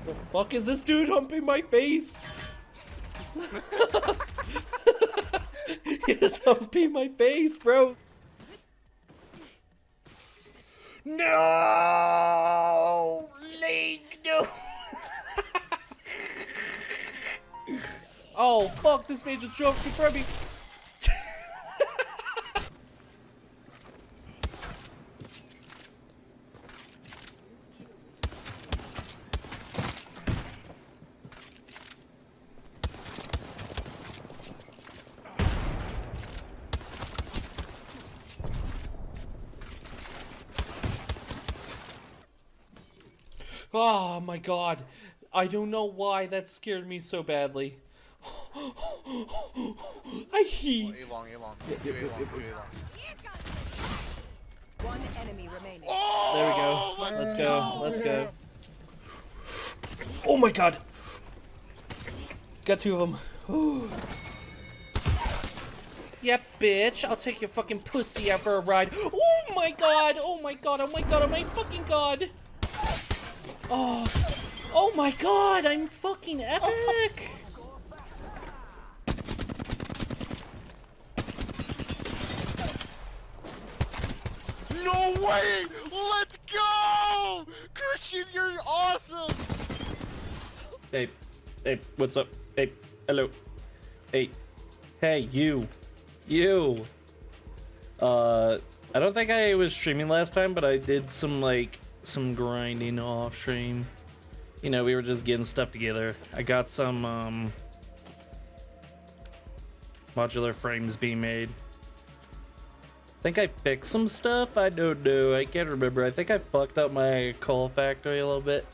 The fuck is this dude humping my face? He's humping my face, bro. No! Link, no! Oh, fuck, this man just jumped in front of me. Oh my god. I don't know why that scared me so badly. I heat. A long. One enemy remaining. There we go. Let's go. Let's go. Oh my god. Got two of them. Yep, bitch. I'll take your fucking pussy out for a ride. Oh my god. Oh my god. Oh my god. Oh my fucking god. Oh. Oh my god. I'm fucking epic. No way! Let's go! Christian, you're awesome! Hey, what's up? Hey, hello. Hey, you. I don't think I was streaming last time, but I did some grinding off stream. You know, we were just getting stuff together. I got some modular frames being made. I think I fixed some stuff. I don't know. I can't remember. I think I fucked up my call factory a little bit.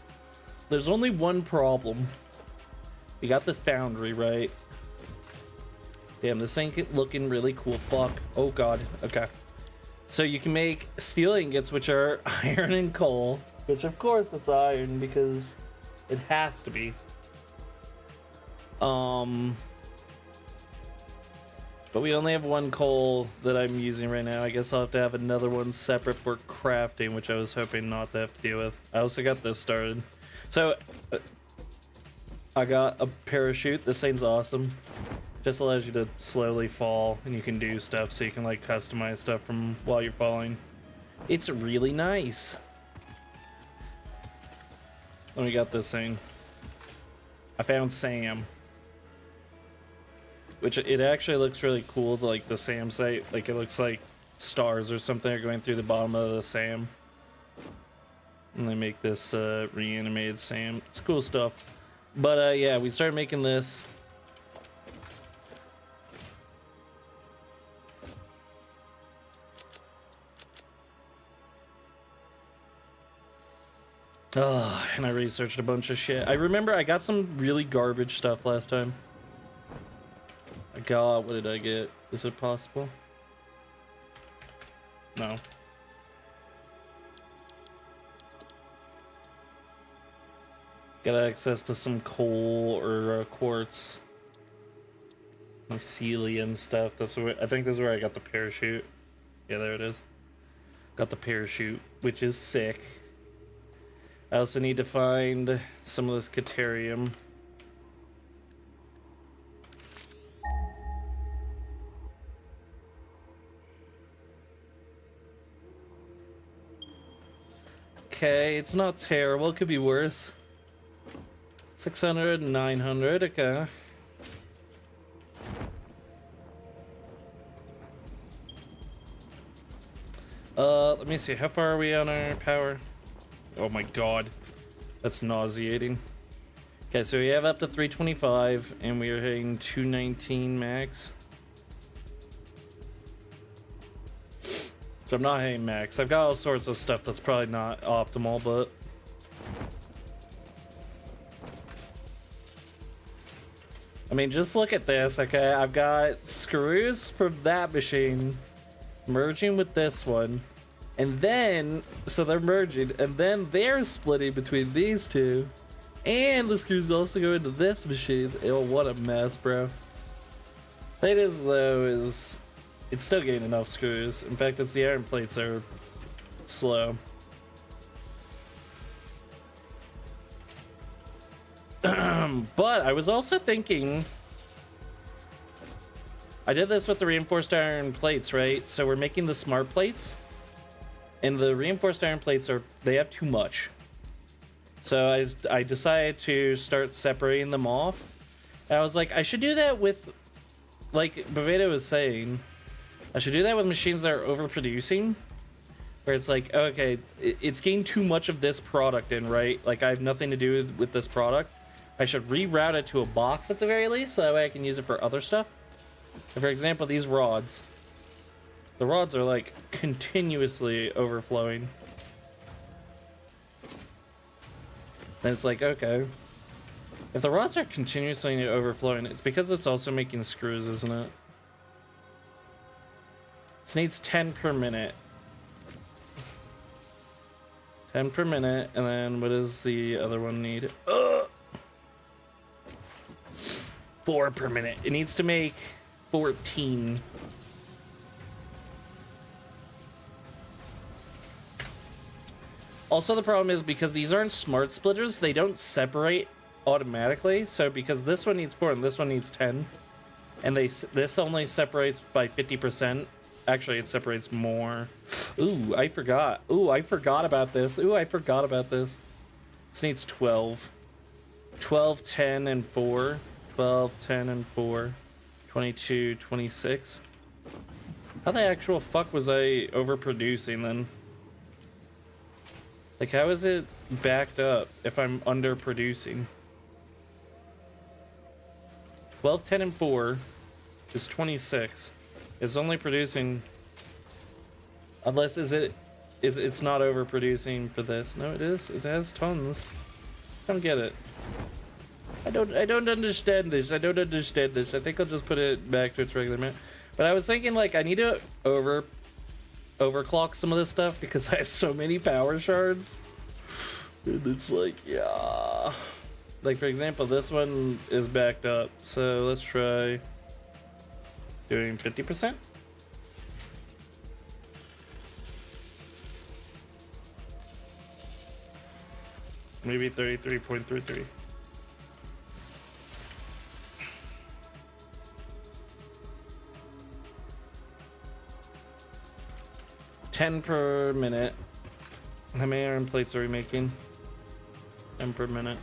There's only one problem. We got this foundry, right? Damn, this ain't looking really cool. Fuck. Oh god. Okay. So you can make steel ingots, which are iron and coal. Which of course it's iron because it has to be. But we only have one coal that I'm using right now. I guess I'll have to have another one separate for crafting, which I was hoping not to have to deal with. I also got this started. So, I got a parachute. This thing's awesome. Just allows you to slowly fall, and you can do stuff, so you can like customize stuff from while you're falling. It's really nice. Then we got this thing. I found Sam. Which it actually looks really cool, like the SAM site. Like it looks like stars or something are going through the bottom of the SAM. And they make this reanimated SAM. It's cool stuff. But yeah, we started making this. And I researched a bunch of shit. I remember I got some really garbage stuff last time. God, what did I get? Is it possible? No. Got access to some coal or quartz, mycelium stuff. That's where I think this is where I got the parachute. Yeah, there it is. Got the parachute, which is sick. I also need to find some of this caterium. Okay, it's not terrible. It could be worse. 600, 900, okay. Let me see. How far are we on our power? Oh my god. That's nauseating. Okay, so we have up to 325, and we are hitting 219 max. So I'm not hitting max. I've got all sorts of stuff that's probably not optimal, but I mean, just look at this, okay? I've got screws from that machine merging with this one, and then so they're merging, and then they're splitting between these two, and the screws also go into this machine. Oh, what a mess, bro. It is though is. It's still getting enough screws. In fact, it's the iron plates that are slow. But I was also thinking, I did this with the reinforced iron plates, right? So we're making the smart plates, and the reinforced iron plates they have too much. So I decided to start separating them off. And I was like, I should do that with, like Baveda was saying, I should do that with machines that are overproducing. Where it's like, okay, it's getting too much of this product in, right? Like I have nothing to do with this product. I should reroute it to a box at the very least, so that way I can use it for other stuff. For example, these rods. The rods are like continuously overflowing. Then it's like, okay. If the rods are continuously overflowing, it's because it's also making screws, isn't it? This needs 10 per minute. 10 per minute, and then what does the other one need? 4 per minute. It needs to make 14. Also, the problem is because these aren't smart splitters, they don't separate automatically. So because this one needs 4 and this one needs 10, and this only separates by 50%. Actually, it separates more. Ooh, I forgot. Ooh, I forgot about this. Ooh, I forgot about this. This needs 12. 12, 10, and 4. 12, 10, and 4. 22, 26. How the actual fuck was I overproducing then? Like, how is it backed up if I'm underproducing? 12, 10, and 4 is 26. It's only producing, unless it's not overproducing for this. No, it is. It has tons. I don't get it. I don't understand this. I don't understand this. I think I'll just put it back to its regular amount. But I was thinking, like, I need to overclock some of this stuff because I have so many power shards. And it's like, yeah. Like, for example, this one is backed up. So let's try doing 50%. Maybe 33.33. $10 per minute. How many iron plates are we making? 10 per minute.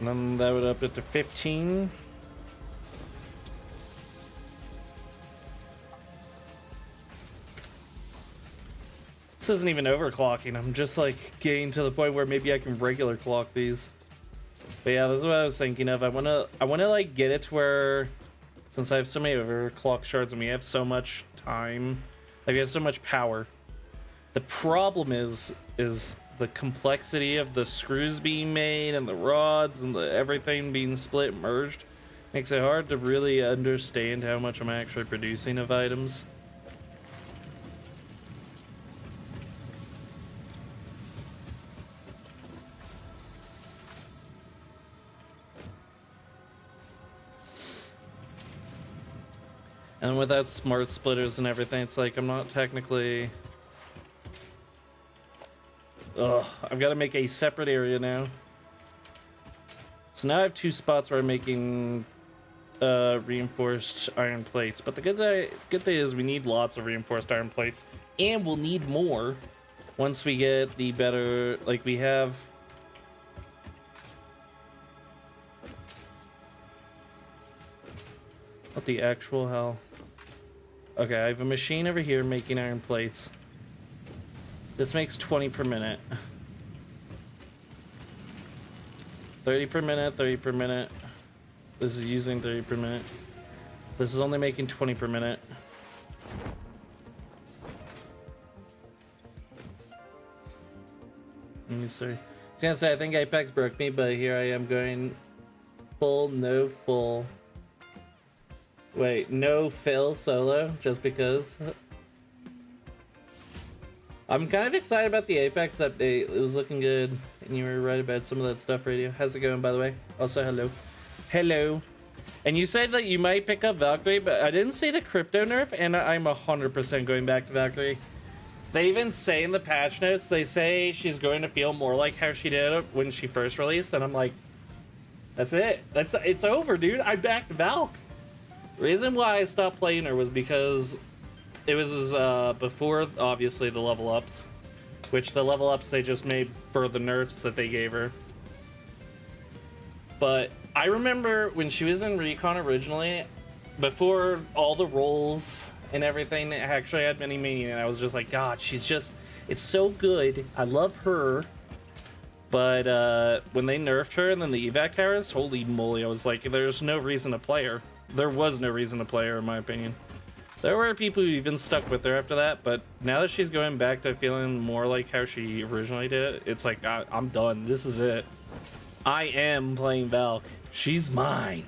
And then that would up it to 15. This isn't even overclocking. I'm just like getting to the point where maybe I can regular clock these. But yeah, this is what I was thinking of. I wanna like get it to where, since I have so many overclock shards and we have so much time, like we have so much power. The problem is the complexity of the screws being made and the rods and everything being split and merged makes it hard to really understand how much I'm actually producing of items. And without smart splitters and everything, it's like I'm not technically... Ugh, I've got to make a separate area now. So now I have 2 spots where I'm making reinforced iron plates. But the good thing is we need lots of reinforced iron plates. And we'll need more once we get the better... Like, we have... What the actual hell? Okay, I have a machine over here making iron plates. This makes 20 per minute. 30 per minute, 30 per minute. This is using 30 per minute. This is only making 20 per minute. Let me see. I was gonna say, I think Apex broke me, but here I am going full, no full. Wait, no fill solo, just because. I'm kind of excited about the Apex update. It was looking good, and you were right about some of that stuff, Radio. How's it going, by the way? Also, hello. Hello. And you said that you might pick up Valkyrie, but I didn't see the crypto nerf, and I'm 100% going back to Valkyrie. They even say in the patch notes, they say she's going to feel more like how she did when she first released, and I'm like, that's it. It's over, dude. I backed Valk. Reason why I stopped playing her was because it was before, obviously, the level ups, which the level ups they just made for the nerfs that they gave her. But I remember when she was in Recon originally, before all the roles and everything actually had any meaning, and I was just like, God, it's so good. I love her. But when they nerfed her and then the evac towers, holy moly, I was like, there's no reason to play her. There was no reason to play her, in my opinion. There were people who even stuck with her after that, but now that she's going back to feeling more like how she originally did, it's like, I'm done. This is it. I am playing Valk. She's mine.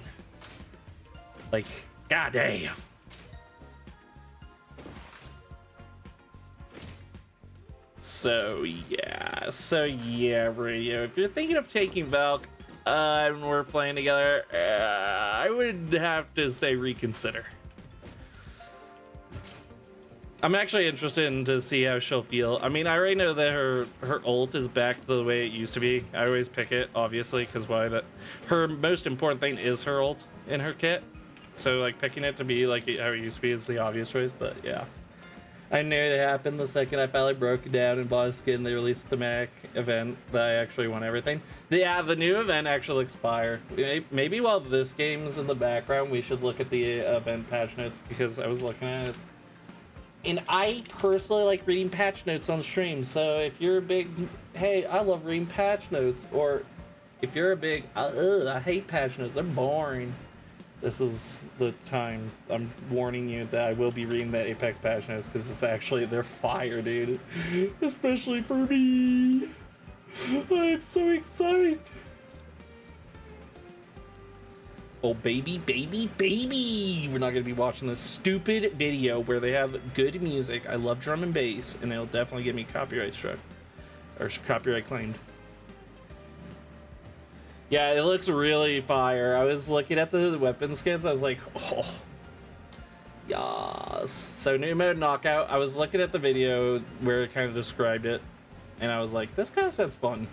Like, goddamn. So yeah, Radio. If you're thinking of taking Valk and we're playing together, I would have to say reconsider. I'm actually interested in to see how she'll feel. I mean, I already know that her ult is back to the way it used to be. I always pick it, obviously, because her most important thing is her ult in her kit. So like picking it to be like how it used to be is the obvious choice, but yeah. I knew it happened the second I finally broke it down and bought a skin. They released the Mac event that I actually won everything. Yeah, the new event actually looks fire. Maybe while this game's in the background, we should look at the event patch notes because I was looking at it. And I personally like reading patch notes on stream. So if you're a big, hey, I love reading patch notes, or if you're a big, I hate patch notes, they're boring. This is the time. I'm warning you that I will be reading the Apex patch notes because they're fire, dude. Especially for me. I'm so excited. Oh, baby, baby, baby. We're not going to be watching this stupid video where they have good music. I love drum and bass, and it'll definitely get me copyright struck. Or copyright claimed. Yeah, it looks really fire. I was looking at the weapon skins. I was like, oh, yes. So new mode knockout. I was looking at the video where it kind of described it, and I was like, this kind of sounds fun.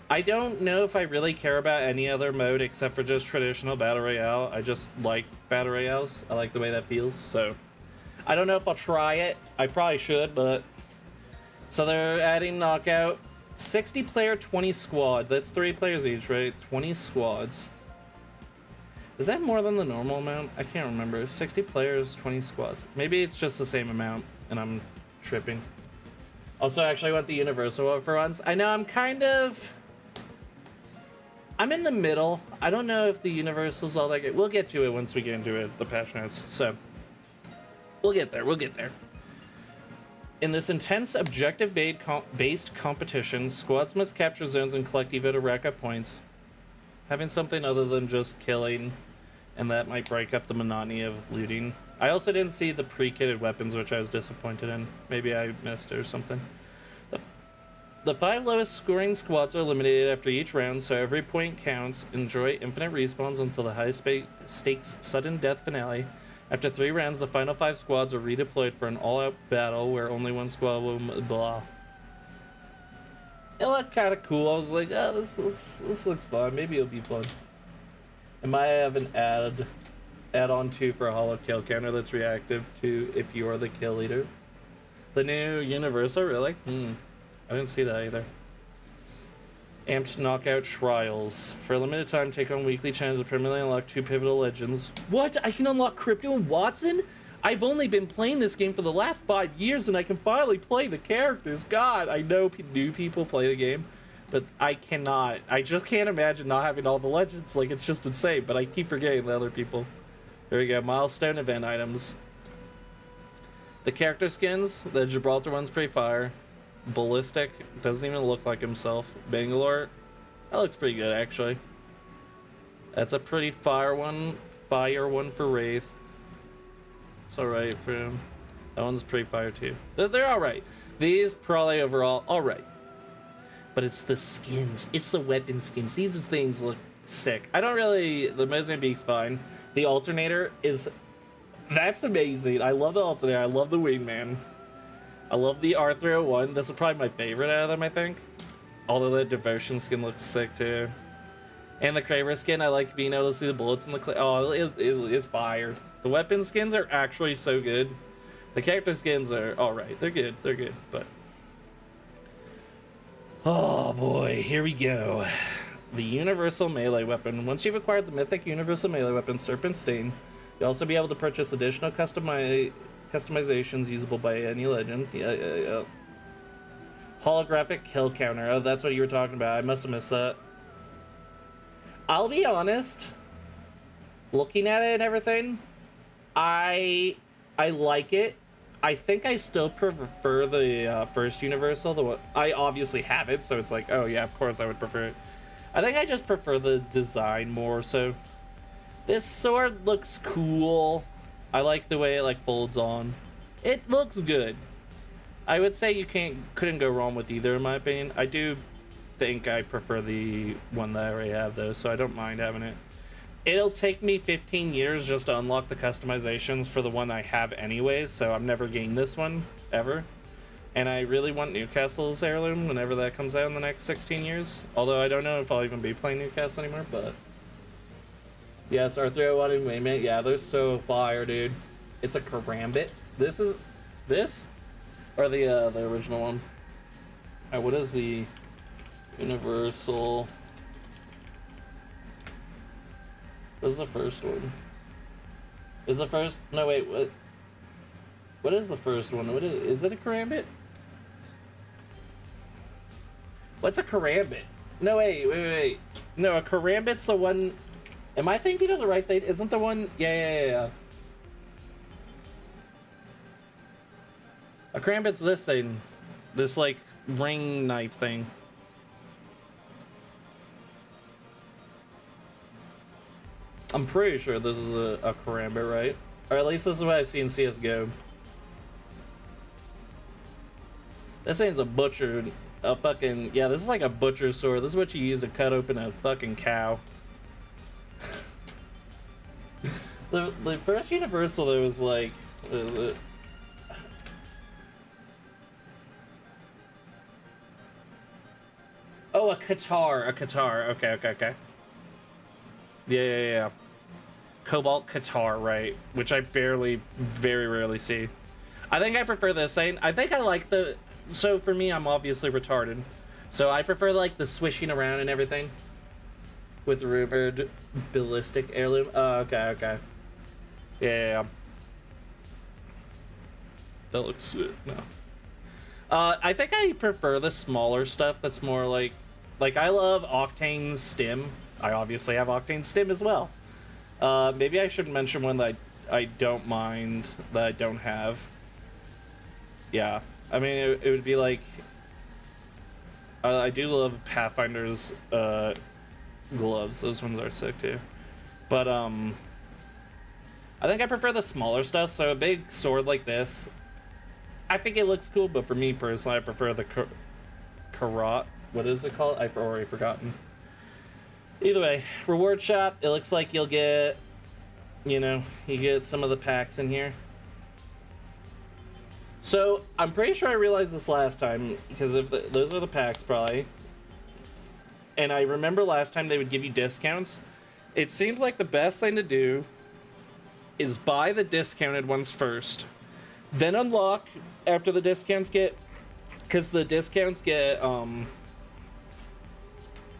I don't know if I really care about any other mode except for just traditional battle royale. I just like battle royales. I like the way that feels. So I don't know if I'll try it. I probably should, but so they're adding knockout. 60 player, 20 squad. That's 3 players each, right? 20 squads. Is that more than the normal amount? I can't remember. 60 players, 20 squads. Maybe it's just the same amount and I'm tripping. Also, actually, I want the universal one for once. I know I'm in the middle. I don't know if the universal's all that good. We'll get to it once we get into it, the patch notes. So we'll get there. We'll get there. In this intense objective-based competition, squads must capture zones and collect evo to rack up points. Having something other than just killing, and that might break up the monotony of looting. I also didn't see the pre-kitted weapons, which I was disappointed in. Maybe I missed it or something. The 5 lowest scoring squads are eliminated after each round, so every point counts. Enjoy infinite respawns until the high stakes sudden death finale. After 3 rounds, the final 5 squads are redeployed for an all-out battle where only one squad will blah. It looked kind of cool. I was like, oh, this looks fun. Maybe it'll be fun. It might have an add-on too for a hollow kill counter that's reactive to if you are the kill leader. The new universal, really? I didn't see that either. Amped knockout trials. For a limited time, take on weekly challenges to permanently unlock 2 pivotal legends. What? I can unlock Crypto and Watson? I've only been playing this game for the last 5 years and I can finally play the characters. God, I know new people play the game, but I cannot. I just can't imagine not having all the legends. Like, it's just insane, but I keep forgetting the other people. There we go. Milestone event items. The character skins. The Gibraltar one's pretty fire. Ballistic doesn't even look like himself. Bangalore, that looks pretty good actually. That's a pretty fire one for Wraith. It's alright for him. That one's pretty fire too. They're alright. These probably overall alright. But it's the skins. It's the weapon skins. These things look sick. I don't really. The Mozambique's fine. The alternator is... That's amazing. I love the alternator. I love the wingman. I love the R301. This is probably my favorite out of them, I think. Although the devotion skin looks sick too. And the Kraber skin, I like being able to see the bullets in the oh, it's fire. The weapon skins are actually so good. The character skins are alright. They're good. They're good, but... Oh boy, here we go. The universal melee weapon. Once you've acquired the mythic universal melee weapon, Serpent Stain, you'll also be able to purchase additional customizations usable by any legend. Yeah. Holographic kill counter. Oh, that's what you were talking about. I must have missed that. I'll be honest. Looking at it and everything, I like it. I think I still prefer the first universal. The one I obviously have it, so it's like, oh yeah, of course I would prefer it. I think I just prefer the design more. So this sword looks cool. I like the way it like folds on. It looks good. I would say you couldn't go wrong with either in my opinion. I do think I prefer the one that I already have though, so I don't mind having it. It'll take me 15 years just to unlock the customizations for the one I have anyways, so I've never gained this one ever. And I really want Newcastle's heirloom whenever that comes out in the next 16 years. Although I don't know if I'll even be playing Newcastle anymore, but... Yes, R301 and Waymate, yeah, they're so fire, dude. It's a karambit. This? Or the original one? Alright, what is the universal... What is the first one? Is the first... No, wait, what? What is the first one? What is it a karambit? What's a karambit? No, wait. No, a karambit's the one... Am I thinking of the right thing? Isn't the one... Yeah. A karambit's this thing. This, like, ring knife thing. I'm pretty sure this is a karambit, right? Or at least this is what I see in CSGO. This thing's a butcher. A fucking... Yeah, this is like a butcher sword. This is what you use to cut open a fucking cow. The first universal, there was like... Oh, a Qatar. Okay. Yeah. Cobalt Qatar, right? Which I very rarely see. I think I prefer this thing. I think I like the... So for me, I'm obviously retarded. So I prefer like the swishing around and everything. With rumored ballistic heirloom. Oh, okay. Yeah. That looks sick. No. I think I prefer the smaller stuff that's more like I love Octane's stim. I obviously have Octane's stim as well. Maybe I should mention one that I don't mind that I don't have. Yeah, I mean it would be like I do love Pathfinder's gloves. Those ones are sick too. But I think I prefer the smaller stuff. So a big sword like this, I think it looks cool. But for me personally, I prefer the Karat. What is it called? I've already forgotten. Either way, reward shop. It looks like you'll get, you get some of the packs in here. So I'm pretty sure I realized this last time because those are the packs probably. And I remember last time they would give you discounts. It seems like the best thing to do is buy the discounted ones first, then unlock after the discounts get, because the discounts get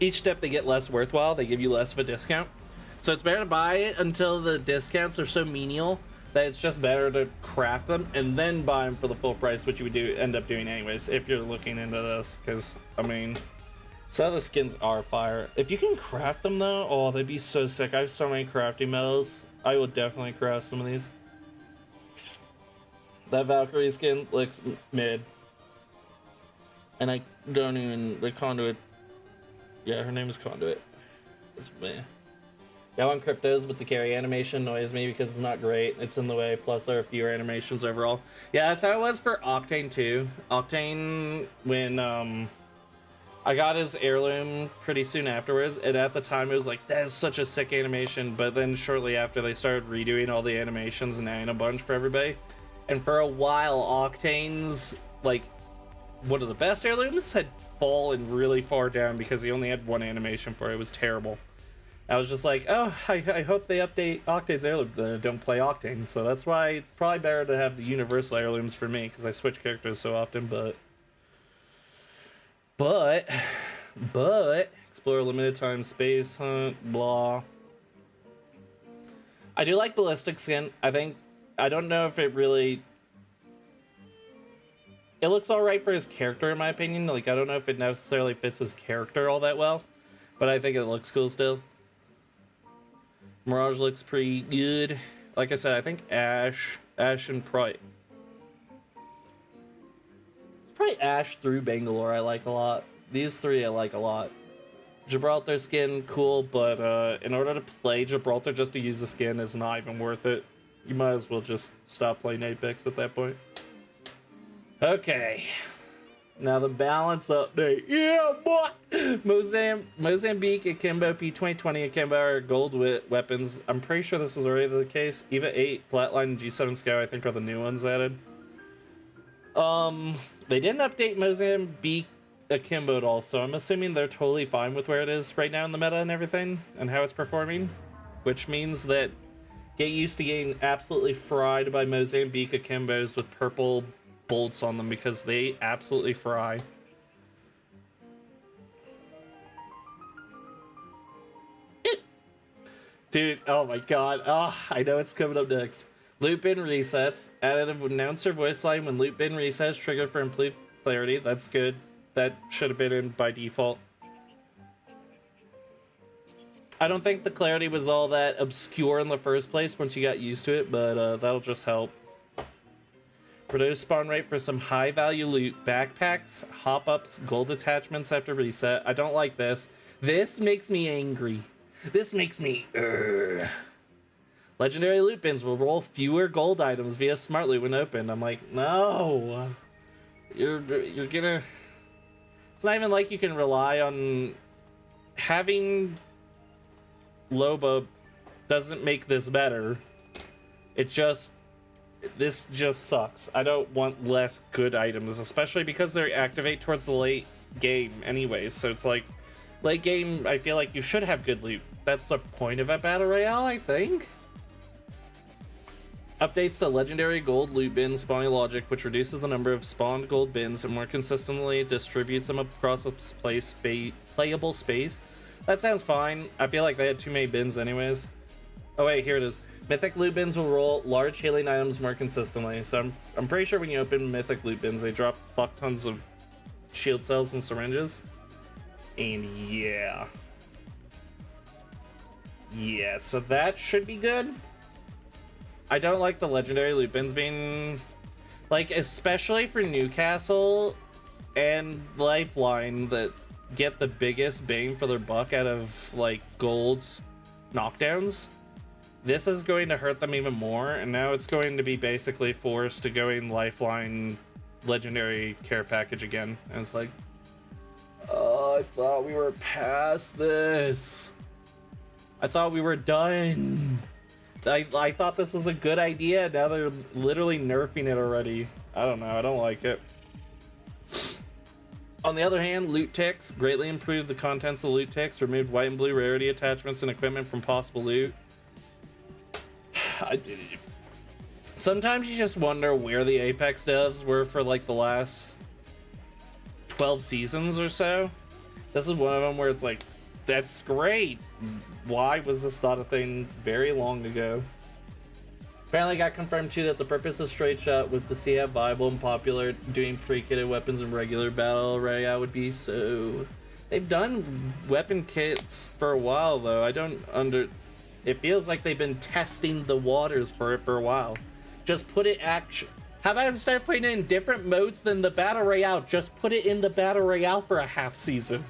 each step they get less worthwhile. They give you less of a discount. So it's better to buy it until the discounts are so menial that it's just better to craft them and then buy them for the full price, which you would end up doing anyways if you're looking into this. Because, I mean, some of the skins are fire. If you can craft them though, oh, they'd be so sick. I have so many crafting metals. I will definitely craft some of these. That Valkyrie skin looks mid. And I don't even, the Conduit. Yeah, her name is Conduit. It's meh. That one Cryptos with the carry animation annoys me because it's not great. It's in the way, plus there are fewer animations overall. Yeah, that's how it was for Octane too. Octane, when I I got his heirloom pretty soon afterwards, and at the time it was like, that is such a sick animation, but then shortly after they started redoing all the animations and adding a bunch for everybody. And for a while, Octane's, like, one of the best heirlooms had fallen really far down because he only had one animation for it. It was terrible. I was just like, oh, I hope they update Octane's heirloom. Don't play Octane. So that's why it's probably better to have the universal heirlooms for me, because I switch characters so often, But, explore limited time space hunt, blah. I do like ballistic skin. I don't know if it really... It looks alright for his character, in my opinion. Like, I don't know if it necessarily fits his character all that well, but I think it looks cool still. Mirage looks pretty good. Like I said, I think Ash and probably Ash through Bangalore I like a lot. These three I like a lot. Gibraltar skin, cool, but in order to play Gibraltar just to use the skin is not even worth it. You might as well just stop playing Apex at that point. Okay. Now the balance update. Yeah, boy! Mozambique Akimbo P2020 Akimbo are gold weapons. I'm pretty sure this was already the case. EVA 8, Flatline, and G7 Scout I think are the new ones added. They didn't update Mozambique Akimbo at all, so I'm assuming they're totally fine with where it is right now in the meta and everything, and how it's performing. Which means that get used to getting absolutely fried by Mozambique Akimbos with purple bolts on them, because they absolutely fry. Dude, oh my god. Oh, I know it's coming up next. Loot bin resets. Added an announcer voice line when loot bin resets triggered for improved clarity. That's good. That should have been in by default. I don't think the clarity was all that obscure in the first place once you got used to it, but that'll just help. Reduce spawn rate for some high value loot. Backpacks, hop-ups, gold attachments after reset. I don't like this. This makes me angry. This makes me Legendary loot bins will roll fewer gold items via smart loot when opened. I'm like, no. You're gonna... It's not even like you can rely on... Having Loba doesn't make this better. It just... This just sucks. I don't want less good items, especially because they activate towards the late game anyways. So it's like, late game, I feel like you should have good loot. That's the point of a battle royale, I think. Updates to legendary gold loot bin spawning logic, which reduces the number of spawned gold bins and more consistently distributes them across a playable space. That sounds fine. I feel like they had too many bins anyways. Oh wait, here it is. Mythic loot bins will roll large healing items more consistently. So I'm pretty sure when you open mythic loot bins, they drop fuck tons of shield cells and syringes. And yeah. Yeah, so that should be good. I don't like the legendary loot bins being... Like, especially for Newcastle and Lifeline that get the biggest bang for their buck out of, like, gold knockdowns. This is going to hurt them even more, and now it's going to be basically forced to go in Lifeline legendary care package again. And it's like, oh, I thought we were past this. I thought we were done. I thought this was a good idea. Now they're literally nerfing it already. I don't know. I don't like it. On the other hand, loot ticks greatly improved the contents of loot ticks, removed white and blue rarity attachments and equipment from possible loot. Sometimes you just wonder where the Apex devs were for like the last 12 seasons or so. This is one of them where it's like, that's great. Why was this not a thing very long ago? Apparently got confirmed too that the purpose of Straight Shot was to see how viable and popular doing pre-kitted weapons in regular battle royale would be. So they've done weapon kits for a while though. It feels like they've been testing the waters for it for a while. Just put it how about instead of putting it in different modes than the battle royale, just put it in the battle royale for a half season.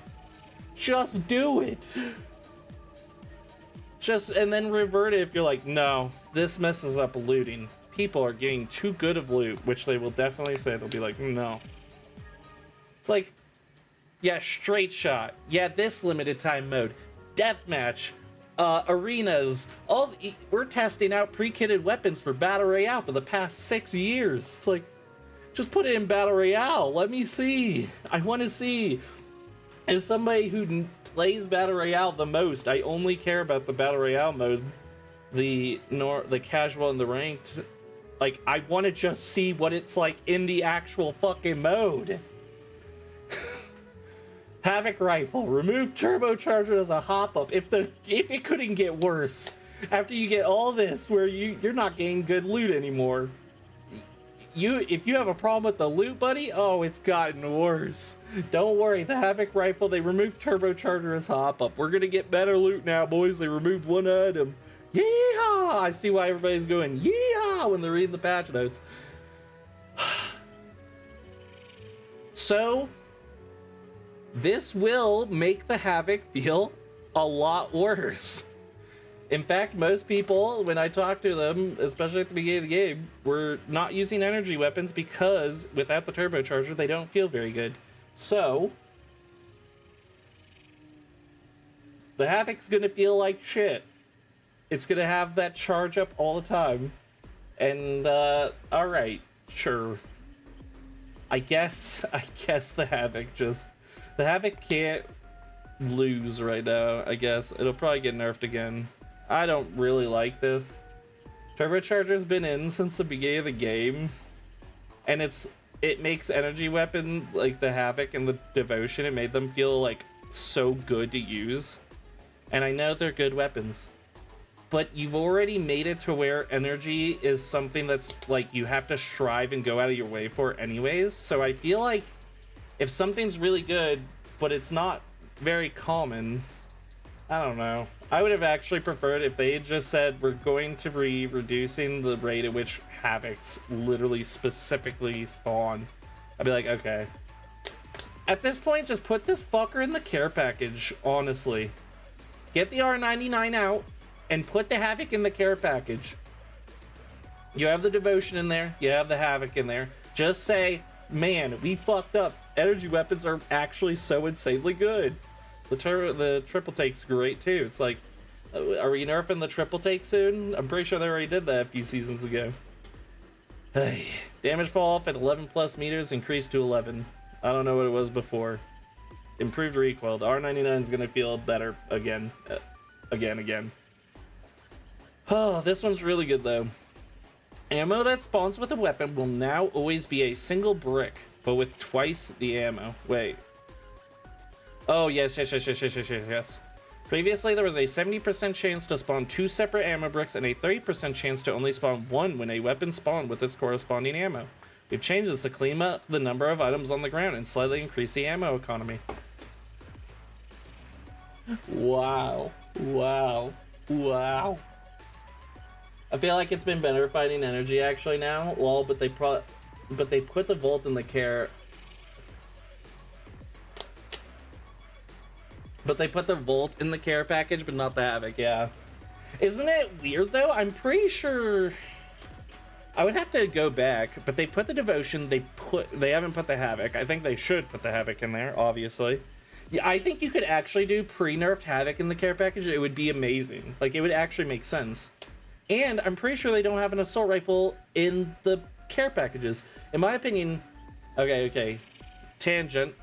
Just do it. And then revert it if you're like, no, this messes up looting. People are getting too good of loot, which they will definitely say. They'll be like, no. It's like, Yeah, straight shot. Yeah, this limited time mode. Deathmatch. Arenas. We're testing out pre-kitted weapons for Battle Royale for the past 6 years. It's like, just put it in Battle Royale. Let me see. I want to see. As somebody who plays Battle Royale the most, I only care about the Battle Royale mode. The casual and the ranked. Like, I want to just see what it's like in the actual fucking mode. Havoc rifle. Remove turbocharger as a hop-up. If it couldn't get worse. After you get all this, where you're not getting good loot anymore. If you have a problem with the loot, buddy, oh, it's gotten worse. Don't worry, the Havoc rifle, they removed turbocharger as hop-up. We're gonna get better loot now, boys. They removed one item. Yeehaw! I see why everybody's going yeehaw when they're reading the patch notes. So, this will make the Havoc feel a lot worse. In fact, most people, when I talk to them, especially at the beginning of the game, were not using energy weapons because without the turbocharger, they don't feel very good. So, the Havoc's gonna feel like shit. It's gonna have that charge up all the time. And, alright, sure. I guess the Havoc can't lose right now, I guess. It'll probably get nerfed again. I don't really like this. Turbocharger's been in since the beginning of the game. And it makes energy weapons like the Havoc and the Devotion, it made them feel like so good to use. And I know they're good weapons. But you've already made it to where energy is something that's like you have to strive and go out of your way for anyways. So I feel like if something's really good, but it's not very common, I don't know. I would have actually preferred if they had just said we're going to be reducing the rate at which Havocs literally specifically spawn. I'd be like, okay. At this point, just put this fucker in the care package, honestly. Get the R99 out and put the Havoc in the care package. You have the Devotion in there, you have the Havoc in there. Just say, man, we fucked up. Energy weapons are actually so insanely good. The triple take's great too. It's like, are we nerfing the triple take soon? I'm pretty sure they already did that a few seasons ago. Hey, damage fall off at 11 plus meters, increased to 11. I don't know what it was before. Improved recoil. The R99 is gonna feel better again. Again. Oh, this one's really good though. Ammo that spawns with a weapon will now always be a single brick, but with twice the ammo. Wait. Oh, yes. Previously, there was a 70% chance to spawn 2 separate ammo bricks and a 30% chance to only spawn 1 when a weapon spawned with its corresponding ammo. We've changed this to clean up the number of items on the ground and slightly increase the ammo economy. Wow. I feel like it's been better fighting energy actually now. Lol, but they put the Volt in the care. But they put the Volt in the care package, but not the Havoc, yeah. Isn't it weird though? I'm pretty sure I would have to go back, but they put the Devotion, they haven't put the Havoc. I think they should put the Havoc in there, obviously. Yeah, I think you could actually do pre-nerfed Havoc in the care package. It would be amazing. Like, it would actually make sense. And I'm pretty sure they don't have an assault rifle in the care packages. In my opinion, okay, tangent,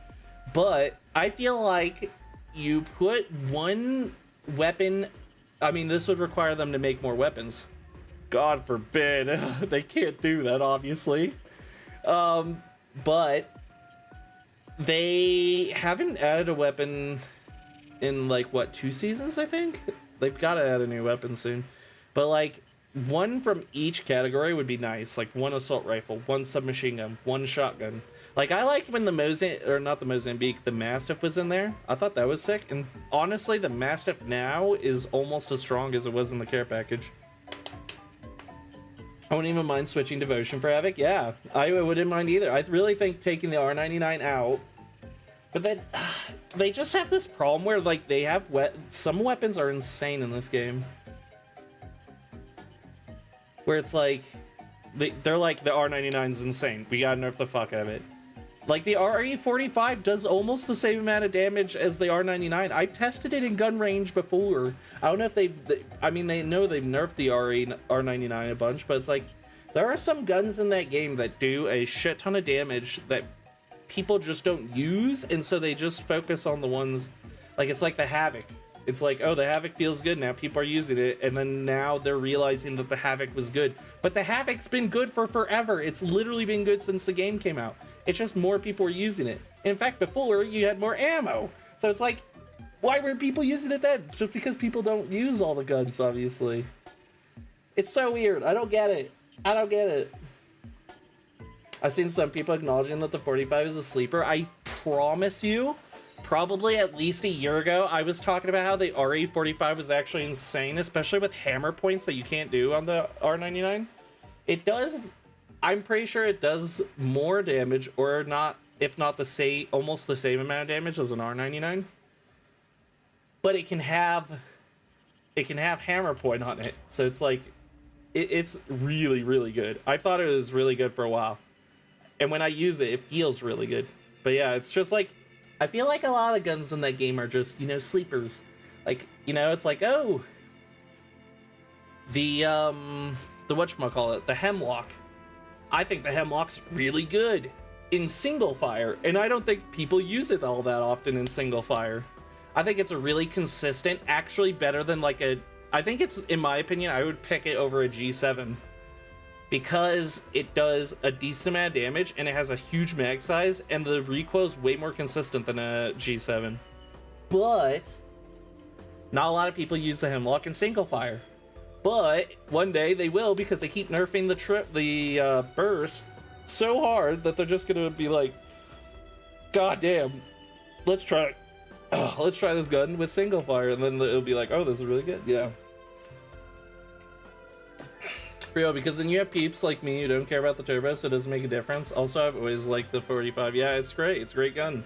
but I feel like you put one weapon, I mean, this would require them to make more weapons. God forbid. They can't do that, obviously. But they haven't added a weapon in, like, what, 2 seasons, I think? They've got to add a new weapon soon. But, like, one from each category would be nice. Like, 1 assault rifle, 1 submachine gun, 1 shotgun. Like, I liked when the the Mastiff was in there. I thought that was sick. And honestly, the Mastiff now is almost as strong as it was in the care package. I wouldn't even mind switching Devotion for Havoc. Yeah, I wouldn't mind either. I really think taking the R99 out. But then, they just have this problem where, like, they have some weapons are insane in this game. Where it's like, they're like, the R99's insane. We gotta nerf the fuck out of it. Like, the RE45 does almost the same amount of damage as the R99. I've tested it in gun range before. I don't know if I mean, they know they've nerfed the R99 a bunch, but it's like, there are some guns in that game that do a shit ton of damage that people just don't use, and so they just focus on the ones, like, it's like the Havoc. It's like, oh, the Havoc feels good now, people are using it, and then now they're realizing that the Havoc was good. But the Havoc's been good for forever. It's literally been good since the game came out. It's just more people are using it. In fact, before, you had more ammo. So it's like, why were people using it then? It's just because people don't use all the guns, obviously. It's so weird. I don't get it. I don't get it. I've seen some people acknowledging that the 45 is a sleeper. I promise you, probably at least a year ago, I was talking about how the RE45 was actually insane, especially with hammer points that you can't do on the R99. It does, I'm pretty sure it does more damage, or not, if not the same, almost the same amount of damage as an R99. But it can have hammer point on it, so it's like, it's really, really good. I thought it was really good for a while. And when I use it, it feels really good. But yeah, it's just like, I feel like a lot of the guns in that game are just, you know, sleepers. Like, you know, it's like, oh, the whatchamacallit, the Hemlock. I think the Hemlock's really good in single fire, and I don't think people use it all that often in single fire. I think it's a really consistent, actually better than like I think it's, in my opinion, I would pick it over a G7. Because it does a decent amount of damage, and it has a huge mag size, and the recoil is way more consistent than a G7. But not a lot of people use the Hemlock in single fire. But one day they will, because they keep nerfing the burst so hard that they're just gonna be like, God damn, let's try it. Oh, let's try this gun with single fire, and then it'll be like, oh, this is really good. Yeah. Real, because then you have peeps like me who don't care about the turbo, so it doesn't make a difference. Also, I've always liked the 45. Yeah, it's great. It's a great gun.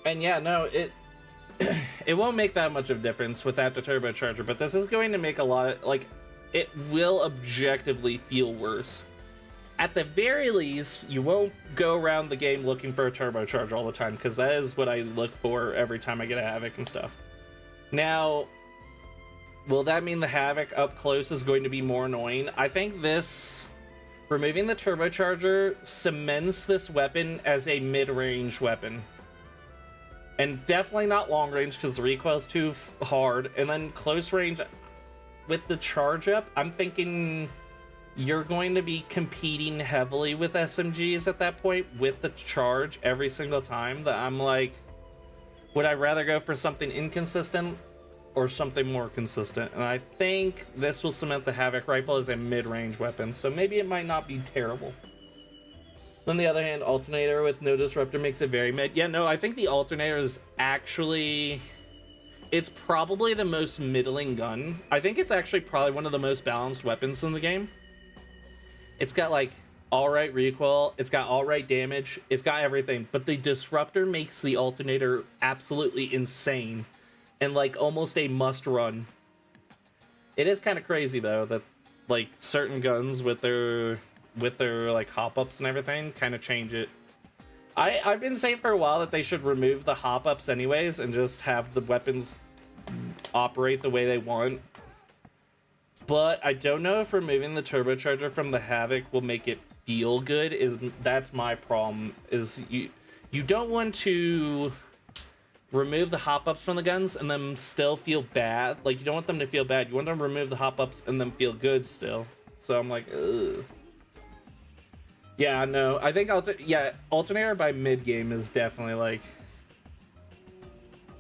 And yeah, no, it it won't make that much of a difference without the turbocharger, but this is going to make a lot of, like, it will objectively feel worse. At the very least, you won't go around the game looking for a turbocharger all the time, because that is what I look for every time I get a Havoc and stuff. Now, will that mean the Havoc up close is going to be more annoying? I think this, removing the turbocharger, cements this weapon as a mid-range weapon. And definitely not long range, because the recoil's too hard. And then close range, with the charge up, I'm thinking you're going to be competing heavily with SMGs at that point with the charge every single time, that I'm like, would I rather go for something inconsistent or something more consistent? And I think this will cement the Havoc rifle as a mid-range weapon, so maybe it might not be terrible. On the other hand, alternator with no disruptor makes it very mid. Yeah, no, I think the alternator is actually, it's probably the most middling gun. I think it's actually probably one of the most balanced weapons in the game. It's got like alright recoil, it's got alright damage, it's got everything, but the disruptor makes the alternator absolutely insane. And like almost a must run. It is kind of crazy though that like certain guns with their like hop ups and everything kind of change it. I've been saying for a while that they should remove the hop ups anyways and just have the weapons operate the way they want. But I don't know if removing the turbocharger from the Havoc will make it feel good. That's my problem. Is you don't want to remove the hop-ups from the guns and then still feel bad. Like, you don't want them to feel bad. You want them to remove the hop-ups and then feel good still. So I'm like, ugh. Yeah, no. I think alternator by mid-game is definitely like,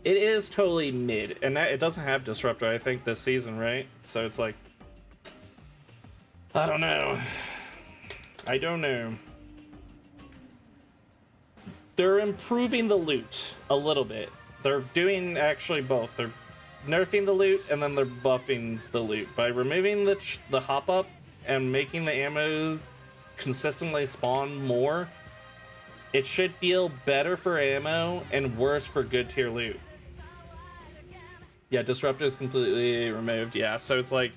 it is totally mid. And it doesn't have disruptor, I think, this season, right? So it's like, I don't know. I don't know. They're improving the loot a little bit. They're doing actually both. They're nerfing the loot and then they're buffing the loot. By removing the hop up and making the ammo consistently spawn more, it should feel better for ammo and worse for good tier loot. Yeah, disruptor is completely removed. Yeah, so it's like,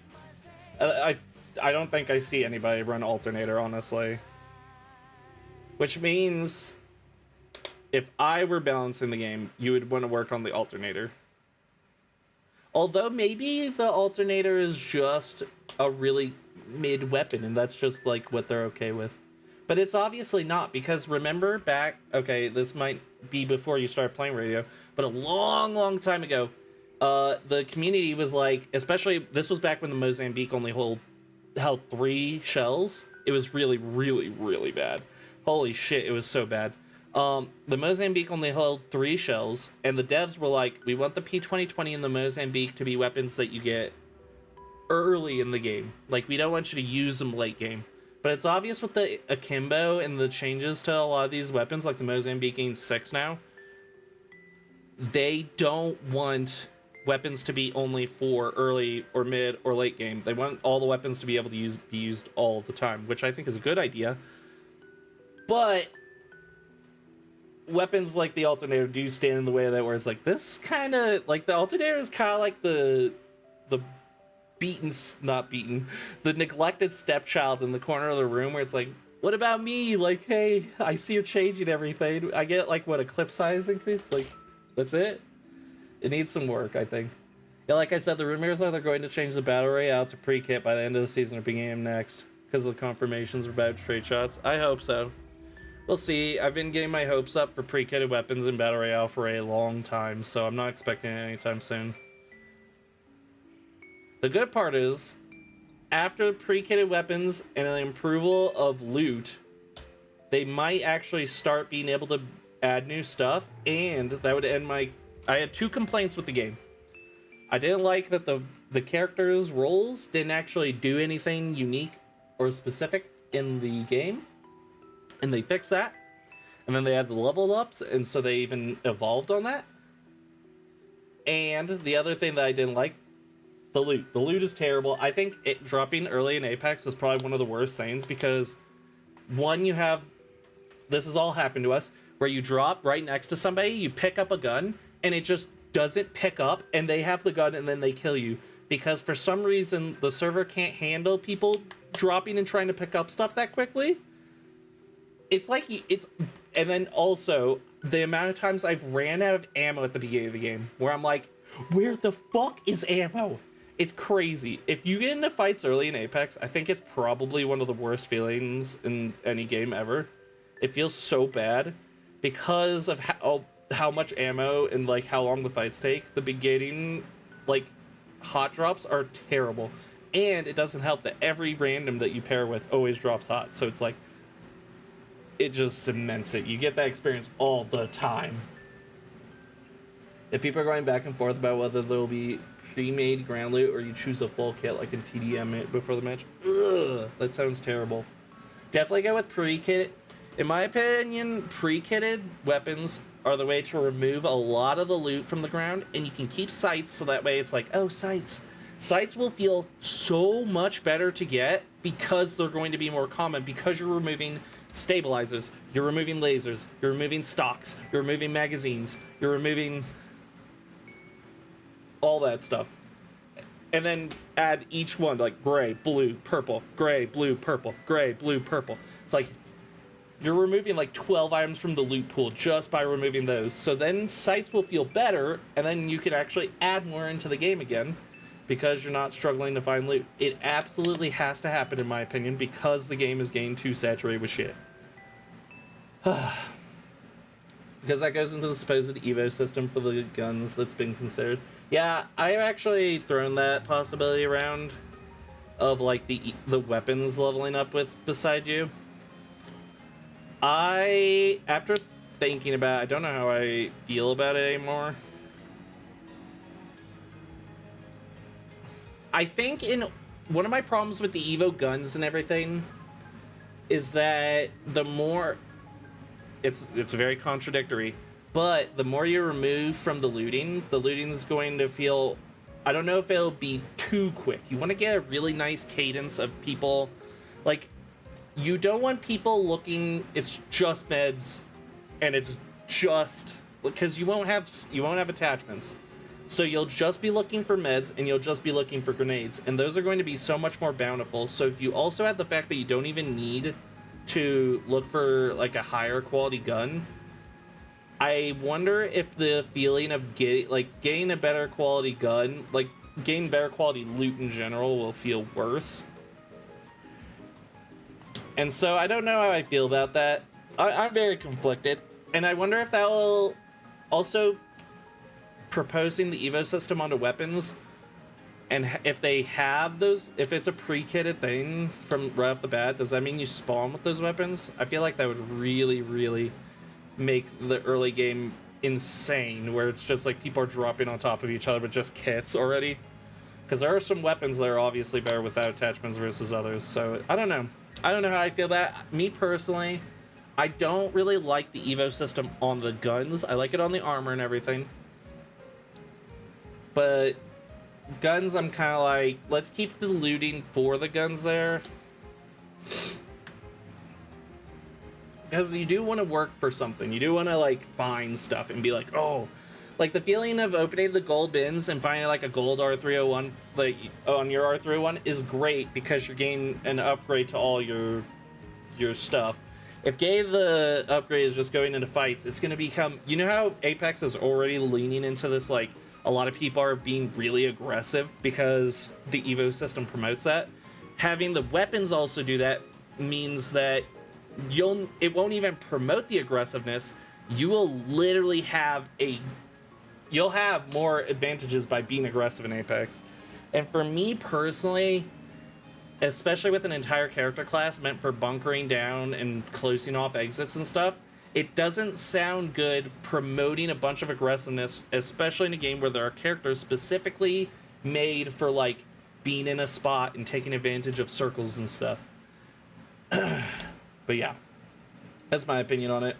I don't think I see anybody run alternator, honestly. Which means if I were balancing the game, you would want to work on the alternator. Although maybe the alternator is just a really mid weapon and that's just like what they're okay with. But it's obviously not, because remember back, okay, this might be before you start playing radio, but a long time ago, the community was like, especially, this was back when the Mozambique only held 3 shells. It was really bad. Holy shit, it was so bad. The Mozambique only held 3 shells, and the devs were like, we want the P2020 and the Mozambique to be weapons that you get early in the game. Like, we don't want you to use them late game. But it's obvious with the akimbo and the changes to a lot of these weapons, like the Mozambique gains 6 now, they don't want weapons to be only for early or mid or late game. They want all the weapons to be able to be used all the time, which I think is a good idea. But weapons like the alternator do stand in the way of that, where it's like, this kind of, like, the alternator is kind of like the the neglected stepchild in the corner of the room, where it's like, what about me? Like, hey, I see you're changing everything. I get, like, what, a clip size increase? Like, that's it? It needs some work, I think. Yeah, like I said, the rumors are they're going to change the Battle Royale to pre-kit by the end of the season or beginning of next, because of the confirmations about straight shots. I hope so. We'll see. I've been getting my hopes up for pre-kitted weapons in Battle Royale for a long time, so I'm not expecting it anytime soon. The good part is, after pre-kitted weapons and an approval of loot, they might actually start being able to add new stuff, and that would end my... I had 2 complaints with the game. I didn't like that the characters' roles didn't actually do anything unique or specific in the game, and they fixed that. And then they had the level ups, and so they even evolved on that. And the other thing that I didn't like, the loot. The loot is terrible. I think it dropping early in Apex is probably one of the worst things, because one, you have, this has all happened to us, where you drop right next to somebody, you pick up a gun, and it just doesn't pick up, and they have the gun, and then they kill you. Because for some reason, the server can't handle people dropping and trying to pick up stuff that quickly. It's like, and then also, the amount of times I've ran out of ammo at the beginning of the game, where I'm like, where the fuck is ammo? It's crazy. If you get into fights early in Apex, I think it's probably one of the worst feelings in any game ever. It feels so bad because of how much ammo and, like, how long the fights take. The beginning, like, hot drops are terrible. And it doesn't help that every random that you pair with always drops hot. So it's like, it just cements it. You get that experience all the time. If people are going back and forth about whether there'll be pre-made ground loot or you choose a full kit like in TDM before the match, ugh, that sounds terrible. Definitely go with pre-kit. In my opinion, pre-kitted weapons are the way to remove a lot of the loot from the ground, and you can keep sights, so that way it's like, oh, sights. Sights will feel so much better to get because they're going to be more common, because you're removing stabilizers, you're removing lasers, you're removing stocks, you're removing magazines, you're removing all that stuff. And then add each one, like gray, blue, purple, gray, blue, purple, gray, blue, purple. It's like you're removing like 12 items from the loot pool just by removing those. So then sights will feel better, and then you can actually add more into the game again because you're not struggling to find loot. It absolutely has to happen, in my opinion, because the game is getting too saturated with shit. Because that goes into the supposed Evo system for the guns that's been considered. Yeah, I've actually thrown that possibility around of like the weapons leveling up with beside you. After thinking about it, I don't know how I feel about it anymore. I think one of my problems with the Evo guns and everything is that the more it's very contradictory, but the more you remove from the looting is going to feel, I don't know if it'll be too quick. You want to get a really nice cadence of people, like, you don't want people looking, it's just meds, and it's just, because you won't have attachments. So you'll just be looking for meds, and you'll just be looking for grenades, and those are going to be so much more bountiful. So if you also have the fact that you don't even need to look for like a higher quality gun, I wonder if the feeling of getting a better quality gun, like getting better quality loot in general, will feel worse. And so I don't know how I feel about that. I'm very conflicted, and I wonder if that will also proposing the Evo system onto weapons, and if they have those, if it's a pre-kitted thing from right off the bat, does that mean you spawn with those weapons? I feel like that would really, really make the early game insane, where it's just like people are dropping on top of each other with just kits already. Because there are some weapons that are obviously better without attachments versus others, so I don't know. I don't know how I feel about it. Me personally, I don't really like the Evo system on the guns. I like it on the armor and everything. But guns, I'm kind of like, let's keep the looting for the guns there. Because you do want to work for something. You do want to, like, find stuff and be like, oh. Like, the feeling of opening the gold bins and finding, like, a gold R301, like, on your R301 is great because you're getting an upgrade to all your stuff. If the upgrade is just going into fights, it's going to become... You know how Apex is already leaning into this, like, a lot of people are being really aggressive because the Evo system promotes that? Having the weapons also do that means that it won't even promote the aggressiveness. You will literally have you'll have more advantages by being aggressive in Apex. And for me personally, especially with an entire character class meant for bunkering down and closing off exits and stuff, it doesn't sound good promoting a bunch of aggressiveness, especially in a game where there are characters specifically made for, like, being in a spot and taking advantage of circles and stuff. But yeah, that's my opinion on it.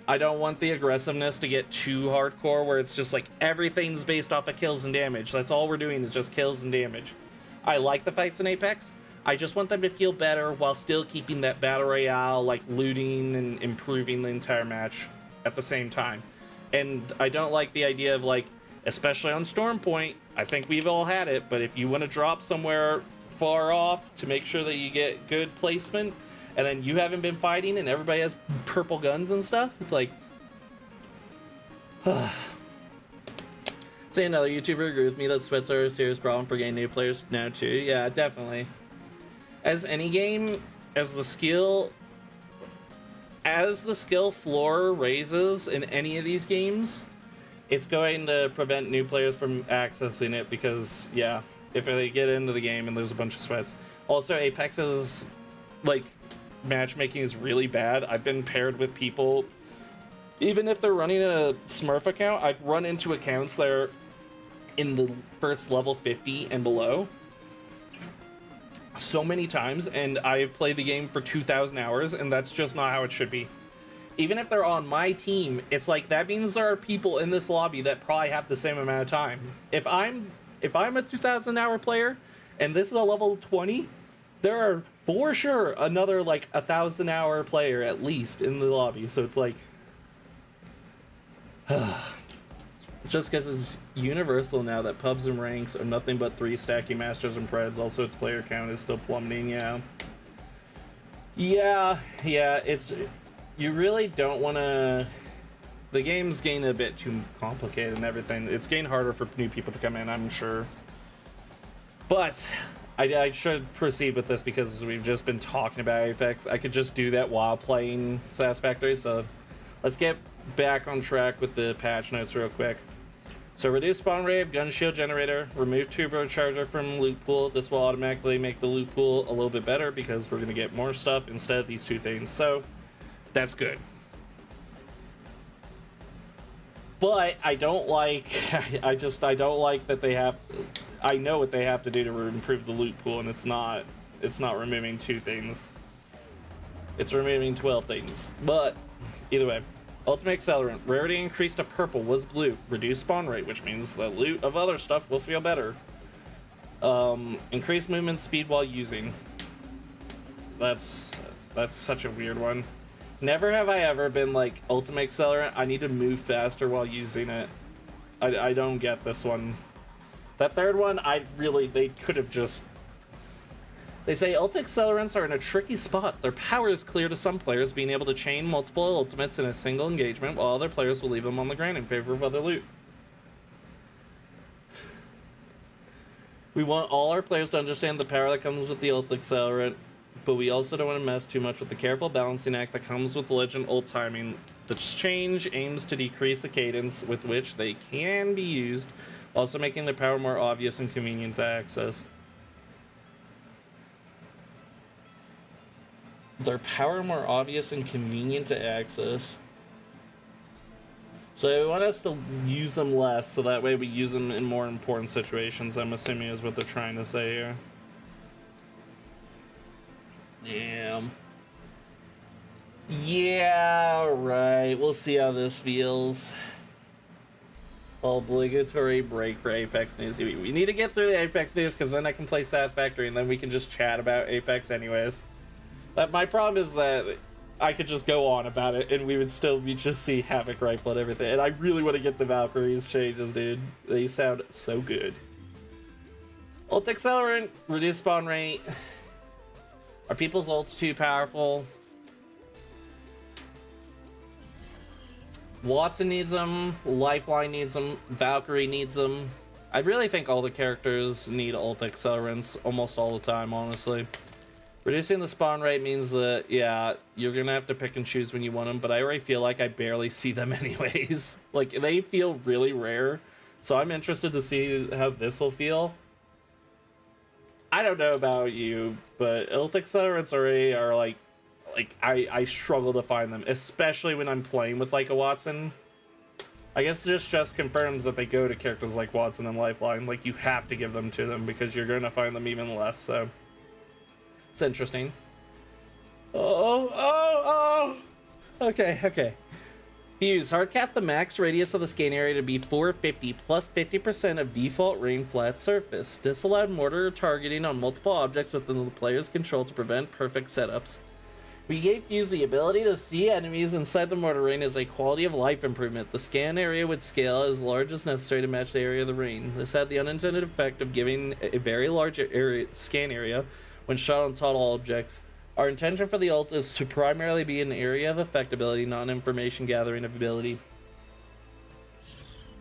I don't want the aggressiveness to get too hardcore where it's just like everything's based off of kills and damage. That's all we're doing is just kills and damage. I like the fights in Apex. I just want them to feel better while still keeping that battle royale, like looting and improving the entire match at the same time. And I don't like the idea of, like, especially on Stormpoint, I think we've all had it, but if you want to drop somewhere far off to make sure that you get good placement, and then you haven't been fighting and everybody has purple guns and stuff, it's like... Say another YouTuber agree with me that sweats are a serious problem for getting new players now too. Yeah, definitely. As any game, as the skill floor raises in any of these games, it's going to prevent new players from accessing it because, yeah, if they get into the game and there's a bunch of sweats. Also, Apex's, like, matchmaking is really bad. I've been paired with people, even if they're running a Smurf account, I've run into accounts that are in the first level 50 and below so many times, and I've played the game for 2,000 hours, and that's just not how it should be. Even if they're on my team, it's like, that means there are people in this lobby that probably have the same amount of time. If I'm a 2,000 hour player, and this is a level 20, there are for sure another, like, 1,000 hour player at least in the lobby, so it's like... Just because it's universal now that pubs and ranks are nothing but 3 stacking masters and preds. Also, its player count is still plummeting. Yeah, it's... You really don't want to... The game's getting a bit too complicated and everything. It's getting harder for new people to come in, I'm sure. But I should proceed with this because we've just been talking about Apex. I could just do that while playing Satisfactory, so let's get back on track with the patch notes real quick. So reduce spawn rate of gun shield generator, remove turbocharger from loot pool. This will automatically make the loot pool a little bit better because we're going to get more stuff instead of these two things. So that's good. But I don't like, I don't like that they have, I know what they have to do to improve the loot pool, and it's not removing 2 things. It's removing 12 things. But either way. Ultimate Accelerant. Rarity increased to purple was blue. Reduced spawn rate, which means the loot of other stuff will feel better. Increased movement speed while using. That's such a weird one. Never have I ever been like, Ultimate Accelerant, I need to move faster while using it. I don't get this one. That third one, they could have just They say ult accelerants are in a tricky spot. Their power is clear to some players, being able to chain multiple ultimates in a single engagement, while other players will leave them on the ground in favor of other loot. We want all our players to understand the power that comes with the ult accelerant, but we also don't want to mess too much with the careful balancing act that comes with legend ult timing. The change aims to decrease the cadence with which they can be used, also making their power more obvious and convenient to access. Their power more obvious and convenient to access. So they want us to use them less, so that way we use them in more important situations, I'm assuming is what they're trying to say here. Damn. Yeah, right. We'll see how this feels. Obligatory break for Apex news. We need to get through the Apex news, because then I can play Satisfactory, and then we can just chat about Apex anyways. My problem is that I could just go on about it and we would still just see Havoc Rifle and everything. And I really want to get the Valkyries changes, dude. They sound so good. Ult accelerant, reduce spawn rate. Are people's ults too powerful? Watson needs them. Lifeline needs them. Valkyrie needs them. I really think all the characters need ult accelerants almost all the time, honestly. Reducing the spawn rate means that, yeah, you're gonna have to pick and choose when you want them, but I already feel like I barely see them anyways. Like, they feel really rare, so I'm interested to see how this will feel. I don't know about you, but ult accelerants already are like I struggle to find them, especially when I'm playing with, like, a Watson. I guess this just confirms that they go to characters like Watson and Lifeline. Like, you have to give them to them because you're gonna find them even less, so... It's interesting. Oh. Okay. Fuse. Hard cap the max radius of the scan area to be 450 plus 50% of default rain flat surface. Disallowed mortar targeting on multiple objects within the player's control to prevent perfect setups. We gave Fuse the ability to see enemies inside the mortar ring as a quality of life improvement. The scan area would scale as large as necessary to match the area of the ring. This had the unintended effect of giving a very large scan area when shot on total objects. Our intention for the ult is to primarily be an area of effectability, not an information gathering ability.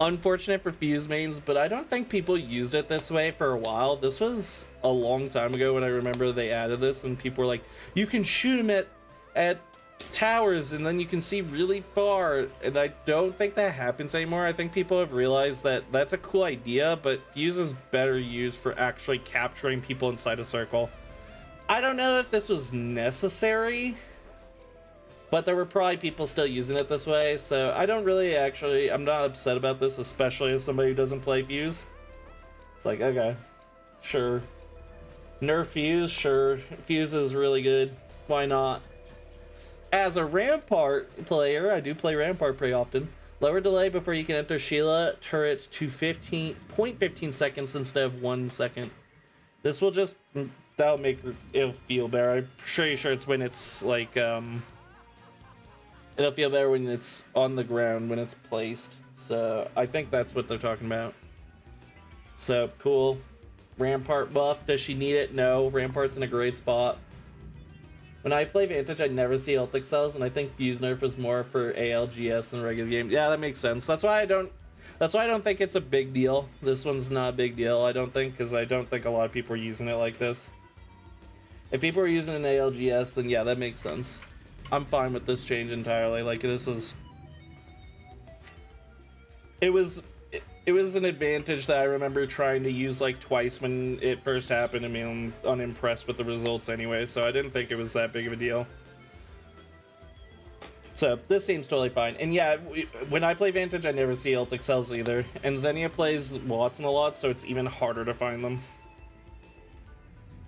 Unfortunate for Fuse mains, but I don't think people used it this way for a while. This was a long time ago when I remember they added this and people were like, you can shoot them at towers and then you can see really far, and I don't think that happens anymore. I think people have realized that that's a cool idea, but Fuse is better used for actually capturing people inside a circle. I don't know if this was necessary, but there were probably people still using it this way, so I don't really I'm not upset about this, especially as somebody who doesn't play Fuse. It's like, okay, sure. Nerf Fuse, sure. Fuse is really good. Why not? As a Rampart player, I do play Rampart pretty often. Lower delay before you can enter Sheila turret to 0.15 seconds instead of 1 second. This will just... That'll make it feel better. I'm pretty sure it's when it's like, it'll feel better when it's on the ground, when it's placed. So I think that's what they're talking about. So cool. Rampart buff. Does she need it? No. Rampart's in a great spot. When I play Vantage, I never see ult excels, and I think Fuse nerf is more for ALGS in the regular game. Yeah, that makes sense. That's why I don't think it's a big deal. This one's not a big deal, I don't think, because I don't think a lot of people are using it like this. If people are using an ALGS, then yeah, that makes sense. I'm fine with this change entirely. Like, this is... It was an advantage that I remember trying to use, like, twice when it first happened. I mean, I'm unimpressed with the results anyway, so I didn't think it was that big of a deal. So, this seems totally fine. And yeah, when I play Vantage, I never see ult excels either. And Xenia plays Watson a lot, so it's even harder to find them.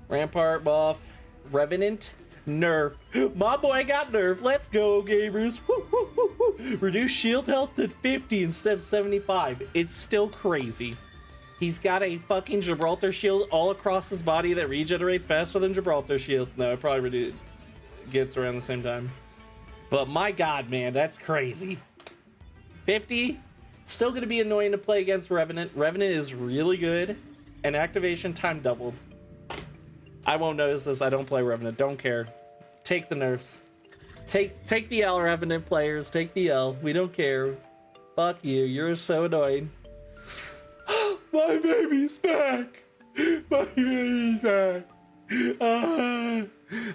Rampart buff. Revenant nerf. My boy got nerf. Let's go, gamers. Woo, woo, woo, woo. Reduce shield health to 50 instead of 75. It's still crazy. He's got a fucking Gibraltar shield all across his body that regenerates faster than Gibraltar shield. No, it probably gets around the same time. But my god, man, that's crazy. 50. Still going to be annoying to play against Revenant. Revenant is really good. And activation time doubled. I won't notice this. I don't play Revenant. Don't care. Take the nerfs. Take the L, Revenant players. Take the L. We don't care. Fuck you. You're so annoying. My baby's back. My baby's back.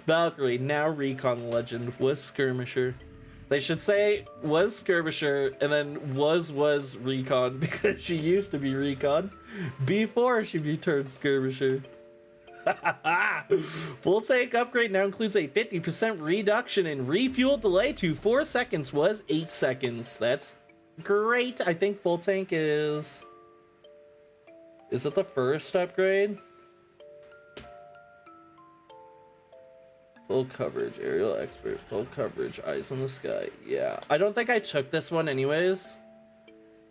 Valkyrie, now Recon Legend, was Skirmisher. They should say was Skirmisher and then was Recon, because she used to be Recon before she returned Skirmisher. Full tank upgrade now includes a 50% reduction in refuel delay to 4 seconds, was 8 seconds. That's great. I think full tank is it the first upgrade? Full coverage, aerial expert, full coverage, eyes on the sky. Yeah, I don't think I took this one anyways,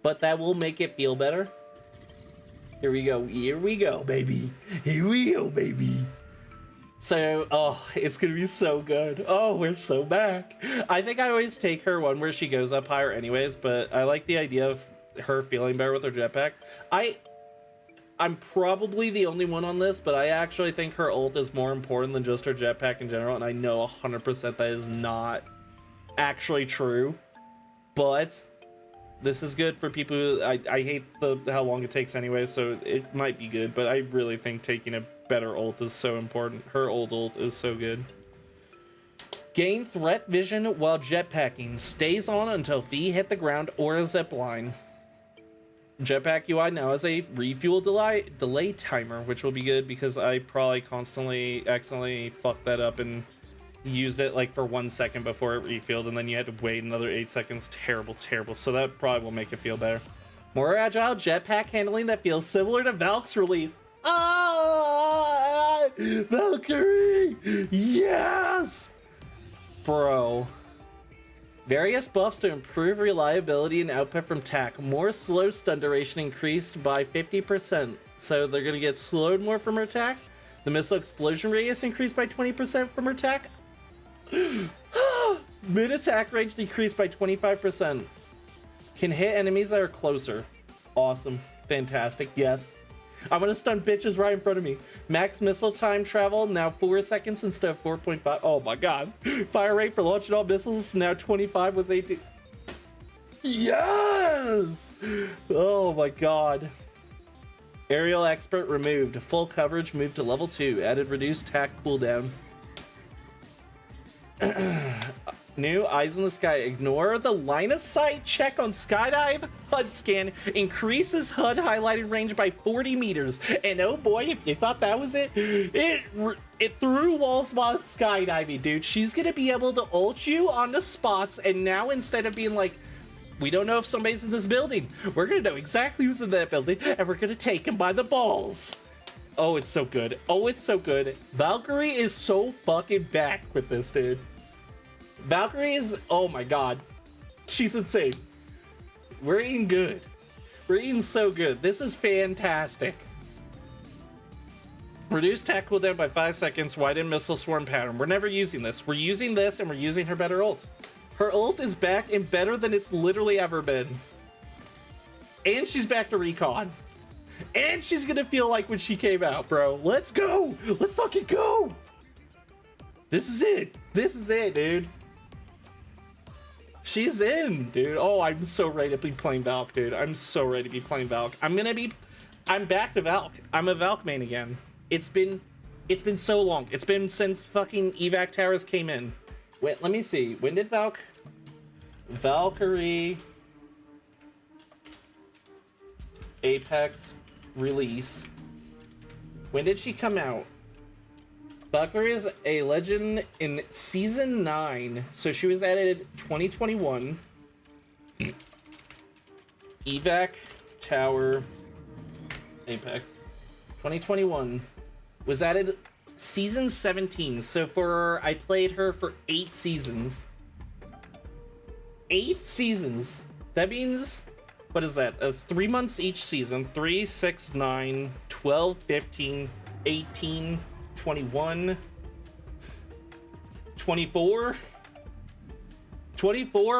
but that will make it feel better. Here we go, baby. Here we go, baby. So, oh, it's gonna be so good. Oh, we're so back. I think I always take her one where she goes up higher anyways, but I like the idea of her feeling better with her jetpack. I'm probably the only one on this, but I actually think her ult is more important than just her jetpack in general, and I know 100% that is not actually true. But this is good for people who, I hate how long it takes anyway, so it might be good, but I really think taking a better ult is so important. Her old ult is so good. Gain threat vision while jetpacking. Stays on until feet hit the ground or a zip line. Jetpack UI now has a refuel delay timer, which will be good because I probably constantly accidentally fucked that up and used it like for 1 second before it refueled, and then you had to wait another 8 seconds. Terrible. So that probably will make it feel better. More agile jetpack handling that feels similar to Valk's release. Ah, Valkyrie! Yes! Bro. Various buffs to improve reliability and output from TAC. More slow stun duration increased by 50%. So they're gonna get slowed more from her TAC. The missile explosion radius increased by 20% from her TAC. Mid attack range decreased by 25%. Can hit enemies that are closer. Awesome. Fantastic. Yes. I'm gonna stun bitches right in front of me. Max missile time travel, now 4 seconds instead of 4.5. Oh my god. Fire rate for launching all missiles, now 25 was 18. Yes! Oh my god. Aerial expert removed. Full coverage moved to level 2. Added reduced TAC cooldown. New eyes in the sky. Ignore the line of sight check on skydive. HUD scan increases HUD highlighted range by 40 meters. And oh boy, if you thought that was it threw walls while skydiving, dude. She's gonna be able to ult you on the spots, and now instead of being like, we don't know if somebody's in this building, we're gonna know exactly who's in that building, and we're gonna take him by the balls. Oh, it's so good. Oh, it's so good. Valkyrie is so fucking back with this, dude. Valkyrie is, oh my god, she's insane. We're eating good. We're eating so good. This is fantastic. Reduce TAC cooldown by 5 seconds. Widen missile swarm pattern. We're never using this. We're using this, and we're using her better ult. Her ult is back and better than it's literally ever been. And she's back to recon. And she's gonna feel like when she came out, bro. Let's go. Let's fucking go. This is it. This is it, dude. She's in, dude. Oh, I'm so ready to be playing Valk, dude. I'm so ready to be playing Valk. I'm back to Valk. I'm a Valk main again. It's been so long. It's been since fucking evac towers came in. Wait, let me see. When did Valkyrie Apex release? When did she come out? Valkyrie is a legend in season 9, so she was added 2021. Evac Tower Apex 2021 was added season 17. So I played her for 8 seasons. 8 seasons. That means, what is that? That's 3 months each season. 3, 6, 9, 12, 15, 18. 21, 24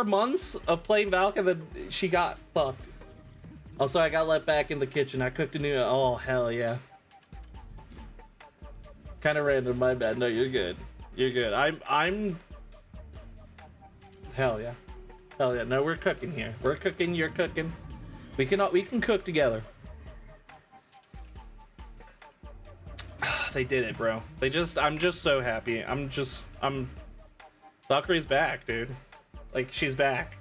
months of playing Valk, and then she got fucked. Also, I got let back in the kitchen. I cooked a new, oh hell yeah. Kind of random, my bad. No, you're good. You're good. I'm. Hell yeah. Hell yeah. No, we're cooking here. We're cooking. You're cooking. We can cook together. They did it, bro. I'm just so happy. Valkyrie's back, dude. Like, she's back.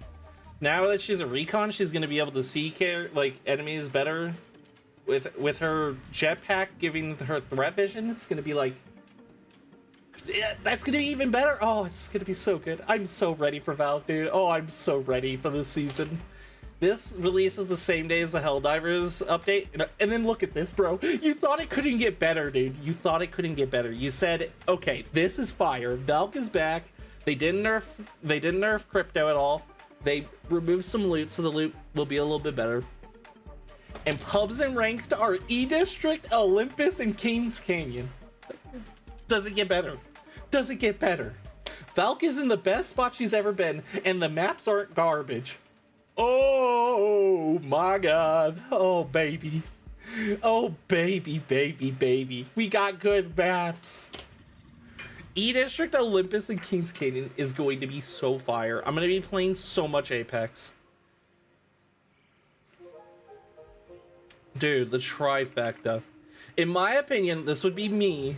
Now that she's a recon, she's gonna be able to see like enemies better with her jetpack giving her threat vision. It's gonna be like, yeah, that's gonna be even better. Oh, it's gonna be so good. I'm so ready for Valk, dude. Oh, I'm so ready for this season. This releases the same day as the Helldivers update, and then look at this, bro. You thought it couldn't get better, dude. You thought it couldn't get better. You said, okay, this is fire. Valk is back. They didn't nerf crypto at all. They removed some loot, so the loot will be a little bit better. And pubs and ranked are E-District, Olympus, and Kings Canyon. Does it get better? Does it get better? Valk is in the best spot she's ever been, and the maps aren't garbage. Oh my god. Oh baby. Oh baby, baby, baby. We got good maps. E-District, Olympus, and Kings Canyon is going to be so fire. I'm going to be playing so much Apex. Dude, the trifecta. In my opinion, this would be me.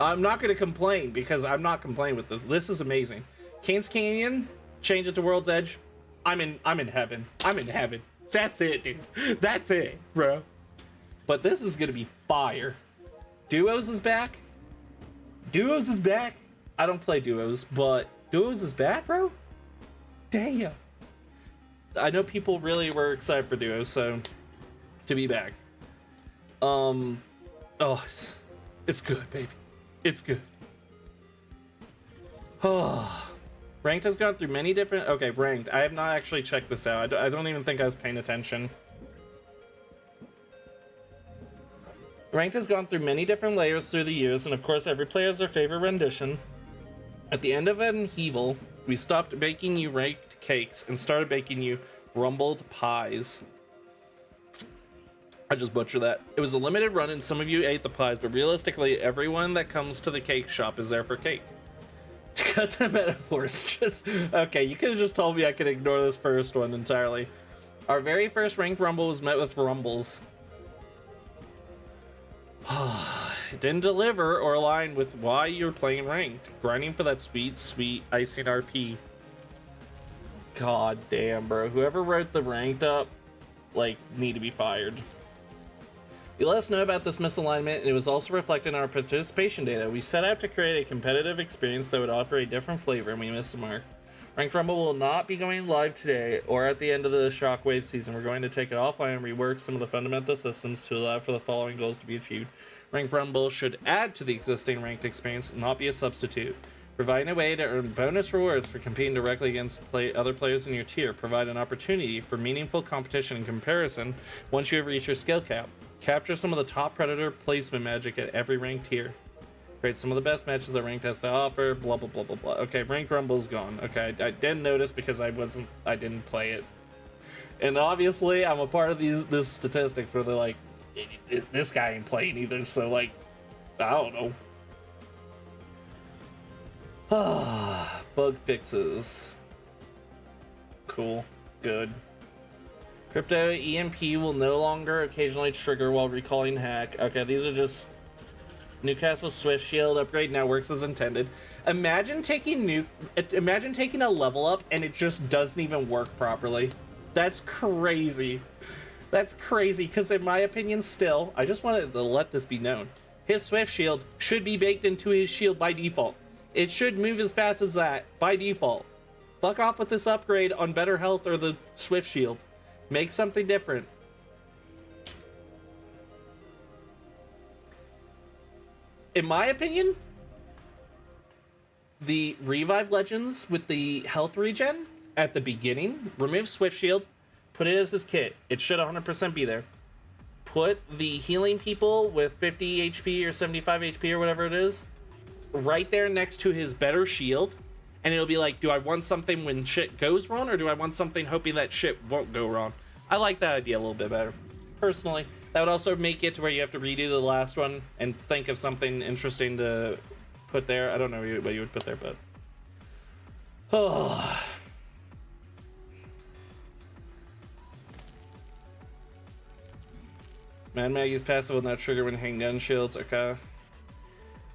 I'm not going to complain because I'm not complaining with this. This is amazing. Kings Canyon, change it to World's Edge. I'm in heaven. I'm in heaven. That's it, dude. That's it, bro. But this is going to be fire. Duos is back. Duos is back. I don't play duos, but duos is back, bro. Damn. I know people really were excited for duos, so to be back. Oh, it's good, baby. It's good. Oh, ranked has gone through many different. Okay, ranked. I have not actually checked this out. I don't even think I was paying attention. Ranked has gone through many different layers through the years, and of course every player has their favorite rendition. At the end of an upheaval, we stopped baking you ranked cakes and started baking you rumbled pies. I just butchered that. It was a limited run and some of you ate the pies, but realistically everyone that comes to the cake shop is there for cake. To cut the metaphors, just... Okay, you could have just told me I could ignore this first one entirely. Our very first ranked rumble was met with rumbles. It didn't deliver or align with why you're playing ranked. Grinding for that sweet, sweet icing RP. God damn, bro. Whoever wrote the ranked up, like, need to be fired. You let us know about this misalignment, and it was also reflected in our participation data. We set out to create a competitive experience that would offer a different flavor, and we missed the mark. Ranked Rumble will not be going live today or at the end of the Shockwave season. We're going to take it offline and rework some of the fundamental systems to allow for the following goals to be achieved. Ranked Rumble should add to the existing ranked experience, not be a substitute. Provide a way to earn bonus rewards for competing directly against other players in your tier. Provide an opportunity for meaningful competition and comparison once you have reached your skill cap. Capture some of the top Predator placement magic at every ranked tier. Create some of the best matches that Ranked has to offer, blah, blah, blah, blah, blah. Okay, Ranked Rumble's gone. Okay, I didn't notice because I didn't play it. And obviously, I'm a part of this statistics where they're like, this guy ain't playing either, so like, I don't know. Bug fixes. Cool. Good. Crypto EMP will no longer occasionally trigger while recalling hack. Okay, these are just... Newcastle Swift Shield upgrade now works as intended. Imagine taking a level up and it just doesn't even work properly. That's crazy. That's crazy, because in my opinion still, I just wanted to let this be known. His Swift Shield should be baked into his shield by default. It should move as fast as that by default. Fuck off with this upgrade on better health or the Swift Shield. Make something different. In my opinion, the Revive Legends with the health regen at the beginning, remove Swift Shield, put it as his kit. It should 100% be there. Put the healing people with 50 HP or 75 HP or whatever it is right there next to his better shield, and it'll be like, do I want something when shit goes wrong, or do I want something hoping that shit won't go wrong? I like that idea a little bit better, personally. That would also make it to where you have to redo the last one and think of something interesting to put there. I don't know what you would put there, but... Oh. Mad Maggie's passive will not trigger when handgun shields. Okay.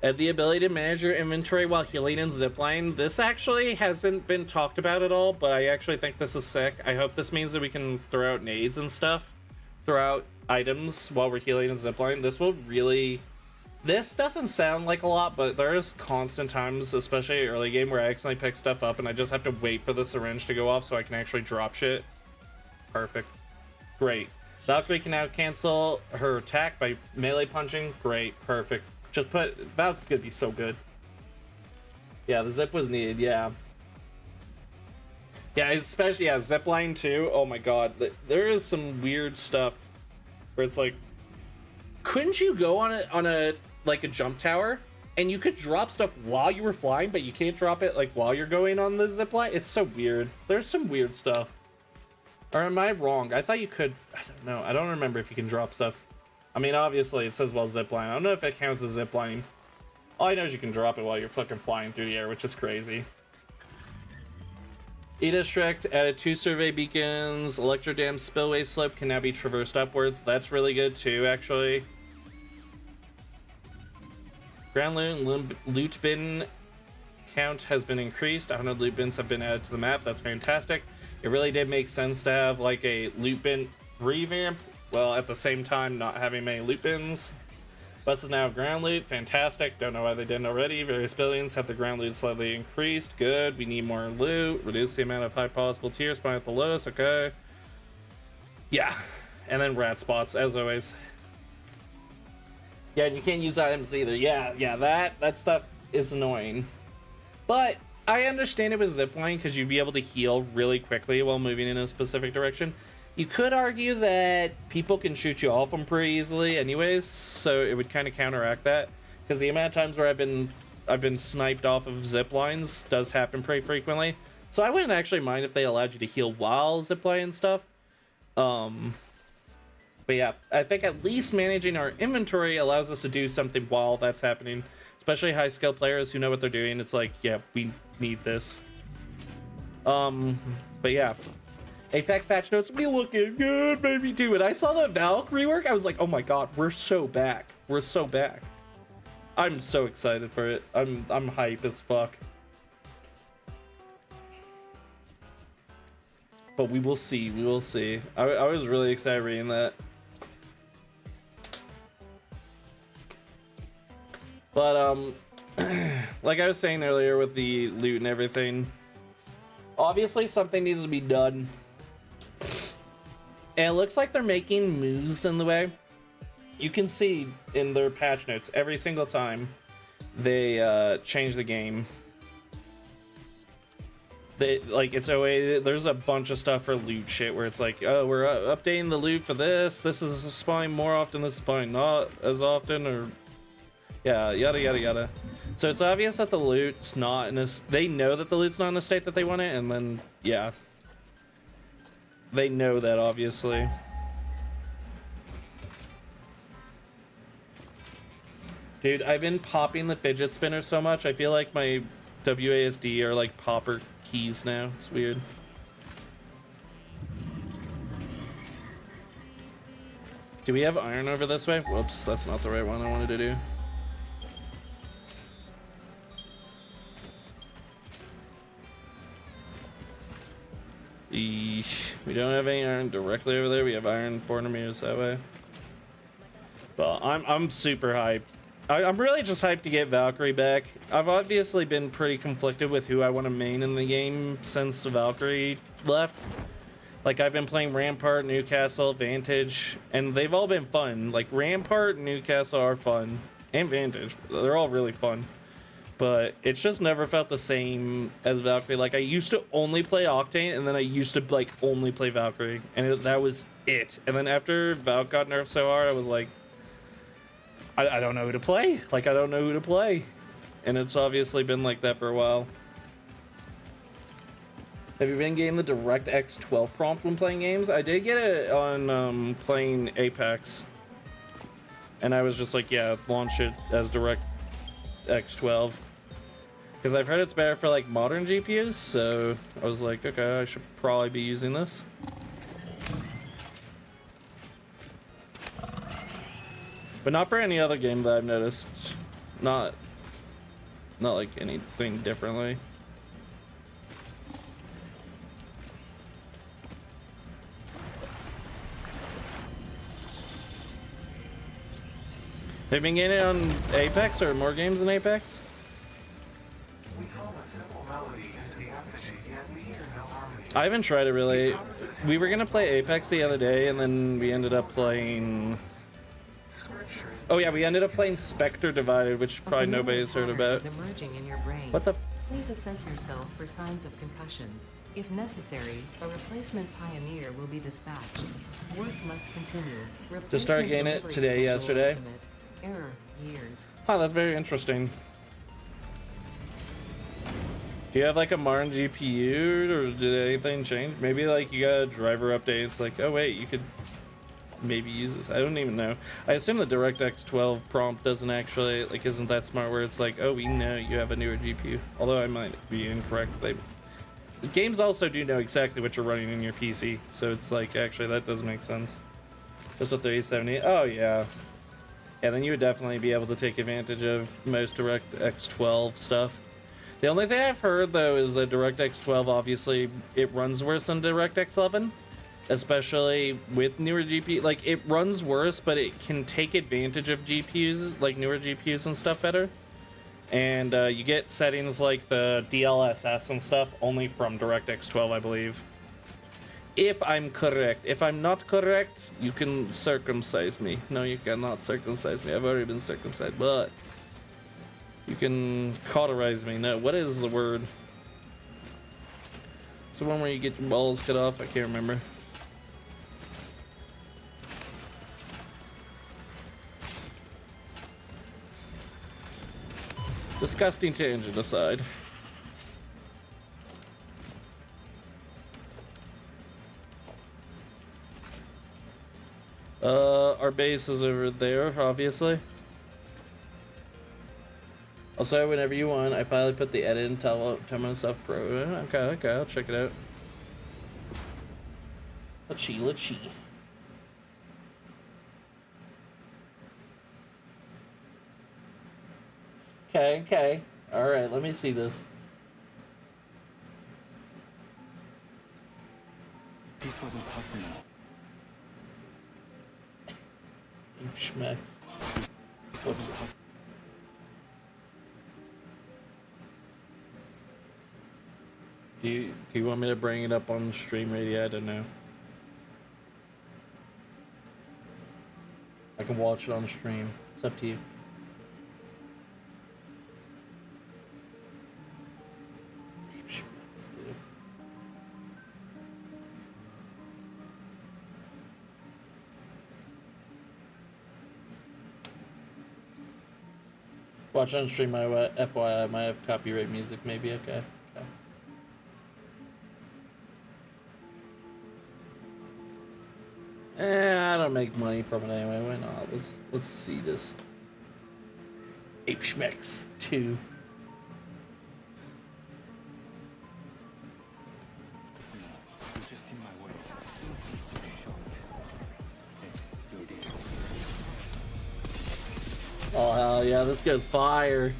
The ability to manage your inventory while healing and zipline. This actually hasn't been talked about at all, but I actually think this is sick. I hope this means that we can throw out nades and stuff. Throw out items while we're healing and zipline. This will really... This doesn't sound like a lot, but there's constant times, especially early game, where I accidentally pick stuff up and I just have to wait for the syringe to go off so I can actually drop shit. Perfect. Great. Valkyrie can now cancel her attack by melee punching. Great. Perfect. Just put... Valk's gonna be so good. Yeah, the zip was needed. Yeah. Yeah, especially... Yeah, zipline too. Oh my god. There is some weird stuff where it's like... Couldn't you go on a like a jump tower and you could drop stuff while you were flying, but you can't drop it like while you're going on the zipline? It's so weird. There's some weird stuff. Or am I wrong? I thought you could... I don't know. I don't remember if you can drop stuff. I mean, obviously, it says while ziplining. I don't know if it counts as ziplining. All I know is you can drop it while you're fucking flying through the air, which is crazy. E-District added 2 survey beacons. Electro Dam spillway slope can now be traversed upwards. That's really good, too, actually. Ground loot bin count has been increased. 100 loot bins have been added to the map. That's fantastic. It really did make sense to have like a loot bin revamp, while at the same time not having many loot bins. Buses now have ground loot. Fantastic. Don't know why they didn't already. Various buildings have the ground loot slightly increased. Good. We need more loot. Reduce the amount of high possible tiers spawn at the lowest. Okay. Yeah. And then rat spots, as always. Yeah, and you can't use items either. Yeah, that stuff is annoying. But I understand it with zipline because you'd be able to heal really quickly while moving in a specific direction. You could argue that people can shoot you off them pretty easily anyways, so it would kind of counteract that. Because the amount of times where I've been sniped off of zip lines does happen pretty frequently. So I wouldn't actually mind if they allowed you to heal while ziplining stuff. But yeah, I think at least managing our inventory allows us to do something while that's happening. Especially high skill players who know what they're doing. It's like, yeah, we need this. But yeah. Apex patch notes be looking good, baby, too. And I saw the Valk rework, I was like, oh my god, we're so back. We're so back. I'm so excited for it. I'm hype as fuck. But we will see, we will see. I was really excited reading that. But, like I was saying earlier with the loot and everything, obviously something needs to be done. And it looks like they're making moves in the way. You can see in their patch notes every single time they change the game. They, like, it's always, there's a bunch of stuff for loot shit where it's like, oh, we're updating the loot for this. This is spawning more often. This is spawning not as often, or yeah, yada yada yada. So it's obvious that the loot's not in a... They know that the loot's not in a state that they want it, and then, yeah. They know that, obviously. Dude, I've been popping the fidget spinner so much, I feel like my WASD are like popper keys now. It's weird. Do we have iron over this way? Whoops, that's not the right one I wanted to do. Eesh. We don't have any iron directly over there. We have iron 400 meters that way. Well, I'm super hyped. I'm really just hyped to get Valkyrie back. I've obviously been pretty conflicted with who I want to main in the game since Valkyrie left. Like, I've been playing Rampart, Newcastle, Vantage, and they've all been fun. Like, Rampart and Newcastle are fun, and Vantage. They're all really fun. But it's just never felt the same as Valkyrie. Like, I used to only play Octane, and then I used to, like, only play Valkyrie. And that was it. And then after Valk got nerfed so hard, I was like, I don't know who to play. Like, I don't know who to play. And it's obviously been like that for a while. Have you been getting the DirectX 12 prompt when playing games? I did get it on playing Apex. And I was just like, yeah, launch it as DirectX 12. Because I've heard it's better for like modern GPUs, so I was like, okay, I should probably be using this. But not for any other game that I've noticed. Not like anything differently. Have you been getting it on Apex or more games than Apex? I haven't tried it really. We were gonna play Apex the other day and then we ended up playing... Oh yeah, we ended up playing Spectre Divided, which probably nobody's heard about. Emerging in your brain. What the? Please assess yourself for signs of concussion. If necessary, a replacement pioneer will be dispatched. Work must continue. To start getting it today, yesterday. Error years. Oh, that's very interesting. Do you have like a modern GPU, or did anything change? Maybe like you got a driver update. It's like, oh wait, you could maybe use this. I don't even know. I assume the DirectX 12 prompt doesn't actually, like, isn't that smart where it's like, oh, we know you have a newer GPU. Although I might be incorrect. The games also do know exactly what you're running in your PC, so it's like, actually, that does make sense. Just a 3070. Oh yeah. Yeah, then you would definitely be able to take advantage of most DirectX 12 stuff. The only thing I've heard, though, is that DirectX 12, obviously, it runs worse than DirectX 11. Especially with newer GPUs. Like, it runs worse, but it can take advantage of GPUs, like newer GPUs and stuff better. And you get settings like the DLSS and stuff only from DirectX 12, I believe. If I'm correct. If I'm not correct, you can circumcise me. No, you cannot circumcise me. I've already been circumcised, but you can cauterize me. No, what is the word? It's the one where you get your balls cut off. I can't remember. Disgusting tangent aside. Our base is over there, obviously. Also, whenever you want, I finally put the edit and tell myself pro. Okay, I'll check it out. Let's see. Okay. Alright, let me see this. This wasn't possible. Schmecks. This wasn't possible. Do you want me to bring it up on stream radio? I don't know. I can watch it on stream. It's up to you. Watch on stream, my FYI, I might have copyright music, maybe. Okay. I don't make money from it anyway. Why not? Let's see this. Ape Schmecks 2. You're just in my way. Oh hell yeah, this goes fire.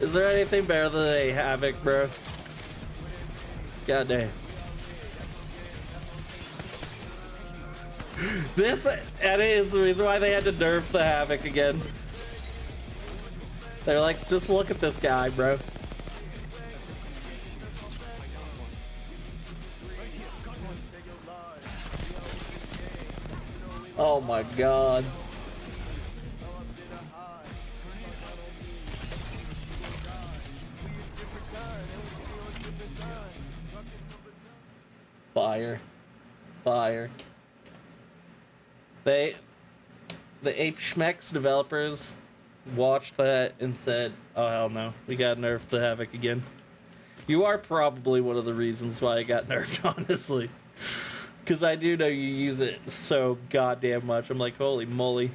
Is there anything better than a Havoc, bro? God damn. This edit is the reason why they had to nerf the Havoc again. They're like, just look at this guy, bro. Oh my god. Fire. The Ape Schmecks developers watched that and said, oh hell no, we got nerfed the Havoc again. You are probably one of the reasons why I got nerfed, honestly. Because I do know you use it so goddamn much. I'm like, holy moly.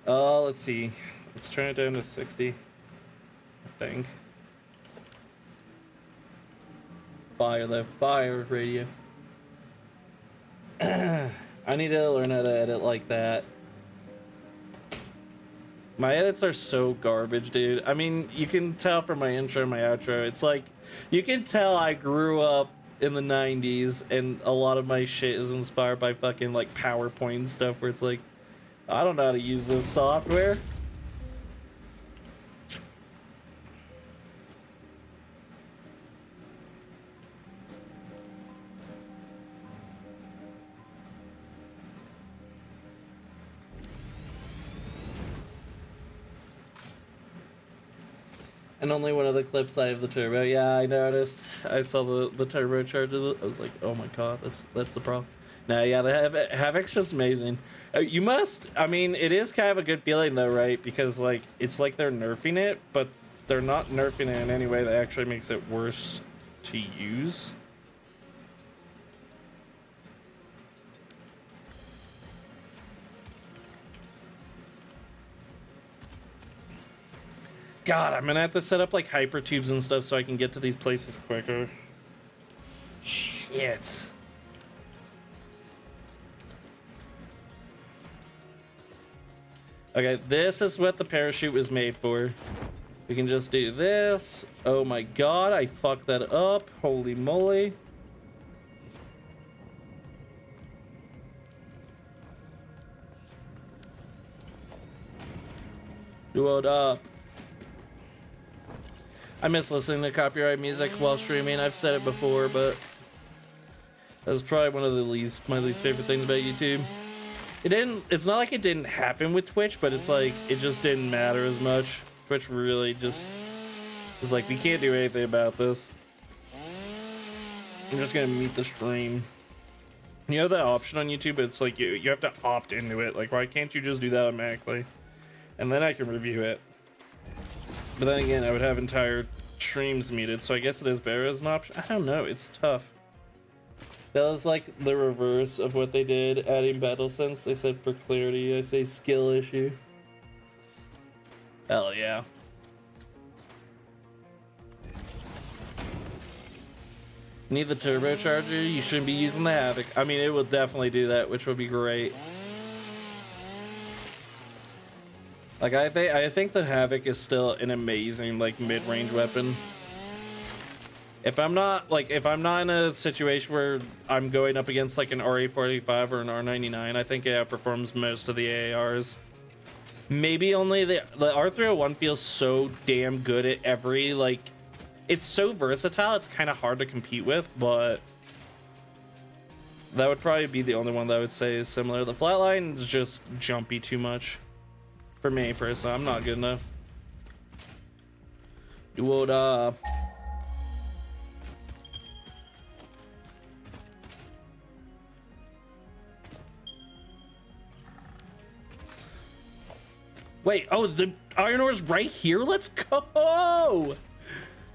Let's see. Let's turn it down to 60. I think. Fire though. Fire radio. I need to learn how to edit like that. My edits are so garbage, dude. I mean, you can tell from my intro and my outro. It's like, you can tell I grew up in the 90s and a lot of my shit is inspired by fucking like PowerPoint and stuff where it's like, I don't know how to use this software. And only one of the clips I have the turbo. Yeah, I noticed. I saw the turbocharger. I was like, oh my god, that's the problem. Nah, yeah, the Havoc's just amazing. You must. I mean, it is kind of a good feeling though, right? Because like it's like they're nerfing it, but they're not nerfing it in any way that actually makes it worse to use. God, I'm gonna have to set up like hyper tubes and stuff so I can get to these places quicker. Shit. Okay, this is what the parachute was made for. We can just do this. Oh my god, I fucked that up. Holy moly. Do it up. I miss listening to copyright music while streaming. I've said it before, but that's probably one of my least favorite things about YouTube. It's not like it didn't happen with Twitch, but it's like it just didn't matter as much. Twitch really just is like, we can't do anything about this. I'm just gonna mute the stream. You have that option on YouTube, but it's like you have to opt into it. Like, why can't you just do that automatically? And then I can review it. But then again, I would have entire streams muted, so I guess it is better as an option. I don't know, it's tough. That was like the reverse of what they did, adding battle sense. They said for clarity, I say skill issue. Hell yeah. Need the turbocharger? You shouldn't be using the Havoc. I mean, it will definitely do that, which would be great. Like, I think the Havoc is still an amazing, like, mid-range weapon. If I'm not in a situation where I'm going up against, like, an RE45 or an R99, I think it outperforms most of the AARs. Maybe only the R301 feels so damn good at every, like, it's so versatile, it's kind of hard to compete with, but that would probably be the only one that I would say is similar. The Flatline is just jumpy too much. For me, personally, I'm not good enough. Do it, Wait, oh, the iron ore is right here? Let's go!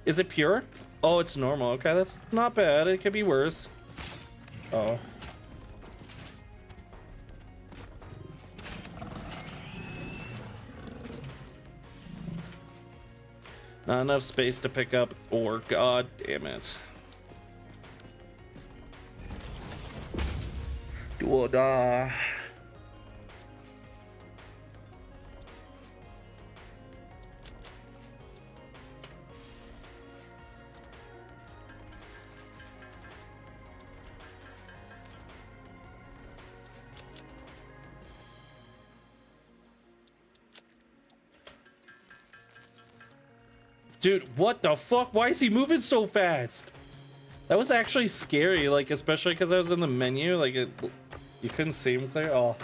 Is it pure? Oh, it's normal. Okay, that's not bad. It could be worse. Oh. Not enough space to pick up ore. God damn it. Do or die. Dude, what the fuck? Why is he moving so fast? That was actually scary, like, especially because I was in the menu. Like, you couldn't see him clear. Oh.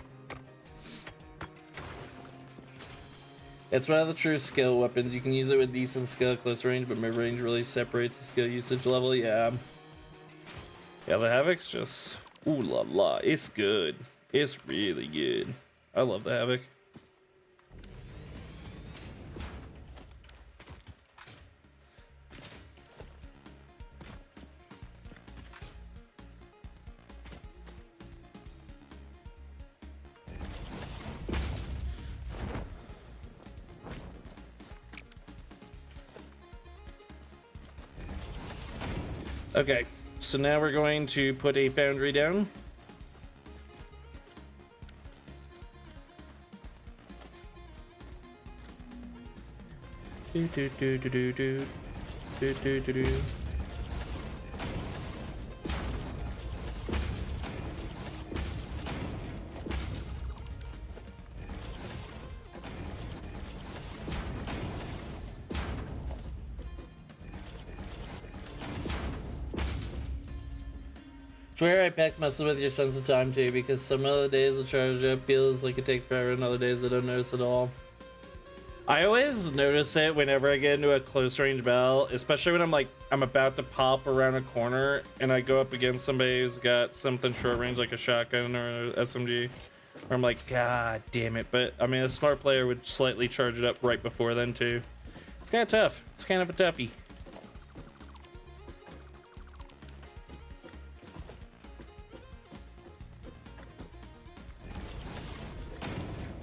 It's one of the true skill weapons. You can use it with decent skill at close range, but mid-range really separates the skill usage level. Yeah. Yeah, the Havoc's just... Ooh la la. It's good. It's really good. I love the Havoc. Okay, so now we're going to put a foundry down. Do do do do do do do do do do. Swear Apex messes with your sense of time too, because some of the days the charge up feels like it takes forever, and other days I don't notice at all. I always notice it whenever I get into a close range battle, especially when I'm about to pop around a corner and I go up against somebody who's got something short range like a shotgun or an SMG. Where I'm like, God damn it. But I mean, a smart player would slightly charge it up right before then too. It's kind of tough. It's kind of a toughie.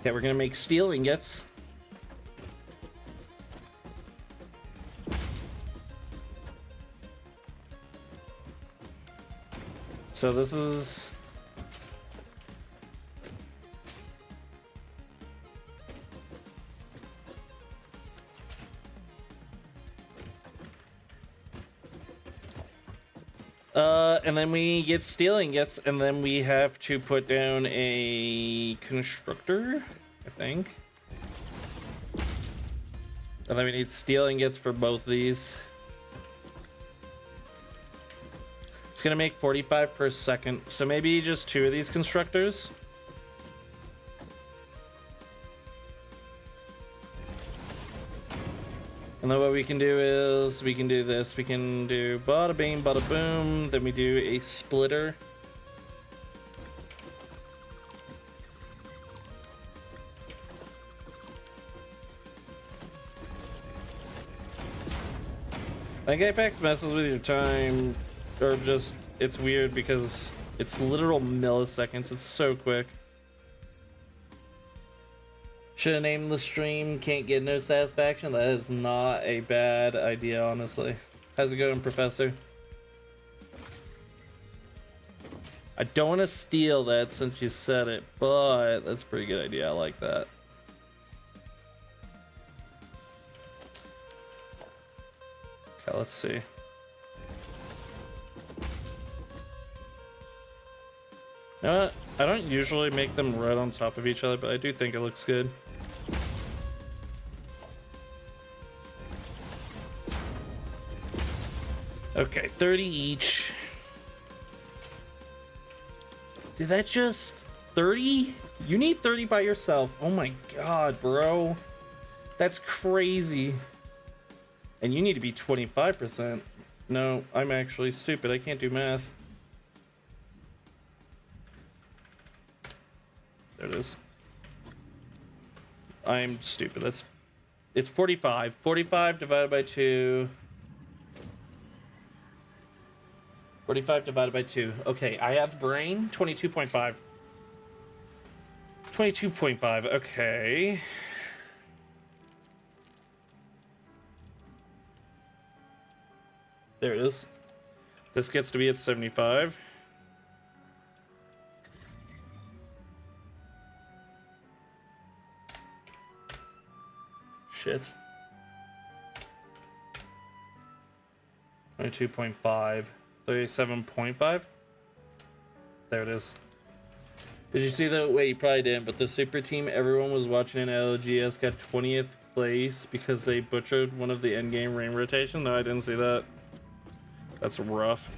Okay, we're gonna make steel ingots. So this is... and then we get steel ingots, and then we have to put down a constructor, I think. And then we need steel ingots for both of these. It's gonna make 45 per second, so maybe just 2 of these constructors. And then what we can do is, we can do this. We can do bada bing, bada boom. Then we do a splitter. I think Apex messes with your time, or just, it's weird because it's literal milliseconds. It's so quick. Should have named the stream Can't Get No Satisfaction. That is not a bad idea, honestly. How's it going, Professor? I don't want to steal that since you said it, but that's a pretty good idea. I like that. Okay, let's see. You know what? I don't usually make them right on top of each other, but I do think it looks good. Okay, 30 each. Did that just 30? You need 30 by yourself. Oh my god, bro. That's crazy. And you need to be 25%. No, I'm actually stupid. I can't do math. There it is. I'm stupid. It's 45. 45 divided by 2. 45 divided by 2. Okay, I have brain. 22.5. 22.5. Okay. There it is. This gets to be at 75. Shit. 22.5. 37.5. There it is. Did you see that? Wait, you probably didn't, but the super team everyone was watching in LGS got 20th place because they butchered one of the endgame rain rotation? No, I didn't see that. That's rough.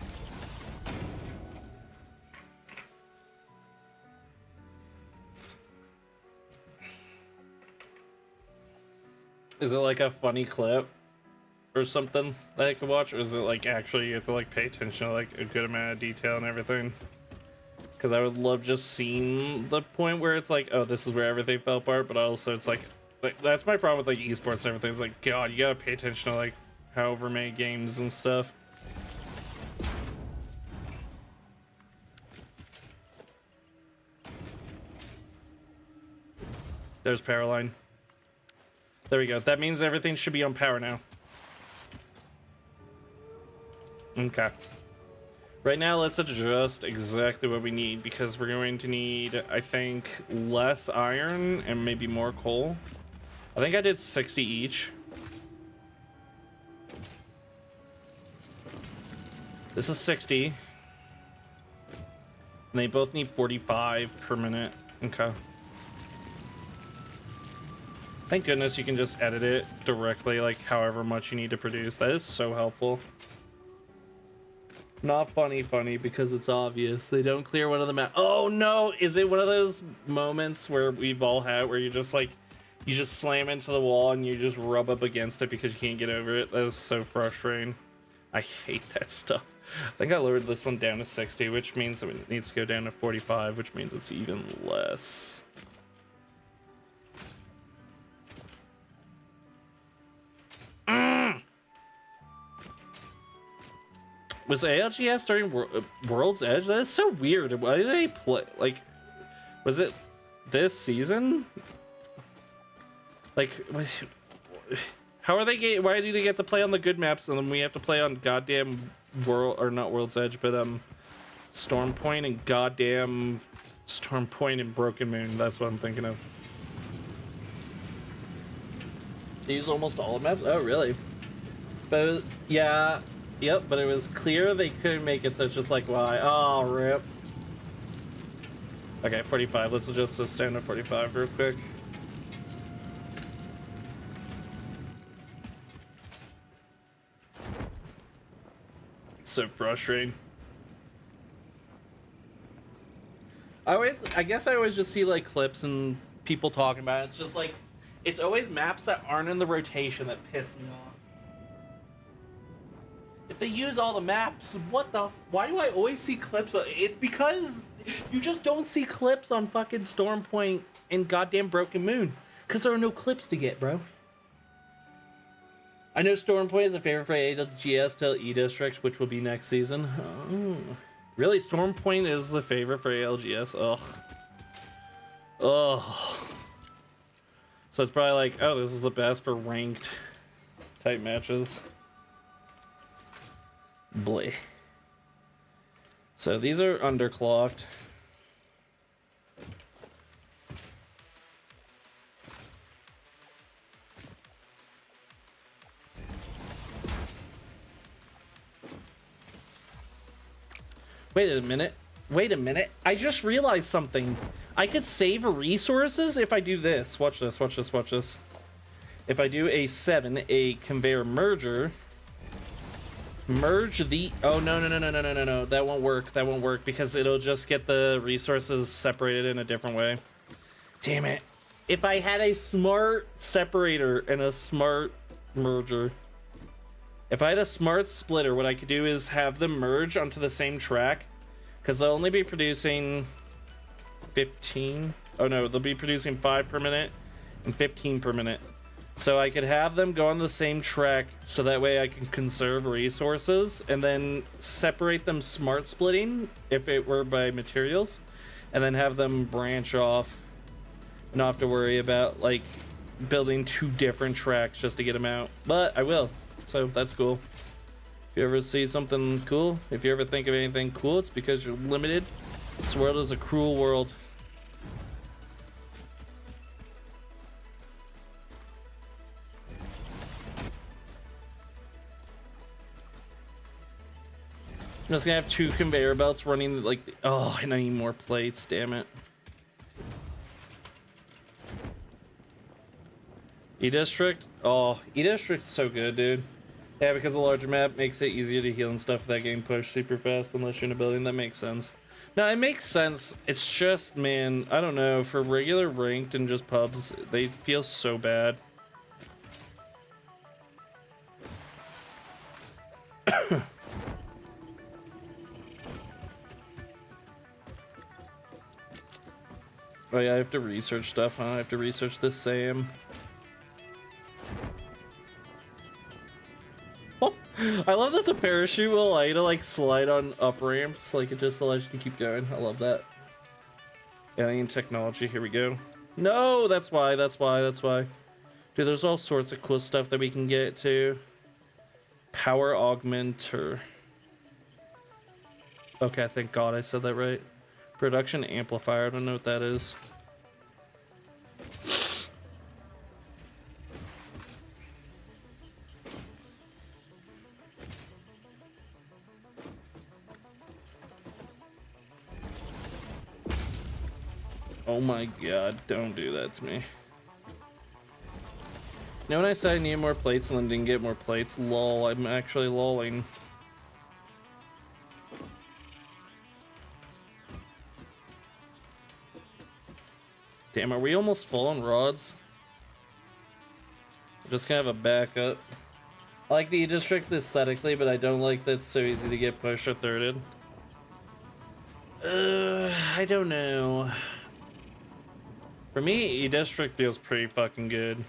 Is it like a funny clip or something that I could watch, or is it like actually you have to like pay attention to like a good amount of detail and everything? Because I would love just seeing the point where it's like, oh, this is where everything fell apart, but also it's like that's my problem with like esports and everything. It's like, God, you gotta pay attention to like however many games and stuff. There's power line. There we go. That means everything should be on power now. Okay. Right now, let's adjust exactly what we need because we're going to need, I think, less iron and maybe more coal. I think I did 60 each. This is 60. And they both need 45 per minute. Okay. Thank goodness you can just edit it directly, like however much you need to produce. That is so helpful. Not funny because it's obvious. They don't clear one of the map. Oh no, is it one of those moments where we've all had where you just like, you just slam into the wall and you just rub up against it because you can't get over it? That is so frustrating. I hate that stuff. I think I lowered this one down to 60, which means that it needs to go down to 45, which means it's even less. Was ALGS during World's Edge? That is so weird. Why did they play? Like, was it this season? Like, how are they why do they get to play on the good maps and then we have to play on goddamn World, or not World's Edge, but Storm Point and goddamn Storm Point and Broken Moon? That's what I'm thinking of. They use almost all maps? Oh, really? But yeah. Yep, but it was clear they couldn't make it, so it's just like, why? Oh, rip. Okay, 45. Let's adjust this down to 45 real quick. So frustrating. I guess I always just see like clips and people talking about it. It's just like, it's always maps that aren't in the rotation that piss me off. If they use all the maps, why do I always see clips? It's because you just don't see clips on fucking Storm Point and goddamn Broken Moon. Because there are no clips to get, bro. I know Storm Point is a favorite for ALGS till E-District, which will be next season. Oh, really? Storm Point is the favorite for ALGS? Ugh. Ugh. So it's probably like, oh, this is the best for ranked type matches. Bleh. So these are underclocked. Wait a minute. Wait a minute. I just realized something. I could save resources if I do this. Watch this, watch this, watch this. If I do a 7, a conveyor merger, merge the... Oh, no. That won't work. That won't work because it'll just get the resources separated in a different way. Damn it. If I had a smart separator and a smart merger... If I had a smart splitter, what I could do is have them merge onto the same track. Because they'll only be producing 15. Oh no, they'll be producing 5 per minute and 15 per minute. So I could have them go on the same track so that way I can conserve resources and then separate them smart splitting if it were by materials. And then have them branch off. Not have to worry about like building 2 different tracks just to get them out. But I will. So that's cool. If you ever see something cool, if you ever think of anything cool, it's because you're limited. This world is a cruel world. I'm just gonna have 2 conveyor belts running like, oh, and I need more plates, damn it. E-District? Oh, E-District's so good, dude. Yeah, because a larger map makes it easier to heal and stuff if that game push super fast unless you're in a building. That makes sense. No, it makes sense. It's just, man, I don't know. For regular ranked and just pubs, they feel so bad. Oh yeah, I have to research stuff, huh? I have to research this Sam. I love that the parachute will allow you to like slide on up ramps, like it just allows you to keep going. I love that. Alien technology, here we go. No, that's why. Dude, there's all sorts of cool stuff that we can get to. Power augmenter. Okay, thank God I said that right. Production amplifier, I don't know what that is. Oh my God, don't do that to me. Now when I said I needed more plates and then didn't get more plates, lol, I'm actually lolling. Damn, are we almost full on rods? Just kind of a backup. I like the E-District aesthetically, but I don't like that it's so easy to get pushed or thirded. I don't know. For me, E-District feels pretty fucking good.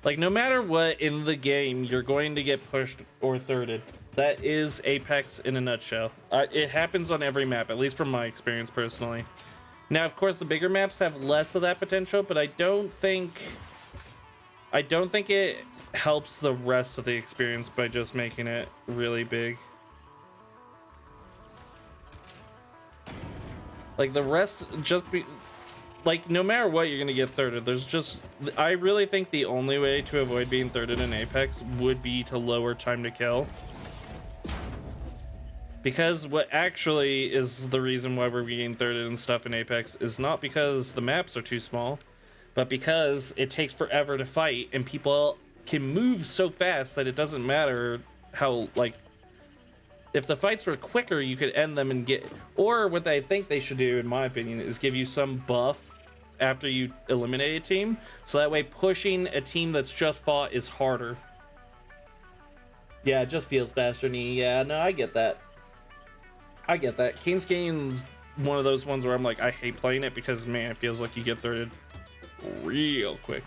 Like, no matter what in the game, you're going to get pushed or thirded. That is Apex in a nutshell. It happens on every map, at least from my experience personally. Now, of course, the bigger maps have less of that potential, but I don't think it helps the rest of the experience by just making it really big. Like, the rest just be... Like, no matter what, you're gonna get thirded. There's just... I really think the only way to avoid being thirded in Apex would be to lower time to kill. Because what actually is the reason why we're getting thirded and stuff in Apex is not because the maps are too small, but because it takes forever to fight and people can move so fast that it doesn't matter how, like, if the fights were quicker, you could end them and get, or what I think they should do, in my opinion, is give you some buff after you eliminate a team, so that way pushing a team that's just fought is harder. Yeah, it just feels faster to me. Yeah, no, I get that. I get that. King's Gang's one of those ones where I'm like, I hate playing it because, man, it feels like you get thirded real quick.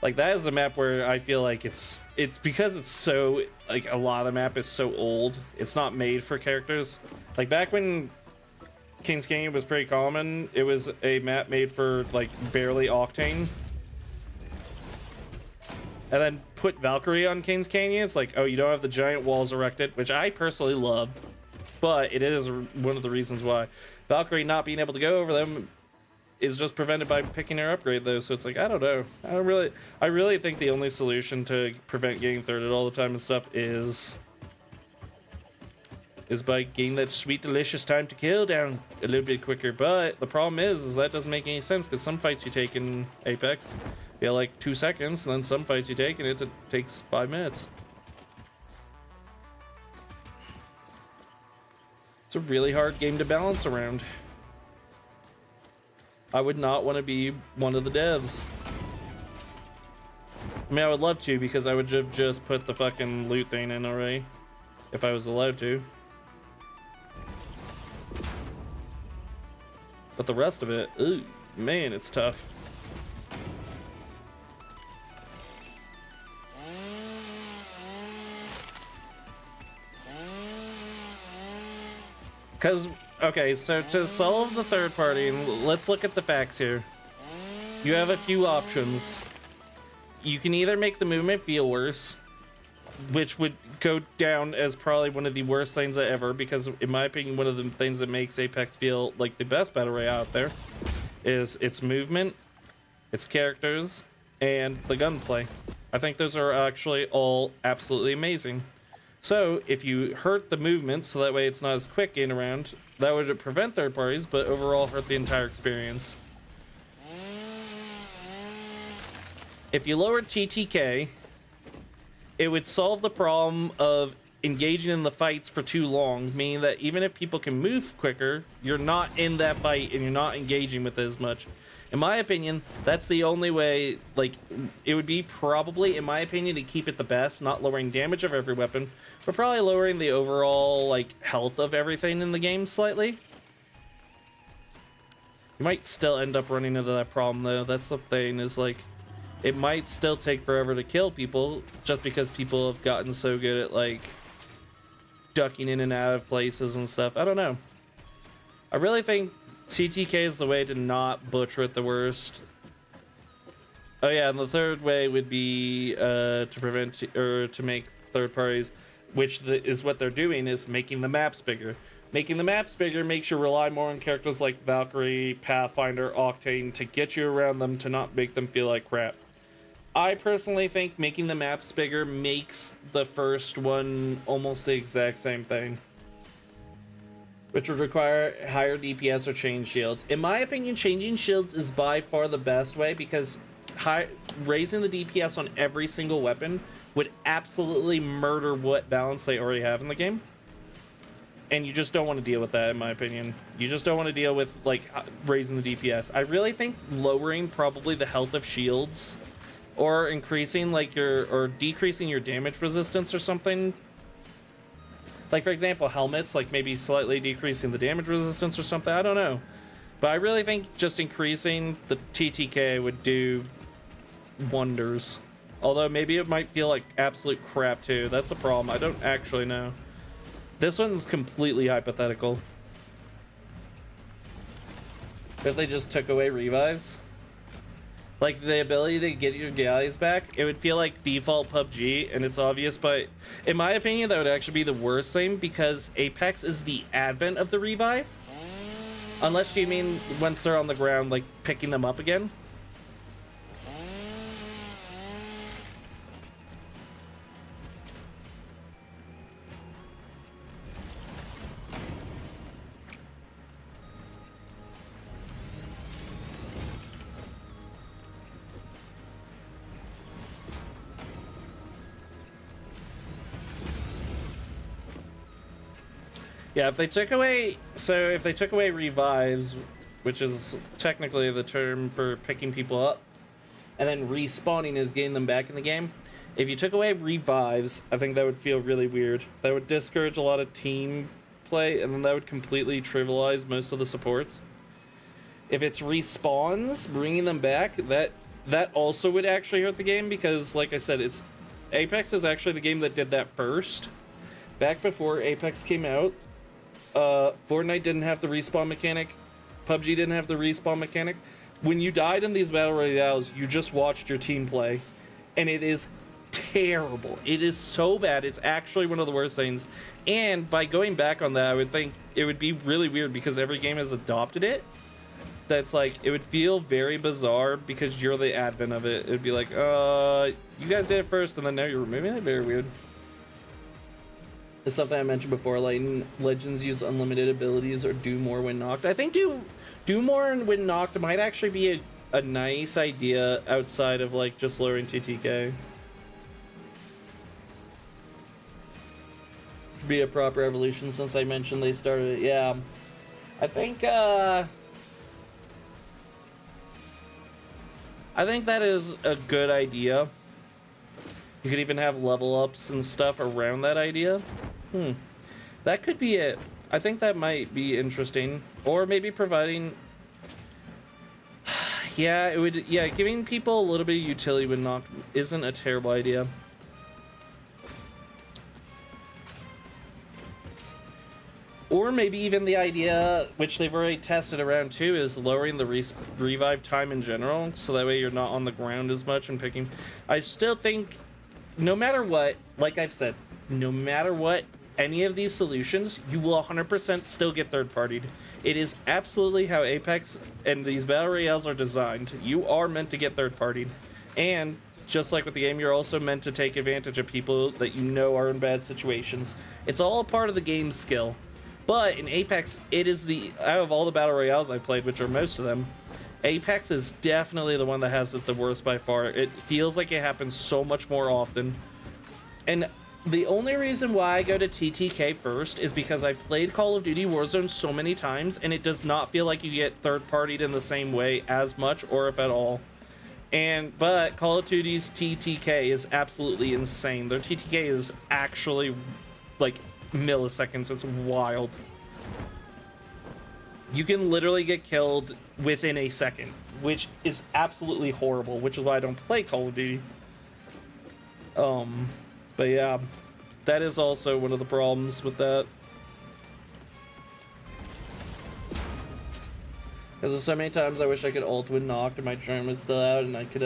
Like, that is a map where I feel like it's because it's so, like, a lot of the map is so old, it's not made for characters. Like, back when King's Canyon was pretty common, it was a map made for, like, barely Octane. And then put Valkyrie on King's Canyon, it's like, oh, you don't have the giant walls erected, which I personally love, but it is one of the reasons why. Valkyrie not being able to go over them is just prevented by picking her upgrade, though, so it's like, I don't know. I really think the only solution to prevent getting thirded all the time and stuff is by getting that sweet delicious time to kill down a little bit quicker. But the problem is that doesn't make any sense, because some fights you take in Apex feel like 2 seconds, and then some fights you take and it takes 5 minutes. It's a really hard game to balance around. I would not want to be one of the devs. I mean, I would love to, because I would just put the fucking loot thing in already, if I was allowed to. But the rest of it, ooh, man, it's tough. Because, okay, so to solve the third party, let's look at the facts here. You have a few options. You can either make the movement feel worse, which would go down as probably one of the worst things ever, because in my opinion, one of the things that makes Apex feel like the best battle royale out there is its movement, its characters, and the gunplay. I think those are actually all absolutely amazing. So if you hurt the movement so that way it's not as quick in around, that would prevent third parties, but overall hurt the entire experience. If you lowered TTK, it would solve the problem of engaging in the fights for too long, meaning that even if people can move quicker, you're not in that fight and you're not engaging with it as much. In my opinion, that's the only way. Like, it would be probably, in my opinion, to keep it the best, not lowering damage of every weapon, but probably lowering the overall, like, health of everything in the game slightly. You might still end up running into that problem, though. That's the thing, is, like, it might still take forever to kill people, just because people have gotten so good at, like, ducking in and out of places and stuff. I don't know. I really think TTK is the way to not butcher it the worst. Oh yeah, and the third way would be to prevent, or to make third parties, which is what they're doing, is making the maps bigger. Making the maps bigger makes you rely more on characters like Valkyrie, Pathfinder, Octane to get you around them to not make them feel like crap. I personally think making the maps bigger makes the first one almost the exact same thing, which would require higher DPS or change shields. In my opinion, changing shields is by far the best way because raising the DPS on every single weapon would absolutely murder what balance they already have in the game. And you just don't want to deal with that, in my opinion. You just don't want to deal with, like, raising the DPS. I really think lowering probably the health of shields or increasing, like, or decreasing your damage resistance or something. Like, for example, helmets, like, maybe slightly decreasing the damage resistance or something. I don't know. But I really think just increasing the TTK would do wonders. Although maybe it might feel like absolute crap, too. That's the problem. I don't actually know. This one's completely hypothetical. If they just took away revives, like the ability to get your galleys back, it would feel like default PUBG, and it's obvious, but in my opinion, that would actually be the worst thing because Apex is the advent of the revive. Unless you mean once they're on the ground, like picking them up again. Yeah, if they took away, if they took away revives, which is technically the term for picking people up, and then respawning is getting them back in the game. If you took away revives, I think that would feel really weird. That would discourage a lot of team play, and then that would completely trivialize most of the supports. If it's respawns, bringing them back, that also would actually hurt the game because, like I said, Apex is actually the game that did that first. Back before Apex came out, Fortnite didn't have the respawn mechanic. PUBG didn't have the respawn mechanic. When you died in these battle royales, you just watched your team play, and it is terrible. It is so bad. It's actually one of the worst things. And by going back on that, I would think it would be really weird because every game has adopted it. That's like, it would feel very bizarre because you're the advent of it. It would be like, you guys did it first, and then now you're removing it. Very weird. It's something I mentioned before, like Legends use unlimited abilities or do more when knocked. I think do more when knocked might actually be a nice idea outside of like just lowering TTK. Be a proper evolution since I mentioned they started it. Yeah. I think that is a good idea. You could even have level ups and stuff around that idea. That could be it. I think that might be interesting. Or maybe providing... yeah, it would... yeah, giving people a little bit of utility when knocked isn't a terrible idea. Or maybe even the idea, which they've already tested around too, is lowering the revive time in general, so that way you're not on the ground as much and picking... I still think, no matter what, like I've said, no matter what, any of these solutions, you will 100% still get third-partied. It is absolutely how Apex and these Battle Royales are designed. You are meant to get third-partied. And, just like with the game, you're also meant to take advantage of people that you know are in bad situations. It's all a part of the game's skill. But in Apex, it is out of all the Battle Royales I've played, which are most of them, Apex is definitely the one that has it the worst by far. It feels like it happens so much more often. And the only reason why I go to TTK first is because I've played Call of Duty Warzone so many times, and it does not feel like you get third-partied in the same way as much, or if at all. But Call of Duty's TTK is absolutely insane. Their TTK is actually, like, milliseconds. It's wild. You can literally get killed within a second, which is absolutely horrible, which is why I don't play Call of Duty. But yeah, that is also one of the problems with that. Because there's so many times I wish I could ult when knocked and my turn was still out and it could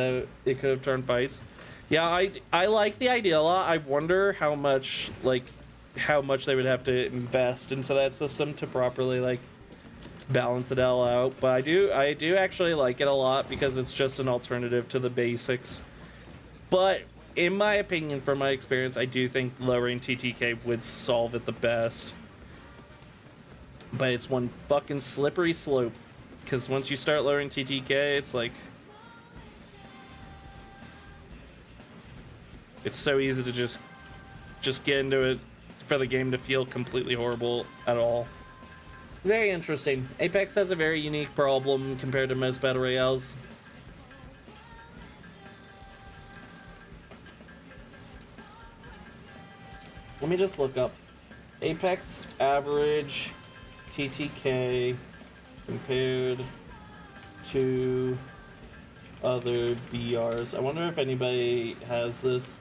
have turned fights. Yeah, I like the idea a lot. I wonder how much, like, how much they would have to invest into that system to properly like balance it all out. But I do actually like it a lot because it's just an alternative to the basics. But in my opinion, from my experience, I do think lowering TTK would solve it the best. But it's one fucking slippery slope, because once you start lowering TTK, it's like it's so easy to just get into it for the game to feel completely horrible at all. Very interesting. Apex has a very unique problem compared to most battle royales. Let me just look up Apex average TTK compared to other BRs. I wonder if anybody has this.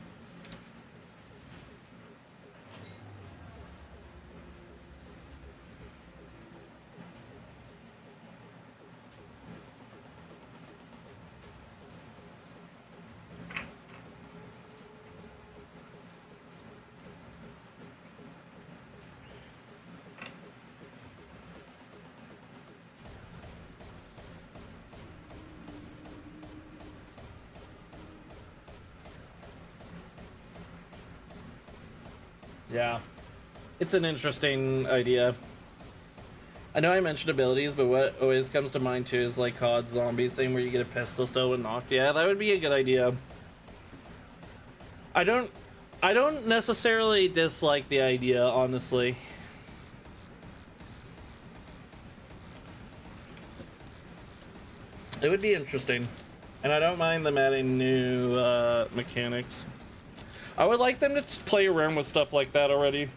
Yeah, it's an interesting idea. I know I mentioned abilities, but what always comes to mind too is like COD Zombies thing where you get a pistol still when knocked. Yeah, that would be a good idea. I don't necessarily dislike the idea, honestly. It would be interesting. And I don't mind them adding new mechanics. I would like them to play around with stuff like that already.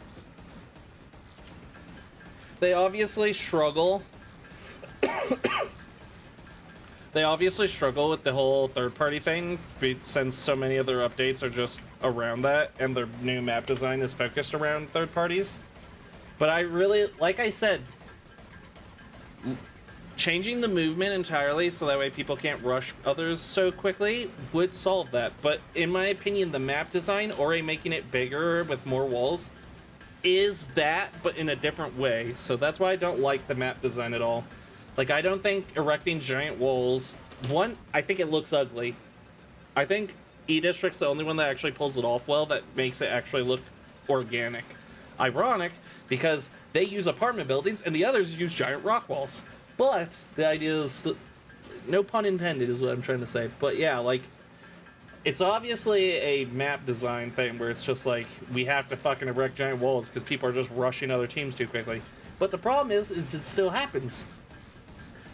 They obviously struggle. They obviously struggle with the whole third-party thing, since so many of their updates are just around that, and their new map design is focused around third parties. But I really, like I said, changing the movement entirely so that way people can't rush others so quickly would solve that. But in my opinion, the map design, or making it bigger with more walls, is that, but in a different way. So that's why I don't like the map design at all. Like, I don't think erecting giant walls, one, I think it looks ugly. I think E-District's the only one that actually pulls it off well, that makes it actually look organic. Ironic, because they use apartment buildings and the others use giant rock walls. But the idea is, no pun intended is what I'm trying to say. But yeah, like, it's obviously a map design thing where it's just like, we have to fucking erect giant walls because people are just rushing other teams too quickly. But the problem is it still happens.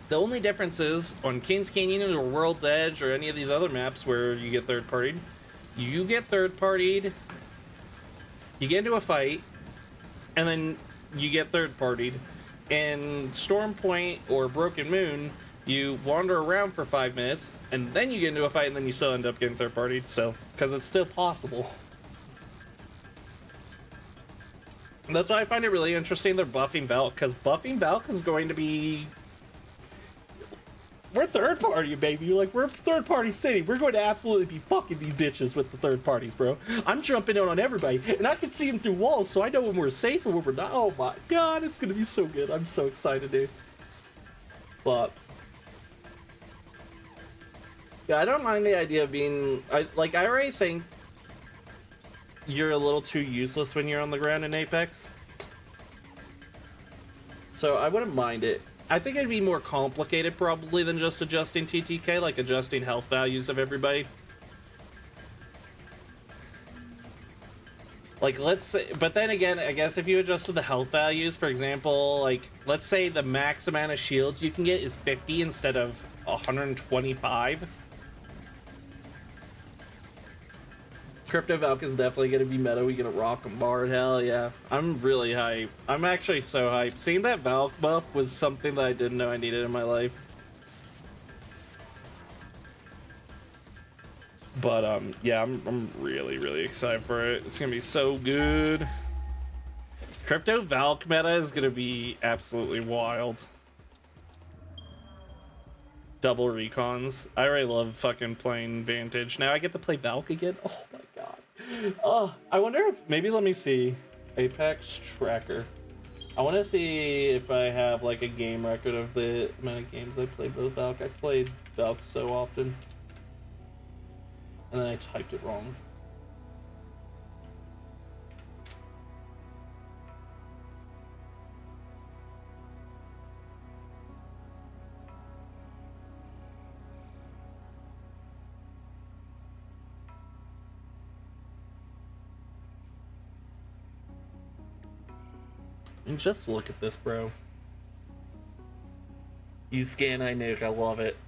The only difference is, on Kings Canyon or World's Edge or any of these other maps where you get third-partied, you get third-partied, you get into a fight, and then you get third-partied. In Storm Point or Broken Moon, you wander around for 5 minutes, and then you get into a fight, and then you still end up getting third-partied, so, because it's still possible. And that's why I find it really interesting they're buffing Valk, because buffing Valk is going to be... We're third party, baby. Like, we're third party city. We're going to absolutely be fucking these bitches with the third parties, bro. I'm jumping out on everybody, and I can see them through walls, so I know when we're safe and when we're not. Oh my god, it's gonna be so good. I'm so excited, dude. But yeah, I don't mind the idea of being. I already think you're a little too useless when you're on the ground in Apex, so I wouldn't mind it. I think it'd be more complicated probably than just adjusting TTK, like adjusting health values of everybody. Like, let's say, but then again, I guess if you adjusted the health values, for example, like, let's say the max amount of shields you can get is 50 instead of 125. Crypto Valk is definitely going to be meta. We get a rock and bar. Hell yeah. I'm really hyped. I'm actually so hyped. Seeing that Valk buff was something that I didn't know I needed in my life. But, yeah, I'm really, really excited for it. It's going to be so good. Crypto Valk meta is going to be absolutely wild. Double recons. I already love fucking playing Vantage. Now I get to play Valk again. Oh my god. Oh, I wonder if maybe let me see. Apex tracker. I want to see if I have like a game record of the amount of games I played with Valk. I played Valk so often. And then I typed it wrong. And just look at this, bro. You scan, I nuke, I love it.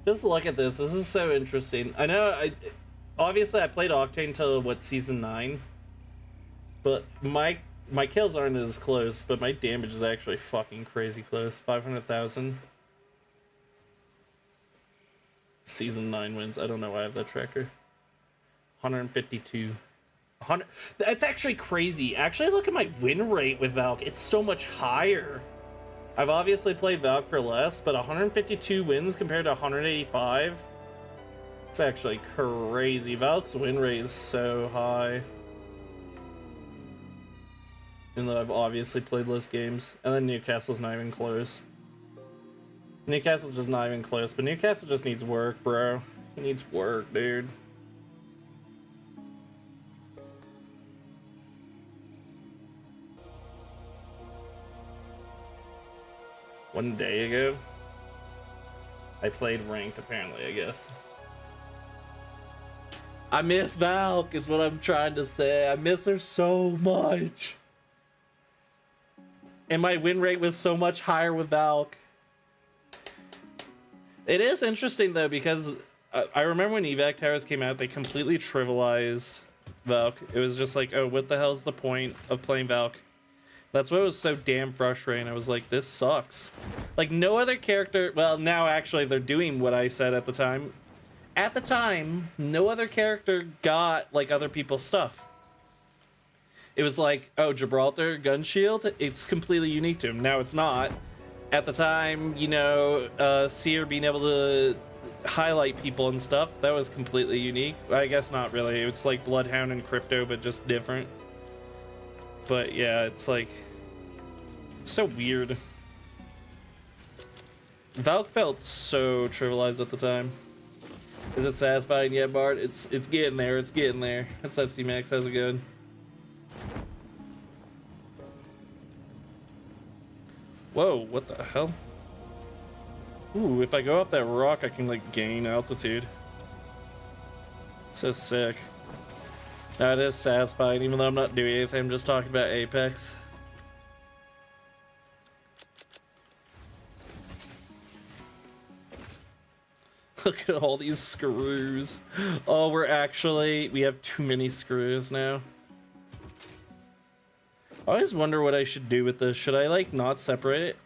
Just look at this. This is so interesting. I know, obviously I played Octane till, what, Season 9? But my kills aren't as close, but my damage is actually fucking crazy close. 500,000. Season 9 wins. I don't know why I have that tracker. 152. 100. That's actually crazy. Actually, look at my win rate with Valk. It's so much higher. I've obviously played Valk for less, but 152 wins compared to 185. It's actually crazy. Valk's win rate is so high. Even though I've obviously played less games. And then Newcastle's not even close. Newcastle's just not even close, but Newcastle just needs work, bro. He needs work, dude. One day ago, I played ranked, apparently, I guess. I miss Valk, is what I'm trying to say. I miss her so much. And my win rate was so much higher with Valk. It is interesting, though, because I remember when evac towers came out, they completely trivialized Valk. It was just like, oh, what the hell's the point of playing Valk? That's what was so damn frustrating. I was like, this sucks. Like, no other character... Well, now, actually, they're doing what I said at the time. At the time, no other character got, like, other people's stuff. It was like, oh, Gibraltar, gun shield, it's completely unique to him. Now it's not. At the time, you know, Seer being able to highlight people and stuff, that was completely unique. I guess not really. It's like Bloodhound and Crypto, but just different. But yeah, it's like... so weird. Valk felt so trivialized at the time. Is it satisfying yet, Bart? It's getting there, it's getting there. What's up, C-Max? How's it going? Whoa, what the hell? Ooh, if I go off that rock, I can, like, gain altitude. So sick. Now, it is satisfying, even though I'm not doing anything. I'm just talking about Apex. Look at all these screws. Oh, we have too many screws now. I always wonder what I should do with this. Should I, like, not separate it?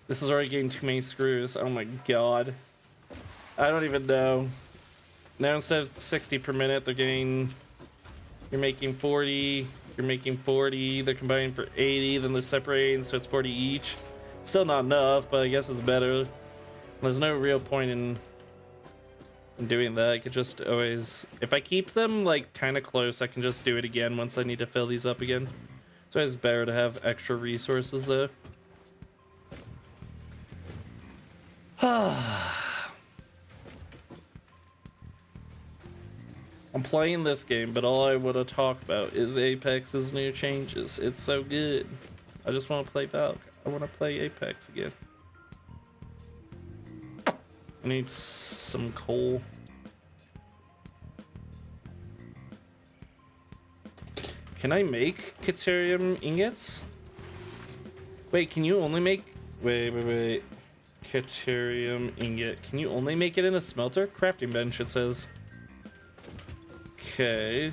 This is already getting too many screws. Oh my god. I don't even know. Now instead of 60 per minute, they're getting... You're making 40. You're making 40. They're combining for 80. Then they're separating, so it's 40 each. Still not enough, but I guess it's better. There's no real point in doing that. I could just always... If I keep them, like, kind of close, I can just do it again once I need to fill these up again. It's always better to have extra resources, though. I'm playing this game, but all I want to talk about is Apex's new changes. It's so good. I just want to play Valk. I want to play Apex again. I need some coal. Can I make Caterium ingots? Wait, can you only make... Wait. Caterium ingot. Can you only make it in a smelter? Crafting bench, it says. Okay.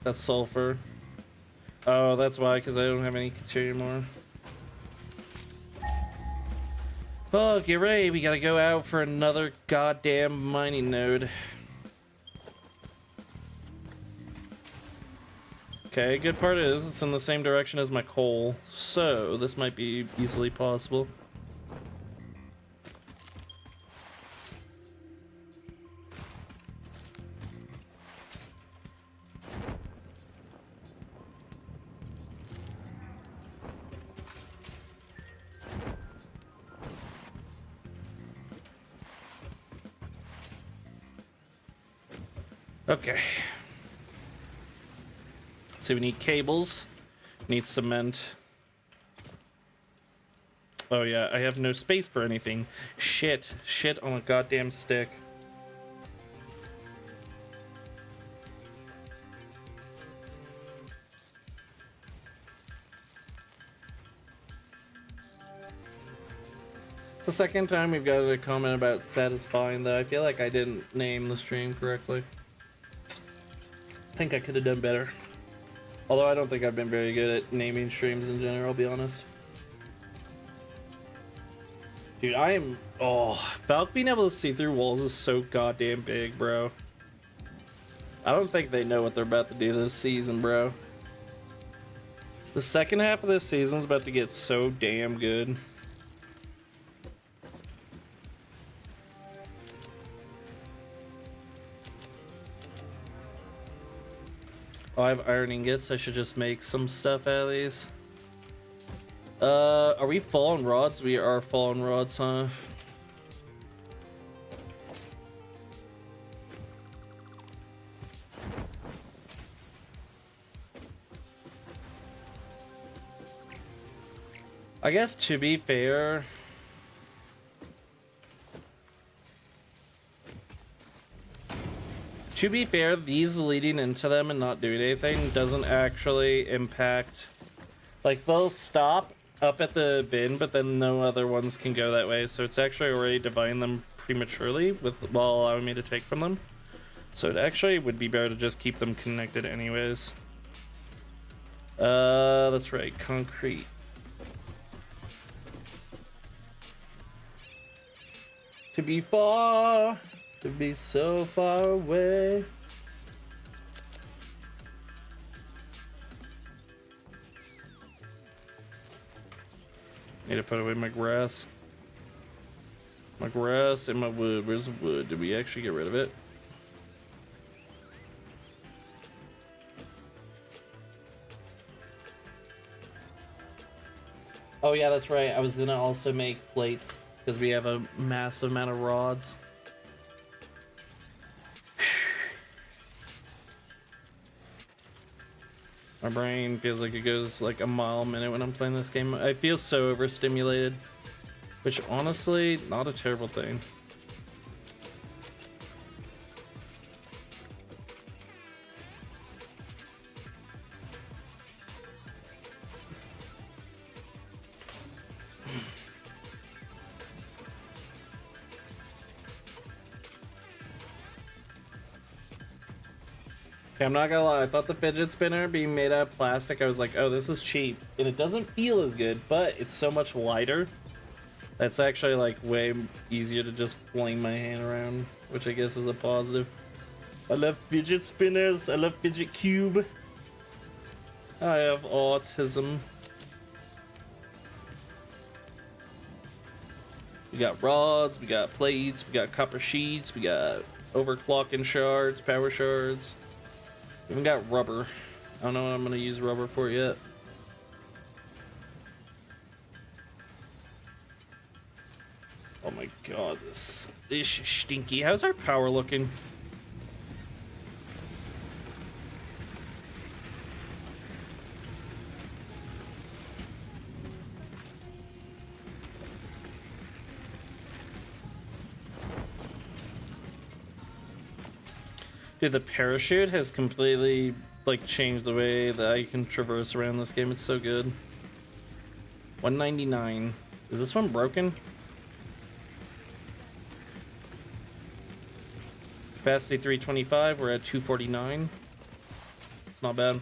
That's sulfur. Oh, that's why, because I don't have any Caterium ore. Oh, get ready. We gotta go out for another goddamn mining node. Okay, good part is it's in the same direction as my coal, so this might be easily possible. Okay. So we need cables. Need cement. Oh yeah, I have no space for anything. Shit. Shit on a goddamn stick. It's the second time we've got a comment about satisfying, though. I feel like I didn't name the stream correctly. I think I could have done better. Although I don't think I've been very good at naming streams in general, I'll be honest. Dude, I am... Oh, Valk being able to see through walls is so goddamn big, bro. I don't think they know what they're about to do this season, bro. The second half of this season's about to get so damn good. Oh, I have iron ingots. I should just make some stuff out of these. Are we fallen rods? We are fallen rods, huh? I guess to be fair... To be fair, these leading into them and not doing anything doesn't actually impact... Like, they'll stop up at the bin, but then no other ones can go that way, so it's actually already dividing them prematurely while allowing me to take from them. So it actually would be better to just keep them connected anyways. That's right, concrete. To be far... To be so far away. Need to put away my grass. My grass and my wood. Where's the wood? Did we actually get rid of it? Oh yeah, that's right. I was gonna also make plates because we have a massive amount of rods. My brain feels like it goes like a mile a minute when I'm playing this game. I feel so overstimulated, which honestly, not a terrible thing. Okay, I'm not gonna lie, I thought the fidget spinner being made out of plastic, I was like, oh, this is cheap. And it doesn't feel as good, but it's so much lighter. That's actually like way easier to just fling my hand around, which I guess is a positive. I love fidget spinners, I love fidget cube. I have autism. We got rods, we got plates, we got copper sheets, we got overclocking shards, power shards. We even got rubber. I don't know what I'm gonna use rubber for yet. Oh my god, this is stinky. How's our power looking? Dude, the parachute has completely, like, changed the way that I can traverse around this game. It's so good. 199. Is this one broken? Capacity 325. We're at 249. It's not bad.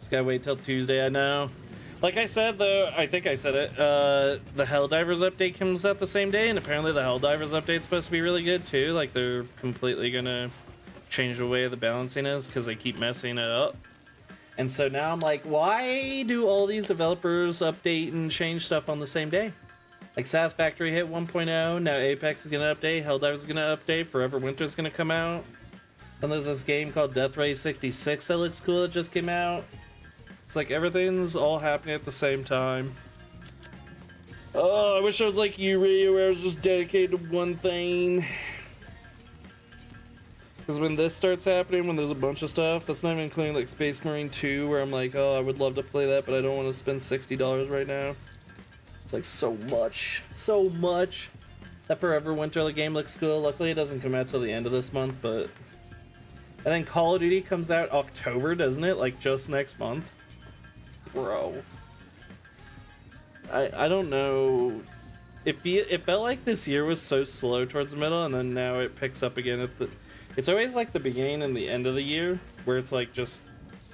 Just gotta wait till Tuesday, I know. Like I said, though, I think I said it, the Helldivers update comes out the same day, and apparently the Helldivers update's supposed to be really good, too. Like, they're completely gonna change the way the balancing is because they keep messing it up. And so now I'm like, why do all these developers update and change stuff on the same day? Like Satisfactory hit 1.0, now Apex is gonna update, Helldivers is gonna update, Forever Winter's gonna come out. And there's this game called Death Ray 66 that looks cool that just came out. It's like everything's all happening at the same time. Oh, I wish I was like you, Ryu, where I was just dedicated to one thing. Because when this starts happening, when there's a bunch of stuff, that's not even including like Space Marine 2, where I'm like, oh, I would love to play that, but I don't want to spend $60 right now. It's like so much. That Forever Winter game looks cool. Luckily, it doesn't come out till the end of this month, but... And then Call of Duty comes out October, doesn't it? Like, just next month? Bro. I don't know. It felt like this year was so slow towards the middle, and then now it picks up again at the... It's always like the beginning and the end of the year, where it's like just...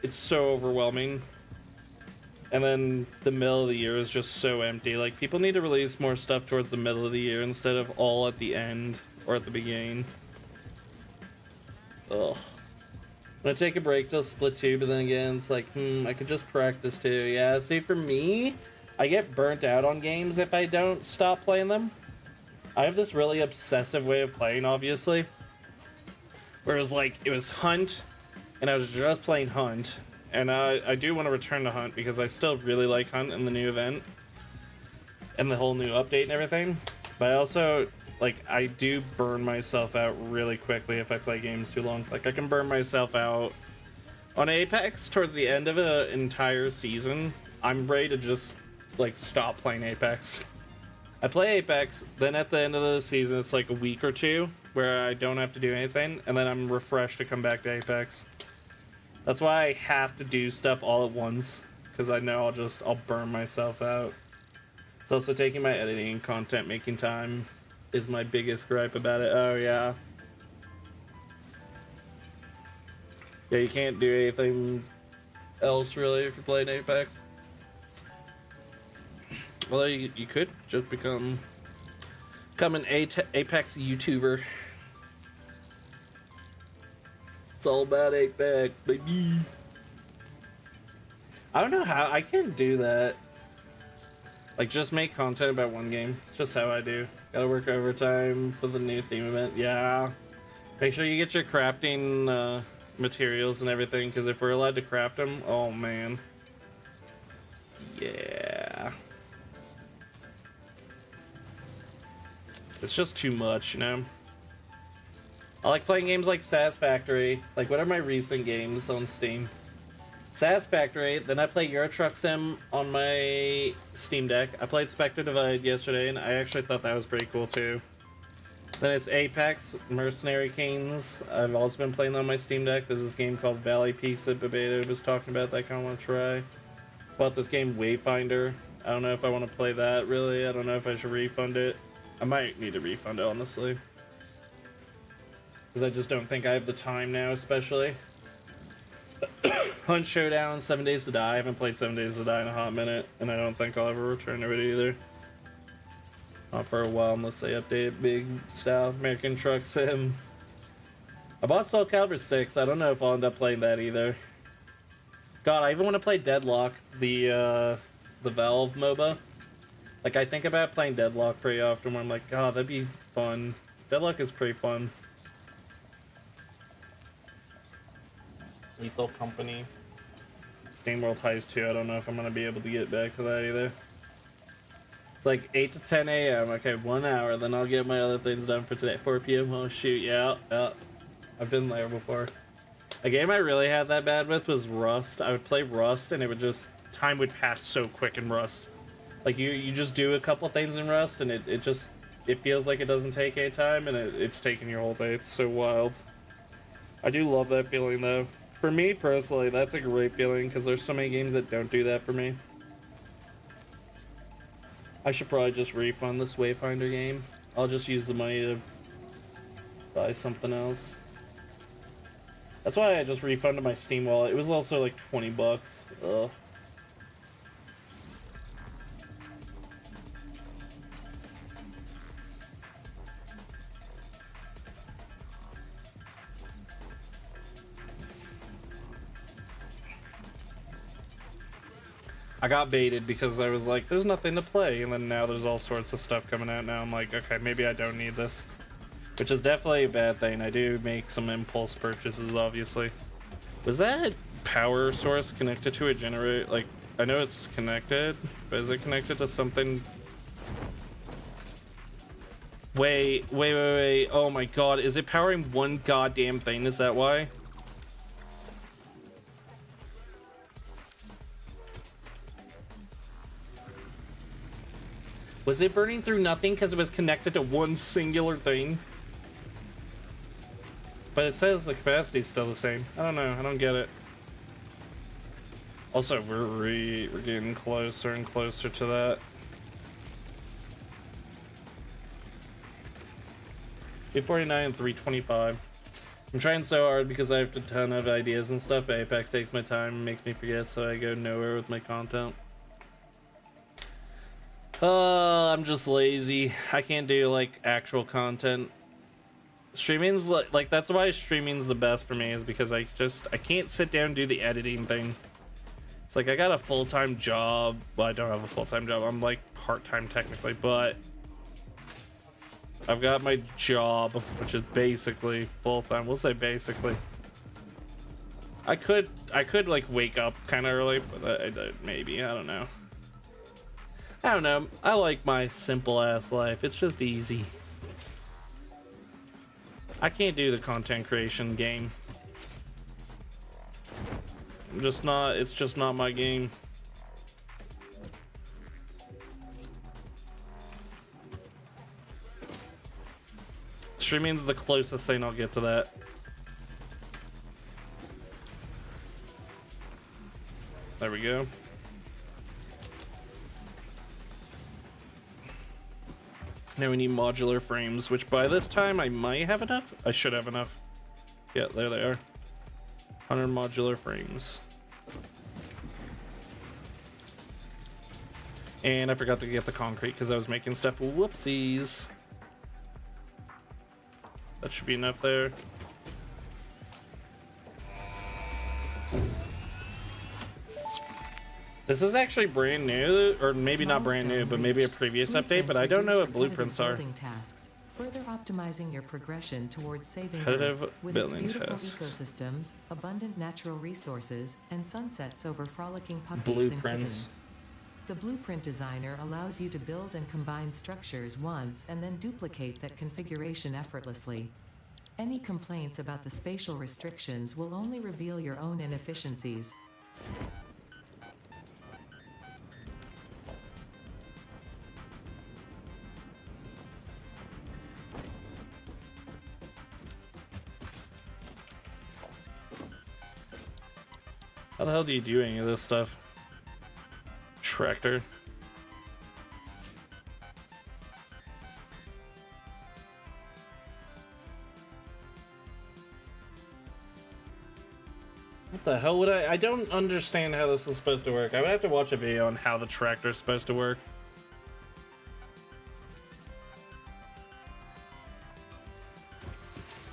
It's so overwhelming. And then the middle of the year is just so empty. Like, people need to release more stuff towards the middle of the year instead of all at the end or at the beginning. Ugh. I'm gonna take a break till Splatoon, but then again, it's like, I could just practice too. Yeah, see, for me, I get burnt out on games if I don't stop playing them. I have this really obsessive way of playing, obviously. Whereas, like, it was Hunt, and I was just playing Hunt. And I do want to return to Hunt because I still really like Hunt in the new event. And the whole new update and everything. But I also, like, I do burn myself out really quickly if I play games too long. Like, I can burn myself out on Apex towards the end of an entire season. I'm ready to just, like, stop playing Apex. I play Apex, then at the end of the season, it's like a week or two where I don't have to do anything, and then I'm refreshed to come back to Apex. That's why I have to do stuff all at once, because I know I'll burn myself out. It's also taking my editing and content making time is my biggest gripe about it. Oh yeah. Yeah, you can't do anything else really if you're playing Apex. Although you could just become an Apex YouTuber. It's all about Apex, baby. I don't know how I can't do that. Like, just make content about one game. It's just how I do. Gotta work overtime for the new theme event. Yeah. Make sure you get your crafting materials and everything, because if we're allowed to craft them, oh man. Yeah. It's just too much, you know? I like playing games like Satisfactory. Like, what are my recent games on Steam? Satisfactory, then I play Euro Truck Sim on my Steam Deck. I played Spectre Divide yesterday, and I actually thought that was pretty cool, too. Then it's Apex, Mercenary Kings. I've also been playing on my Steam Deck. There's this game called Valley Peaks that Bebeta was talking about that I kind of want to try. Bought this game, Wayfinder. I don't know if I want to play that, really. I don't know if I should refund it. I might need to refund it, honestly. Because I just don't think I have the time now, especially. Hunt Showdown, 7 Days to Die. I haven't played 7 Days to Die in a hot minute, and I don't think I'll ever return to it either. Not for a while, unless they update it big style. American Truck Sim. I bought Soul Calibur 6. I don't know if I'll end up playing that either. God, I even want to play Deadlock, the Valve MOBA. Like, I think about playing Deadlock pretty often where I'm like, God, that'd be fun. Deadlock is pretty fun. Lethal Company. Steam World Heist 2, I don't know if I'm going to be able to get back to that either. It's like 8 to 10 a.m. Okay, 1 hour, then I'll get my other things done for today. 4 p.m. Oh, shoot, yeah. I've been there before. A game I really had that bad with was Rust. I would play Rust, and it would just... Time would pass so quick in Rust. Like, you just do a couple things in Rust, and it feels like it doesn't take any time, and it's taking your whole day. It's so wild. I do love that feeling, though. For me, personally, that's a great feeling, because there's so many games that don't do that for me. I should probably just refund this Wayfinder game. I'll just use the money to buy something else. That's why I just refunded my Steam wallet. It was also like 20 bucks. Ugh. I got baited because I was like, there's nothing to play, and then now there's all sorts of stuff coming out now. I'm like, okay, maybe I don't need this. Which is definitely a bad thing. I do make some impulse purchases, obviously. Was that power source connected to a generator? Like, I know it's connected, but is it connected to something? Wait. Oh my god, is it powering one goddamn thing? Is that why? Was it burning through nothing because it was connected to one singular thing? But it says the capacity is still the same. I don't know. I don't get it. Also, we're getting closer and closer to that. 349 and 325. I'm trying so hard because I have a ton of ideas and stuff, but Apex takes my time and makes me forget, so I go nowhere with my content. I'm just lazy. I can't do like actual content. Streaming's like that's why streaming's the best for me, is because I can't sit down and do the editing thing. It's like I got a full-time job. Well, I don't have a full-time job. I'm like part-time technically, but I've got my job, which is basically full-time. We'll say basically. I could like wake up kind of early, but maybe I don't know. I don't know. I like my simple ass life. It's just easy. I can't do the content creation game. I'm just not. It's just not my game. Streaming's the closest thing I'll get to that. There we go. Now we need modular frames, which by this time I might have enough. I should have enough. Yeah, there they are. 100 modular frames. And I forgot to get the concrete because I was making stuff. Whoopsies. That should be enough there. This is actually brand new, or maybe not brand new, but maybe a previous update, but I don't know what blueprints are. Tasks, further optimizing your progression towards saving Repetitive Earth with building its beautiful tasks. ecosystems, abundant natural resources, and sunsets over frolicking puppies and Blueprints. kittens. The blueprint designer allows you to build and combine structures once and then duplicate that configuration effortlessly. Any complaints about the spatial restrictions will only reveal your own inefficiencies. How the hell do you do any of this stuff? Tractor. What the hell would I don't understand how this is supposed to work. I would have to watch a video on how the tractor is supposed to work.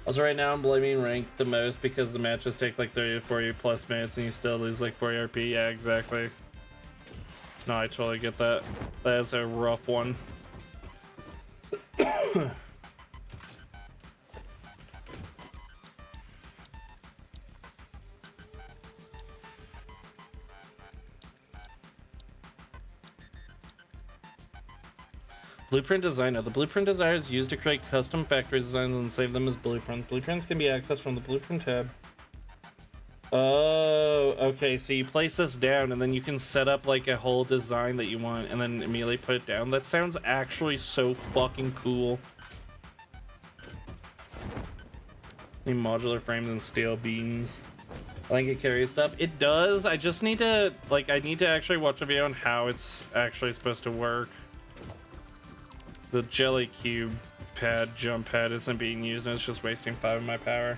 Also, right now I'm blaming ranked the most because the matches take like 30 to 40 plus minutes and you still lose like 40 RP. Yeah, exactly. No, I totally get that. That is a rough one. Blueprint designer. The blueprint designer is used to create custom factory designs and save them as blueprints. Blueprints can be accessed from the blueprint tab. Oh, okay. So you place this down and then you can set up like a whole design that you want and then immediately put it down. That sounds actually so fucking cool. Need modular frames and steel beams. I think it carries stuff. It does. I just need to like I need to actually watch a video on how it's actually supposed to work. The jelly cube pad, jump pad isn't being used and it's just wasting 5 of my power.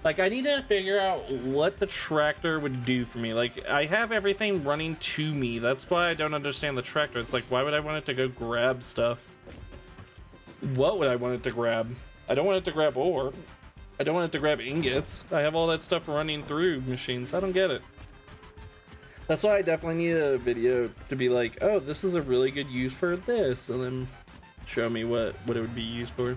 Like, I need to figure out what the tractor would do for me. Like, I have everything running to me. That's why I don't understand the tractor. It's like, why would I want it to go grab stuff? What would I want it to grab? I don't want it to grab ore. I don't want it to grab ingots. I have all that stuff running through machines. I don't get it. That's why I definitely need a video to be like, oh, this is a really good use for this, and then show me what it would be used for.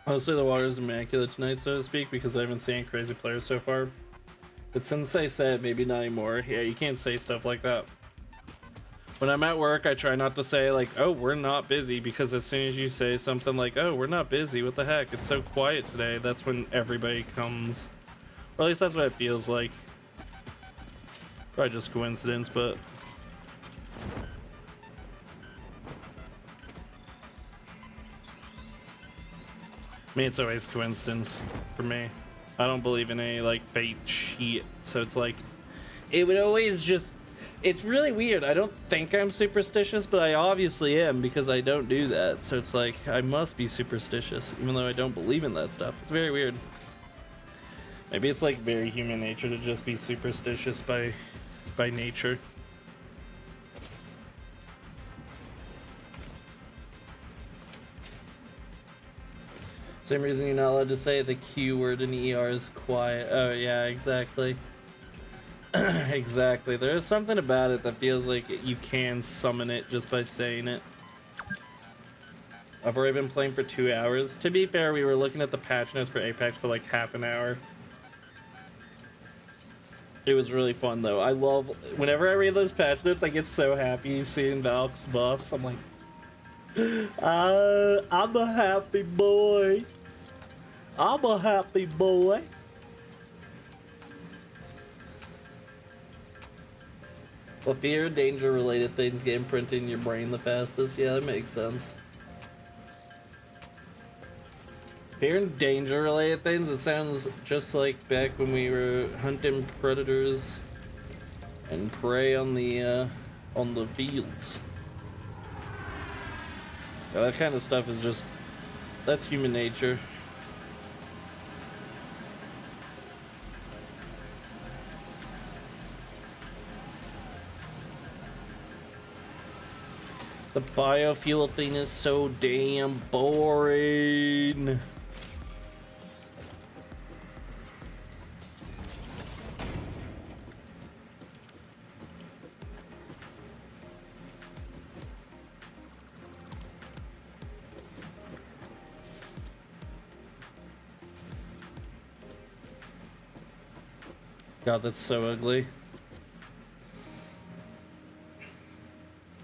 Honestly, the water is immaculate tonight, so to speak, because I haven't seen crazy players so far. But since I said maybe not anymore, yeah, you can't say stuff like that. When I'm at work, I try not to say like, oh, we're not busy, because as soon as you say something like, oh, we're not busy, what the heck, it's so quiet today, that's when everybody comes. Or at least that's what it feels like. Probably just coincidence, but... I mean, it's always coincidence for me. I don't believe in any, like, fate shit, so it's like... It would always just... It's really weird. I don't think I'm superstitious, but I obviously am, because I don't do that. So it's like, I must be superstitious, even though I don't believe in that stuff. It's very weird. Maybe it's like very human nature to just be superstitious by nature. Same reason you're not allowed to say the Q word in ER is quiet. Oh yeah, exactly. Exactly. There's something about it that feels like you can summon it just by saying it. I've already been playing for 2 hours. To be fair, we were looking at the patch notes for Apex for like half an hour. It was really fun though. I love, whenever I read those patch notes, I get so happy seeing Valk's buffs. I'm like, I'm a happy boy. I'm a happy boy. Well, fear and danger related things get imprinted in your brain the fastest. Yeah, that makes sense. Fear and danger related things, it sounds just like back when we were hunting predators and prey on the fields. Yeah, that kind of stuff is just, that's human nature. The biofuel thing is so damn boring. God, that's so ugly.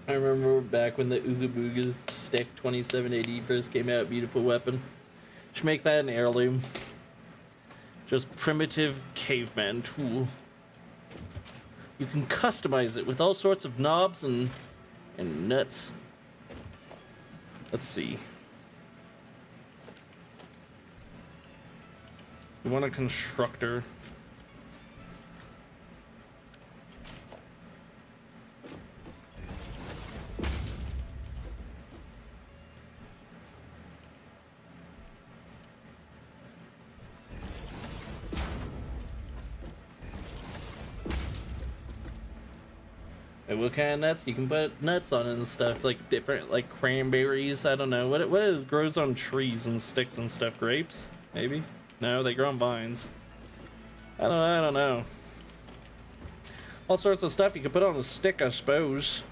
I remember back when the Ooga Booga Stick 2780 first came out, beautiful weapon. Should make that an heirloom. Just primitive caveman tool. You can customize it with all sorts of knobs and nuts. Let's see. We want a constructor. What kind of nuts? You can put nuts on it and stuff, like different, like cranberries. I don't know what is grows on trees and sticks and stuff. Grapes, maybe? No, they grow on vines. I don't know. All sorts of stuff you can put on a stick, I suppose.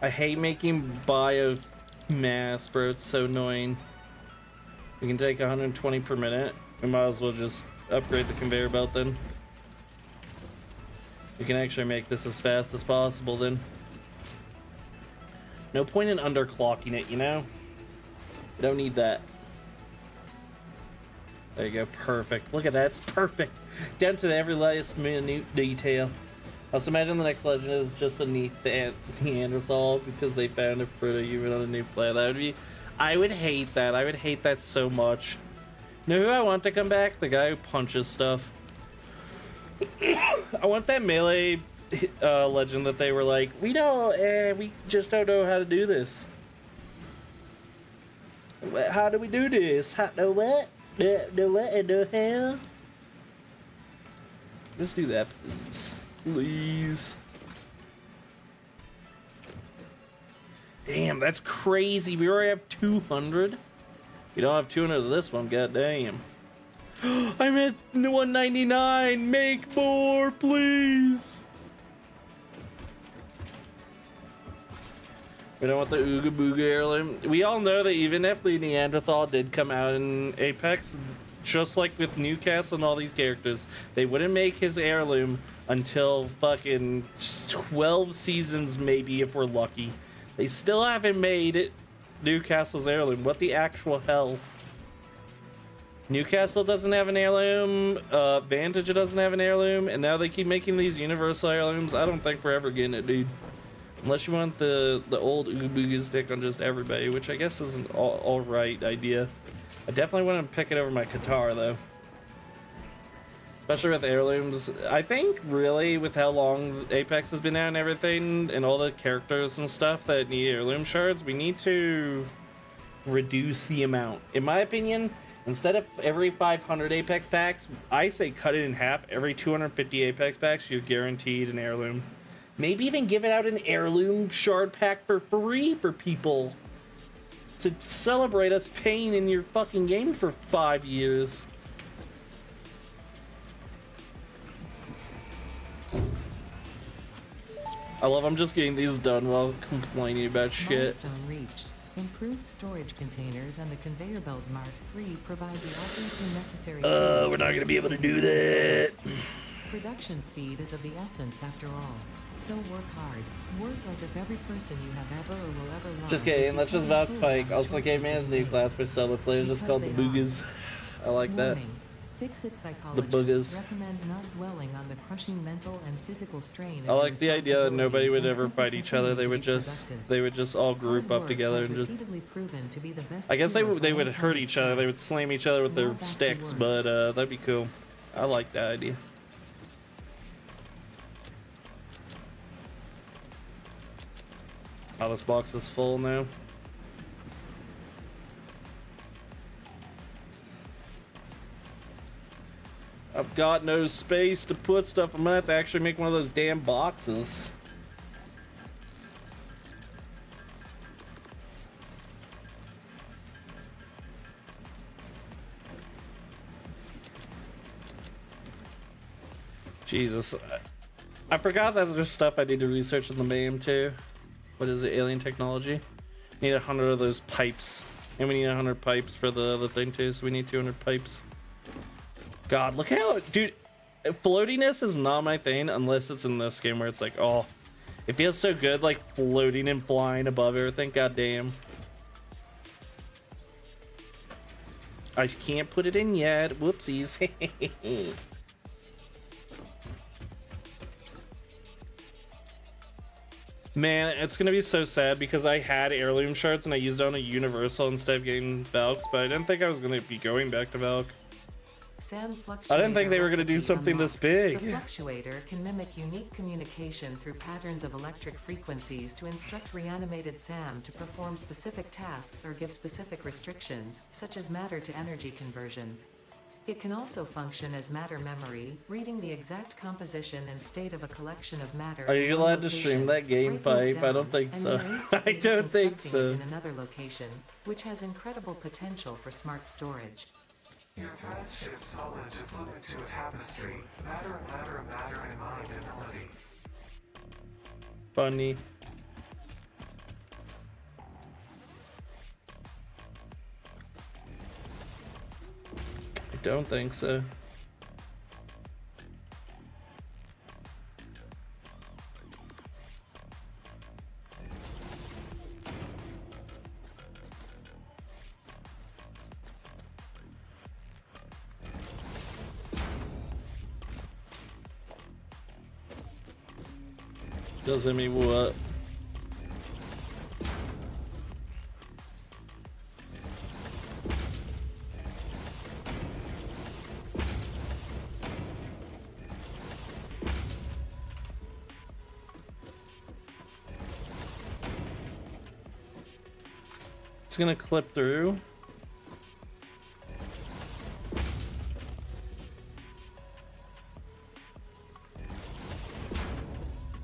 I hate making biomass, bro. It's so annoying. We can take 120 per minute. We might as well just upgrade the conveyor belt then. We can actually make this as fast as possible then. No point in underclocking it, you know? You don't need that. There you go, perfect. Look at that, it's perfect. Down to every last minute detail. Also imagine the next legend is just a Neanderthal because they found a proto-human on a new planet. That would be... I would hate that. I would hate that so much. You know who I want to come back? The guy who punches stuff. I want that melee legend that they were like, we just don't know how to do this. How do we do this? How the what? The what in the hell? Let's do that, please. Please. Damn, that's crazy. We already have 200. We don't have 200 of this one. God damn. I'm at 199. Make more, please. We don't want the Ooga Booga heirloom. We all know that even if the Neanderthal did come out in Apex, just like with Newcastle and all these characters, they wouldn't make his heirloom until fucking 12 seasons, maybe, if we're lucky. They still haven't made it Newcastle's heirloom. What the actual hell? Newcastle doesn't have an heirloom, Vantage doesn't have an heirloom, and now they keep making these universal heirlooms. I don't think we're ever getting it, dude. Unless you want the old Ooga Booga stick on just everybody, which I guess is an alright idea. I definitely want to pick it over my Qatar, though. Especially with heirlooms. I think, really, with how long Apex has been out and everything, and all the characters and stuff that need heirloom shards, we need to reduce the amount. In my opinion, instead of every 500 Apex packs, I say cut it in half. Every 250 Apex packs, you're guaranteed an heirloom. Maybe even give it out an heirloom shard pack for free for people to celebrate us paying in your fucking game for 5 years. I love I'm just getting these done while complaining about shit. Milestone reached. Improved storage containers and the conveyor belt Mark III provide the obviously necessary tools We're not for gonna be able to do that. Production speed is of the essence after all. So work hard. Work as if every person you have ever or will ever love. Just kidding, let's just about Spike. Also, Caveman's new class for solo players is called the Boogas. I like that. Fix-It psychologists Boogers. recommend not dwelling on the crushing mental and physical strain. I like the idea that nobody would ever fight each other. They would just all group up together and just. I guess they would hurt each other. They would slam each other with their sticks, but that'd be cool. I like that idea. Oh, this box is full now. I've got no space to put stuff. I'm gonna have to actually make one of those damn boxes. Jesus. I forgot that there's stuff I need to research in the MAM too. What is it? Alien technology? Need 100 of those pipes. And we need 100 pipes for the other thing too, so we need 200 pipes. God, look how, dude, floatiness is not my thing unless it's in this game where it's like, oh, it feels so good, like floating and flying above everything. God damn. I can't put it in yet. Whoopsies. Man, it's gonna be so sad because I had heirloom shards and I used it on a universal instead of getting Valks, but I didn't think I was gonna be going back to Valk. I didn't think they were gonna do something this big. The fluctuator can mimic unique communication through patterns of electric frequencies to instruct reanimated SAM to perform specific tasks or give specific restrictions, such as matter to energy conversion. It can also function as matter memory, reading the exact composition and state of a collection of matter. Are you allowed to stream that game pipe? I don't think so. I don't think so. In another location, which has incredible potential for smart storage. Your threads ship solid to fluid to a tapestry. Matter, matter, matter, and mind and melody. Funny. I don't think so. Doesn't mean what? It's gonna clip through.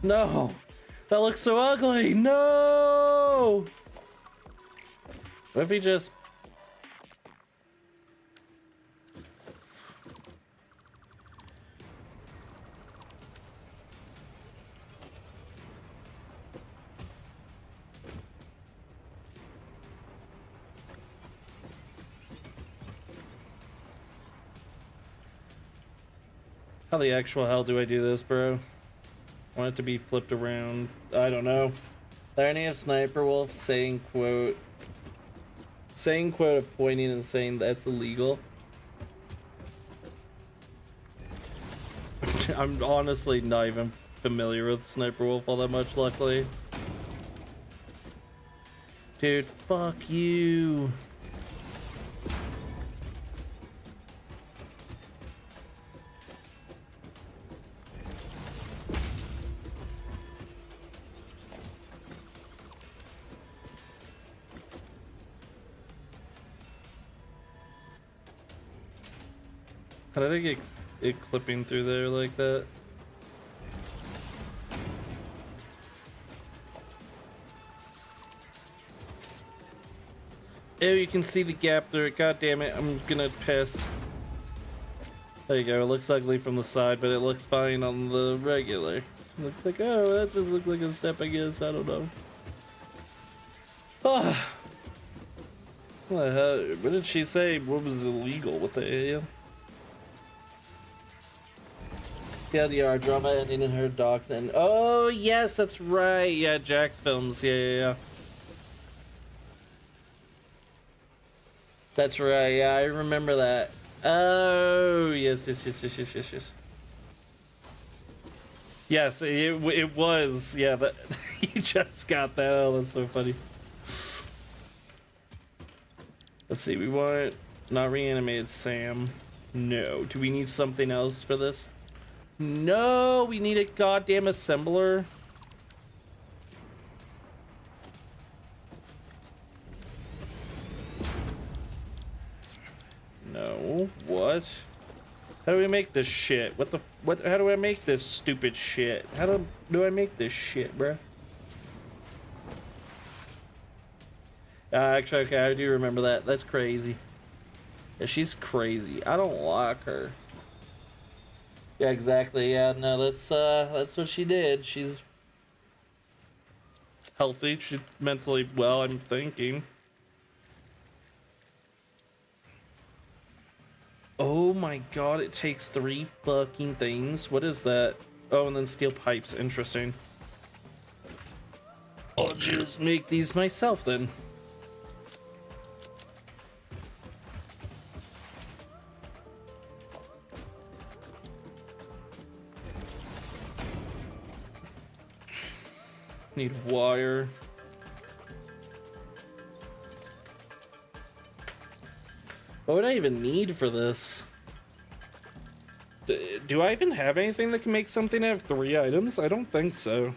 No! That looks so ugly! No! What if he just... How the actual hell do I do this, bro? I want it to be flipped around. I don't know. The irony of Sniper Wolf saying quote of pointing and saying that's illegal. I'm honestly not even familiar with Sniper Wolf all that much, luckily. Dude, fuck you. How did I get it clipping through there like that? Ew, you can see the gap through it. God damn it, I'm gonna piss. There you go, it looks ugly from the side, but it looks fine on the regular. Looks like, oh, that just looked like a step, I guess. I don't know. Ah. What the hell? What did she say? What was illegal? What the hell? TLDR, drama ending in her docs, and oh yes, that's right. Yeah, Jack's films. Yeah. That's right. Yeah, I remember that. Oh yes. Yes, it was. Yeah, but you just got that. Oh, that's so funny. Let's see. We want not reanimated Sam. No. Do we need something else for this? No, we need a goddamn assembler. No, what? How do we make this shit? What? How do I make this stupid shit? How do I make this shit, bruh? Actually, okay, I do remember that. That's crazy. Yeah, she's crazy. I don't like her. Yeah, exactly. Yeah, no, that's what she did. She's healthy. She's mentally well, I'm thinking. Oh my god, it takes 3 fucking things. What is that? Oh, and then steel pipes. Interesting. I'll just make these myself then. Need wire. What would I even need for this? Do I even have anything that can make something out of 3 items? I don't think so.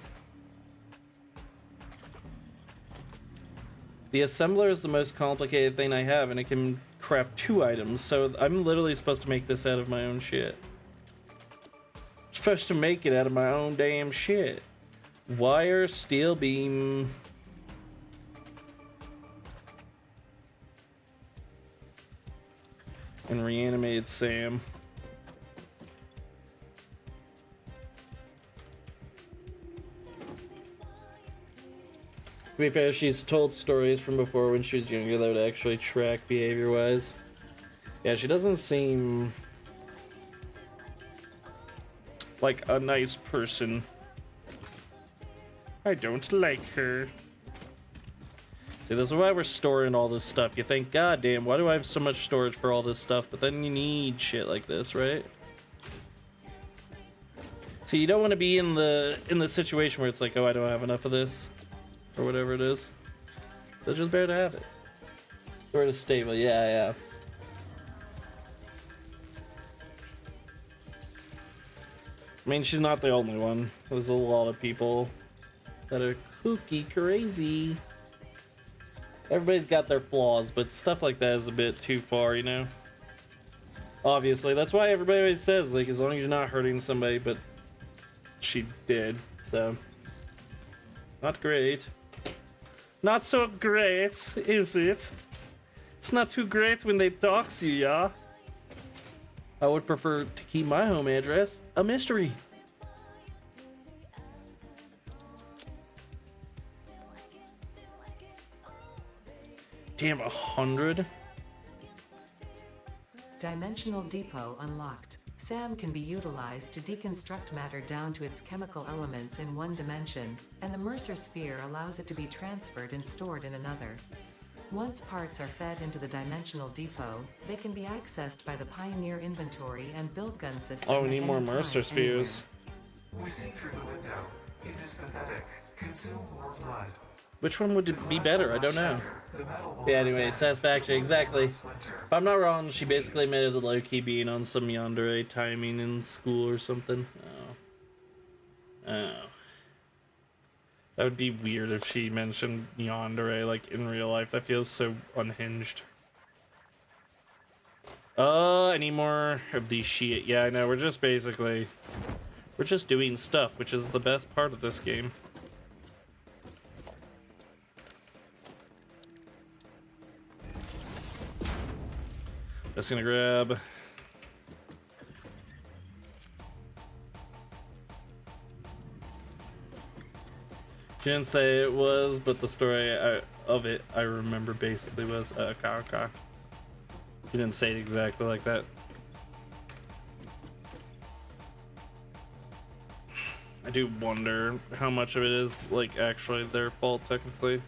The assembler is the most complicated thing I have, and it can craft 2 items, so I'm literally supposed to make this out of my own shit. I'm supposed to make it out of my own damn shit. Wire, steel beam. And reanimated Sam. To be fair, she's told stories from before when she was younger that would actually track behavior-wise. Yeah, she doesn't seem like a nice person. I don't like her. See, this is why we're storing all this stuff. You think, God damn, why do I have so much storage for all this stuff? But then you need shit like this, right? See, you don't want to be in the situation where it's like, oh, I don't have enough of this, or whatever it is. So it's just better to have it. Sort of stable, yeah. I mean, she's not the only one. There's a lot of people that are kooky crazy. Everybody's got their flaws, but stuff like that is a bit too far, you know? Obviously, that's why everybody always says, like, as long as you're not hurting somebody, but she did, So, not great. Not so great, is it? It's not too great when they dox you, yeah? I would prefer to keep my home address a mystery. Damn, 100? Dimensional Depot unlocked. SAM can be utilized to deconstruct matter down to its chemical elements in one dimension, and the Mercer sphere allows it to be transferred and stored in another. Once parts are fed into the Dimensional Depot, they can be accessed by the Pioneer inventory and build gun system. Oh, we at need more any time, Mercer spheres. We see through the window. It is pathetic. Consume more blood. Which one would be better? I don't know. The metal will Yeah, not anyway, bend. satisfactory, exactly. Splinter. If I'm not wrong, she basically made it low-key being on some yandere timing in school or something. Oh. Oh. That would be weird if she mentioned yandere, like, in real life. That feels so unhinged. I need more of these shit. Yeah, I know, we're just basically... We're just doing stuff, which is the best part of this game. Just gonna grab... She didn't say it was, but the story of it, I remember basically was okay. She didn't say it exactly like that. I do wonder how much of it is, like, actually their fault, technically.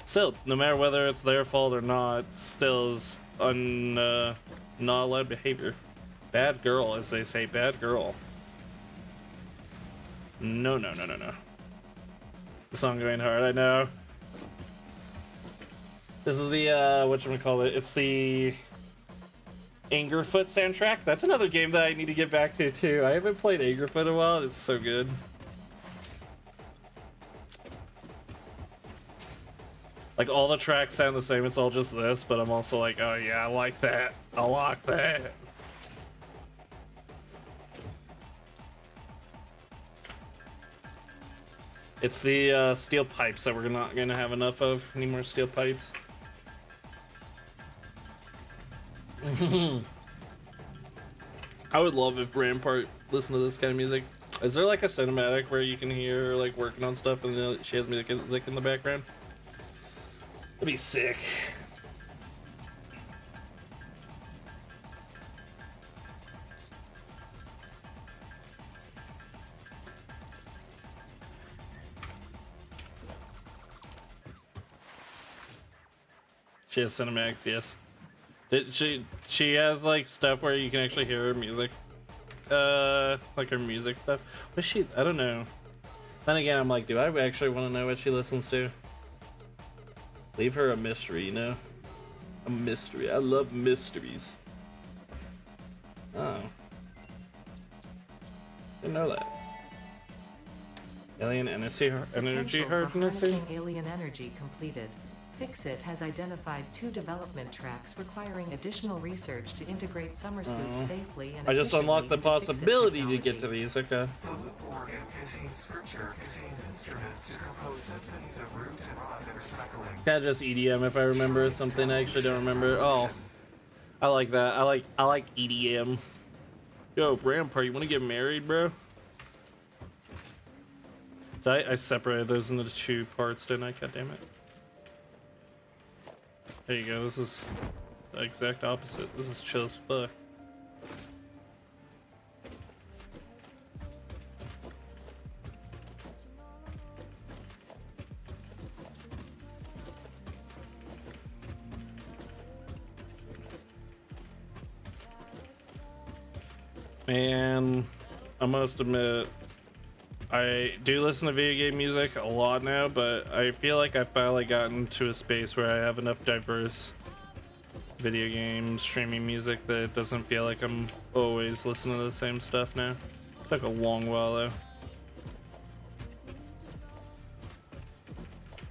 Still, no matter whether it's their fault or not, still is not allowed behavior. Bad girl, as they say, bad girl. No. The song going hard, I know. This is the, whatchamacallit, it's the Angerfoot soundtrack. That's another game that I need to get back to, too. I haven't played Angerfoot in a while, it's so good. Like, all the tracks sound the same, it's all just this, but I'm also like, oh yeah, I like that. I like that. It's the steel pipes that we're not gonna have enough of. Any more steel pipes? I would love if Rampart listened to this kind of music. Is there like a cinematic where you can hear her like working on stuff and then she has music in the background? That'd be sick. She has cinematics, yes. She has like stuff where you can actually hear her music. Like her music stuff. What is she? I don't know. Then again, I'm like, do I actually want to know what she listens to? Leave her a mystery, you know? A mystery. I love mysteries. Oh. Didn't know that. Alien energy Potential for hardness. harnessing alien energy completed. Fixit has identified 2 development tracks requiring additional research to integrate summer sloops safely and I just unlocked the efficiently into Fixit possibility to get to technology. these. Okay. The loop organ contains scripture, contains instruments to compose symphonies of root and rod and recycling. Yeah, just EDM if I remember something. I actually don't remember. Oh, I like that. I like EDM. Yo, Rampart, you want to get married, bro? I separated those into 2 parts, didn't I? God damn it. There you go. This is the exact opposite. This is chill as fuck. Man, I must admit, I do listen to video game music a lot now, but I feel like I've finally gotten to a space where I have enough diverse video game streaming music that it doesn't feel like I'm always listening to the same stuff now. Took a long while though.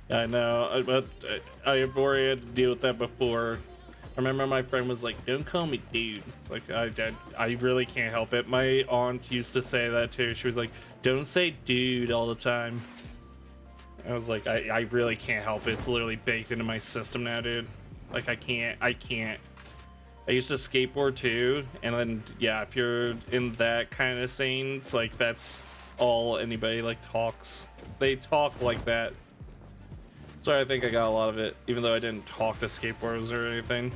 I know, but I've already had to deal with that before. I remember my friend was like, "Don't call me dude." Like I really can't help it. My aunt used to say that too. She was like, "Don't say dude all the time." I was like, I really can't help it. It's literally baked into my system now, dude. Like I can't. I used to skateboard too, and then yeah, if you're in that kind of scene, it's like that's all anybody like talks. They talk like that. So I think I got a lot of it, even though I didn't talk to skateboarders or anything.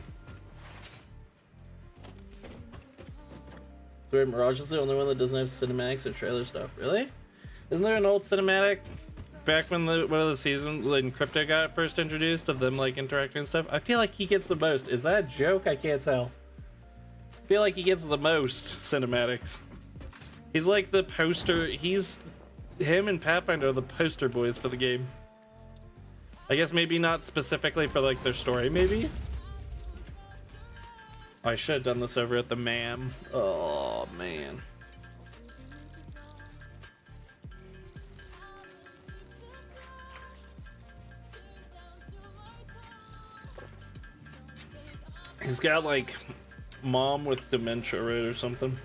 So wait, Mirage is the only one that doesn't have cinematics or trailer stuff. Really? Isn't there an old cinematic back when one of the seasons when Crypto got first introduced of them like interacting and stuff? I feel like he gets the most. Is that a joke? I can't tell. I feel like he gets the most cinematics. He's like the poster. Him and Pathfinder are the poster boys for the game. I guess maybe not specifically for like their story, maybe. I should have done this over at the MAM. Oh man. He's got like mom with dementia, right, or something.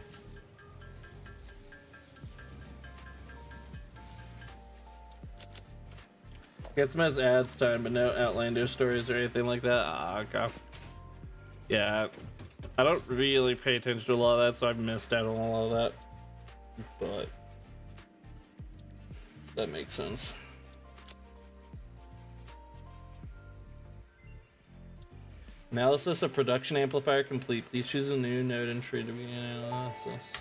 Get some as ads time, but no Outlander stories or anything like that. Ah, okay. Yeah, I don't really pay attention to a lot of that, so I've missed out on a lot of that. But that makes sense. Analysis of production amplifier complete. Please choose a new node entry to begin analysis.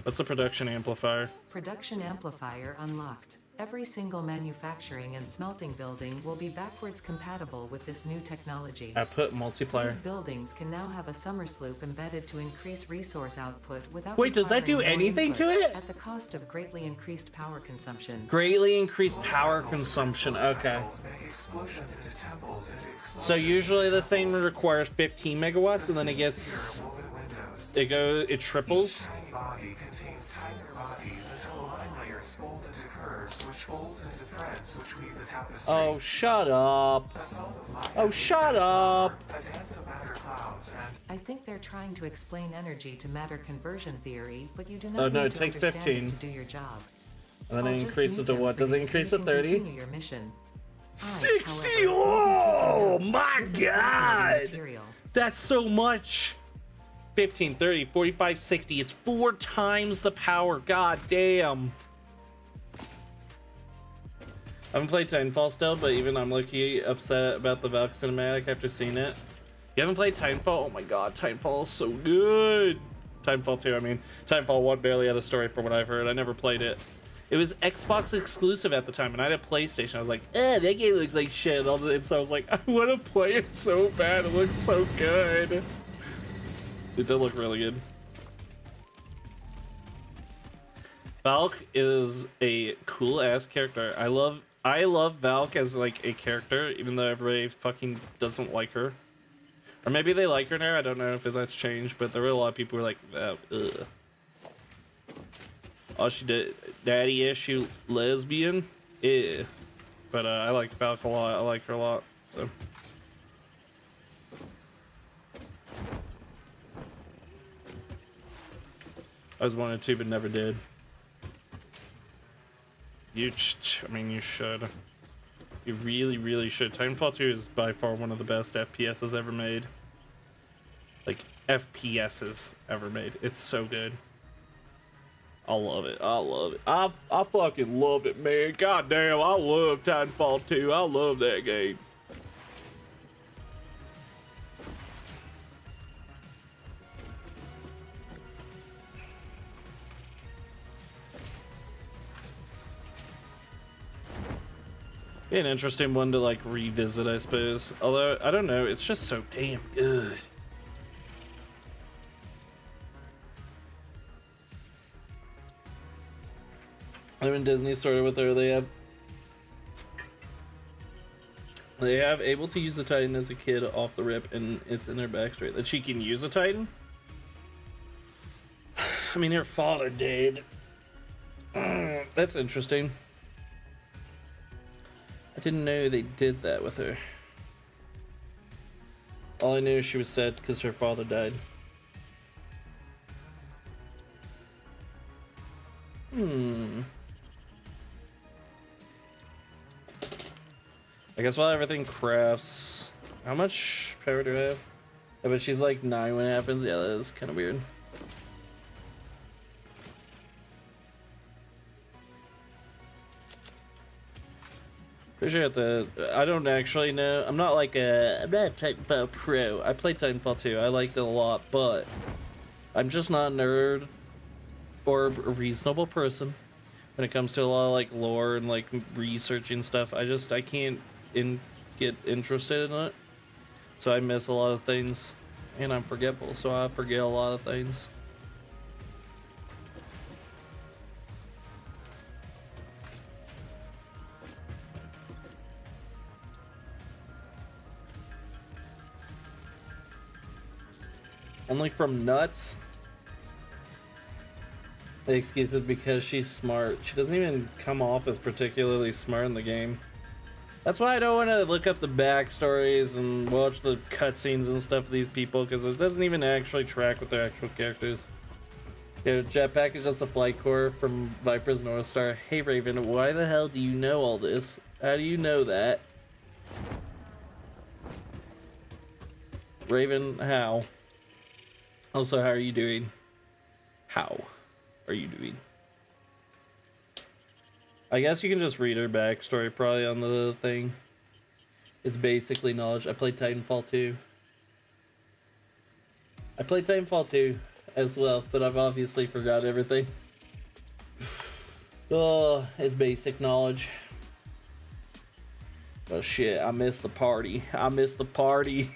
What's a production amplifier? Production amplifier unlocked. Every single manufacturing and smelting building will be backwards compatible with this new technology. Output multiplier. These buildings can now have a summer sloop embedded to increase resource output without Wait, does that do requiring more anything to input, it? at the cost of greatly increased power consumption. Greatly increased power consumption. Okay. So usually this thing requires 15 megawatts, and then it gets it triples. Each tiny body contains tinier bodies until the line layers fold into curves, which folds into threads, which weave the tapestry. Oh, shut up. A salt of light Oh, shut up. a dance of matter clouds, and I think they're trying to explain energy to matter conversion theory, but you do not Oh, no, need it to takes understand 15. it to do your job. And then I'll it just increases mute to them what? for Does it you so increase you to can 30? continue your mission. 60! However, will Oh be taking my notes. This is god! fascinating material. That's so much! 15, 30, 45, 60. It's 4 times the power. God damn. I haven't played Titanfall still, but even I'm low-key upset about the Valk cinematic after seeing it. You haven't played Titanfall? Oh my god, Titanfall is so good. Titanfall 2, I mean. Titanfall 1 barely had a story from what I've heard. I never played it. It was Xbox exclusive at the time, and I had a PlayStation. I was like, that game looks like shit. And so I was like, I want to play it so bad. It looks so good. It did look really good. Valk is a cool ass character. I love Valk as like a character, even though everybody fucking doesn't like her. Or maybe they like her now. I don't know if that's changed, but there were a lot of people who were like, ugh. Oh, she did daddy issue lesbian. Yeah. But I like Valk a lot. I like her a lot. So. I was wanted to, but never did. I mean, you should. You really, really should. Titanfall 2 is by far one of the best FPSs ever made. Like, FPSs ever made. It's so good. I love it. I love it. I fucking love it, man. God damn, I love Titanfall 2. I love that game. Be an interesting one to like revisit, I suppose. Although I don't know, it's just so damn good. I'm in Disney sort of with her. They have able to use the Titan as a kid off the rip, and it's in their backstory that she can use a Titan. I mean, her father did. That's interesting. I didn't know they did that with her. All I knew she was sad because her father died. I guess while everything crafts, how much power do I have? Yeah, but she's like 9 when it happens. Yeah, that is kind of weird. Pretty sure I don't actually know. I'm not like I'm not a Titanfall pro. I played Titanfall 2. I liked it a lot, but I'm just not a nerd or a reasonable person when it comes to a lot of like lore and like researching stuff. I can't get interested in it, so I miss a lot of things, and I'm forgetful, so I forget a lot of things. Only from nuts? The excuse is because she's smart. She doesn't even come off as particularly smart in the game. That's why I don't want to look up the backstories and watch the cutscenes and stuff of these people, because it doesn't even actually track with their actual characters. Yeah, jetpack is just a flight core from Viper's North Star. Hey Raven, why the hell do you know all this? How do you know that? Raven, how? Also, how are you doing? How are you doing? I guess you can just read her backstory probably on the thing. It's basically knowledge. I played Titanfall 2. I played Titanfall 2 as well, but I've obviously forgot everything. Oh, it's basic knowledge. Oh shit, I missed the party. I missed the party.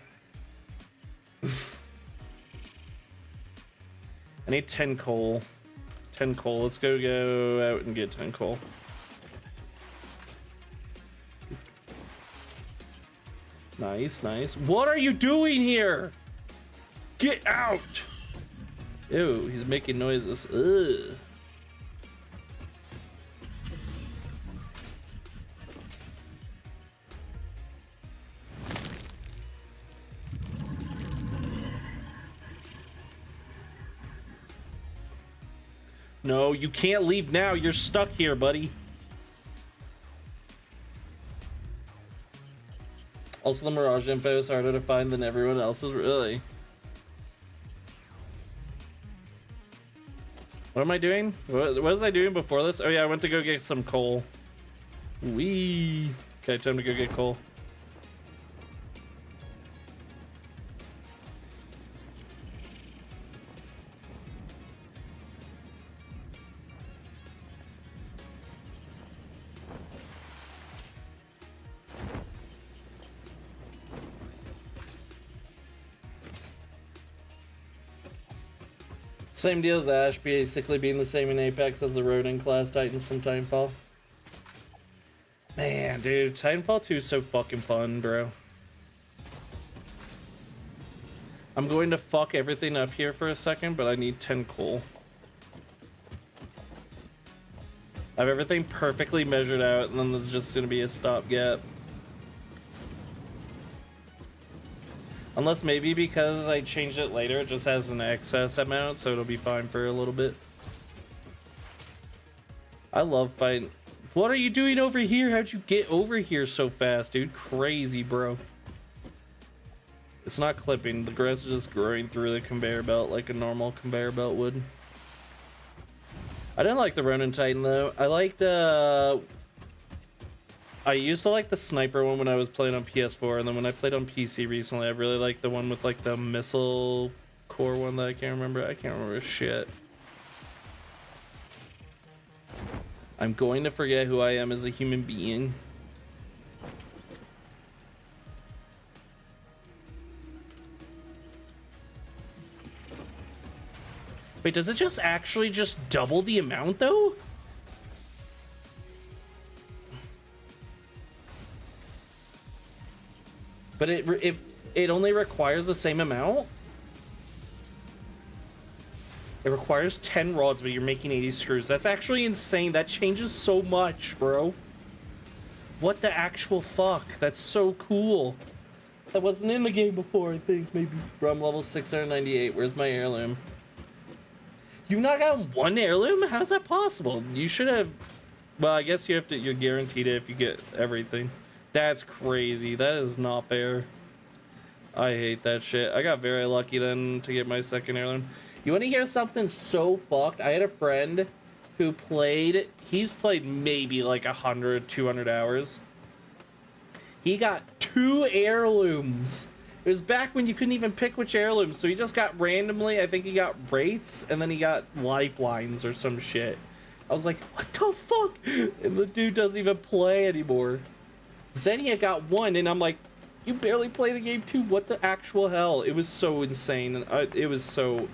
I need 10 coal. 10 coal. Let's go out and get 10 coal. Nice, nice. What are you doing here? Get out! Ew, he's making noises. Ugh. No, you can't leave now. You're stuck here, buddy. Also, the Mirage info is harder to find than everyone else's, really. What am I doing? What was I doing before this? Oh yeah, I went to go get some coal. Wee. Okay, time to go get coal. Same deal as Ash, basically being the same in Apex as the Ronin class Titans from Titanfall. Man, dude, Titanfall 2 is so fucking fun, bro. I'm going to fuck everything up here for a second, but I need 10 coal. I have everything perfectly measured out, and then there's just gonna be a stopgap. Unless maybe because I changed it later, it just has an excess amount, so it'll be fine for a little bit. I love fighting. What are you doing over here? How'd you get over here so fast, dude? Crazy, bro. It's not clipping. The grass is just growing through the conveyor belt like a normal conveyor belt would. I didn't like the Ronin Titan, though. I liked I used to like the sniper one when I was playing on PS4, and then when I played on PC recently, I really liked the one with like the missile core one that I can't remember. I can't remember shit. I'm going to forget who I am as a human being. Wait, does it just actually just double the amount though? But it only requires the same amount? It requires 10 rods, but you're making 80 screws. That's actually insane. That changes so much, bro. What the actual fuck? That's so cool. That wasn't in the game before, I think, maybe. Bro, I'm level 698. Where's my heirloom? You not got one heirloom? How's that possible? You should have... Well, I guess you have to... You're guaranteed it if you get everything. That's crazy. That is not fair. I hate that shit. I got very lucky then to get my second heirloom. You want to hear something so fucked? I had a friend who played... He's played maybe like 100, 200 hours. He got 2 heirlooms. It was back when you couldn't even pick which heirlooms, so he just got randomly, I think he got wraiths, and then he got lifelines or some shit. I was like, what the fuck? And the dude doesn't even play anymore. Xenia got 1, and I'm like, you barely play the game too? What the actual hell? It was so insane, and it was so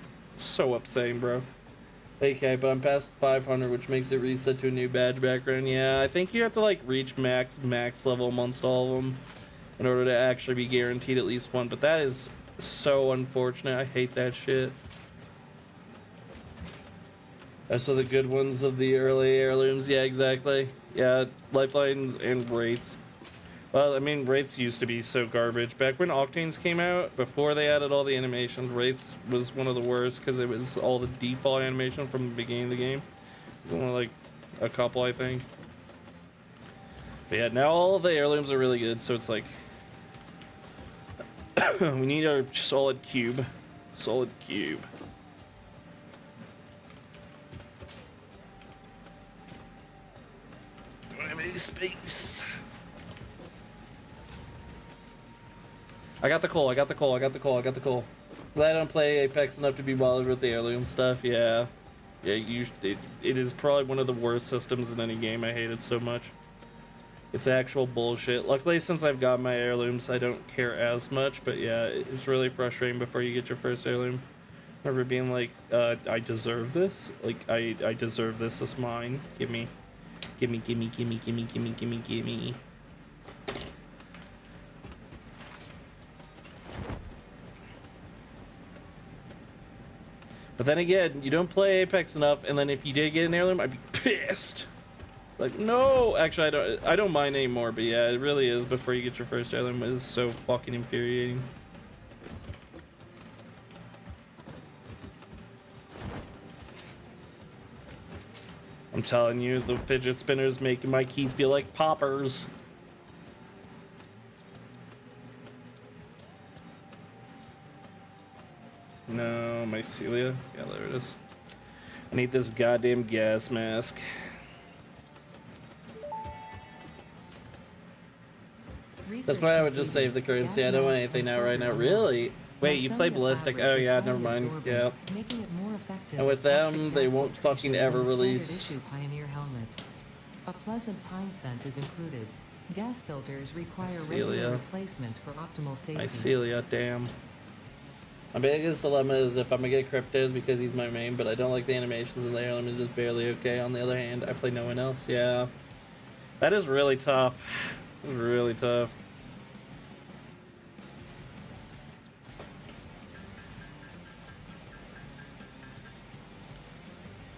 upsetting, bro. Okay, but I'm past 500, which makes it reset to a new badge background. Yeah, I think you have to like reach max level amongst all of them in order to actually be guaranteed at least one, but that is so unfortunate. I hate that shit. So the good ones of the early heirlooms, yeah, exactly. Yeah, lifelines and wraiths. Well, I mean, wraiths used to be so garbage. Back when Octanes came out, before they added all the animations, wraiths was one of the worst because it was all the default animation from the beginning of the game. It was only like a couple, I think. But yeah, now all of the heirlooms are really good, so it's like... we need our solid cube. Solid cube. Don't have any space. I got the coal, I got the coal, I got the coal, I got the coal. Glad I don't play Apex enough to be bothered with the heirloom stuff, yeah. Yeah, it is probably one of the worst systems in any game. I hate it so much. It's actual bullshit. Luckily, since I've got my heirlooms, I don't care as much, but yeah, it's really frustrating before you get your first heirloom. I remember being like, I deserve this? Like, I deserve this, it's mine. Gimme. Gimme, gimme, gimme, gimme, gimme, gimme, gimme. But then again, you don't play Apex enough, and then if you did get an heirloom, I'd be pissed. Like, no! Actually, I don't mind anymore, but yeah, it really is before you get your first heirloom. It is so fucking infuriating. I'm telling you, the fidget spinners making my keys feel like poppers. No, mycelia. Yeah, there it is. I need this goddamn gas mask. That's why I would just save the currency. I don't want anything now right now. Really? Wait, you play ballistic? Oh yeah, never mind. Yeah. And with them, they won't fucking ever release. A pleasant pine scent is included. Gas filters require regular replacement for optimal safety. Mycelia, damn. My biggest dilemma is if I'm gonna get cryptos because he's my main, but I don't like the animations and the heirloom is just barely okay. On the other hand, I play no one else. Yeah. That is really tough. It's really tough.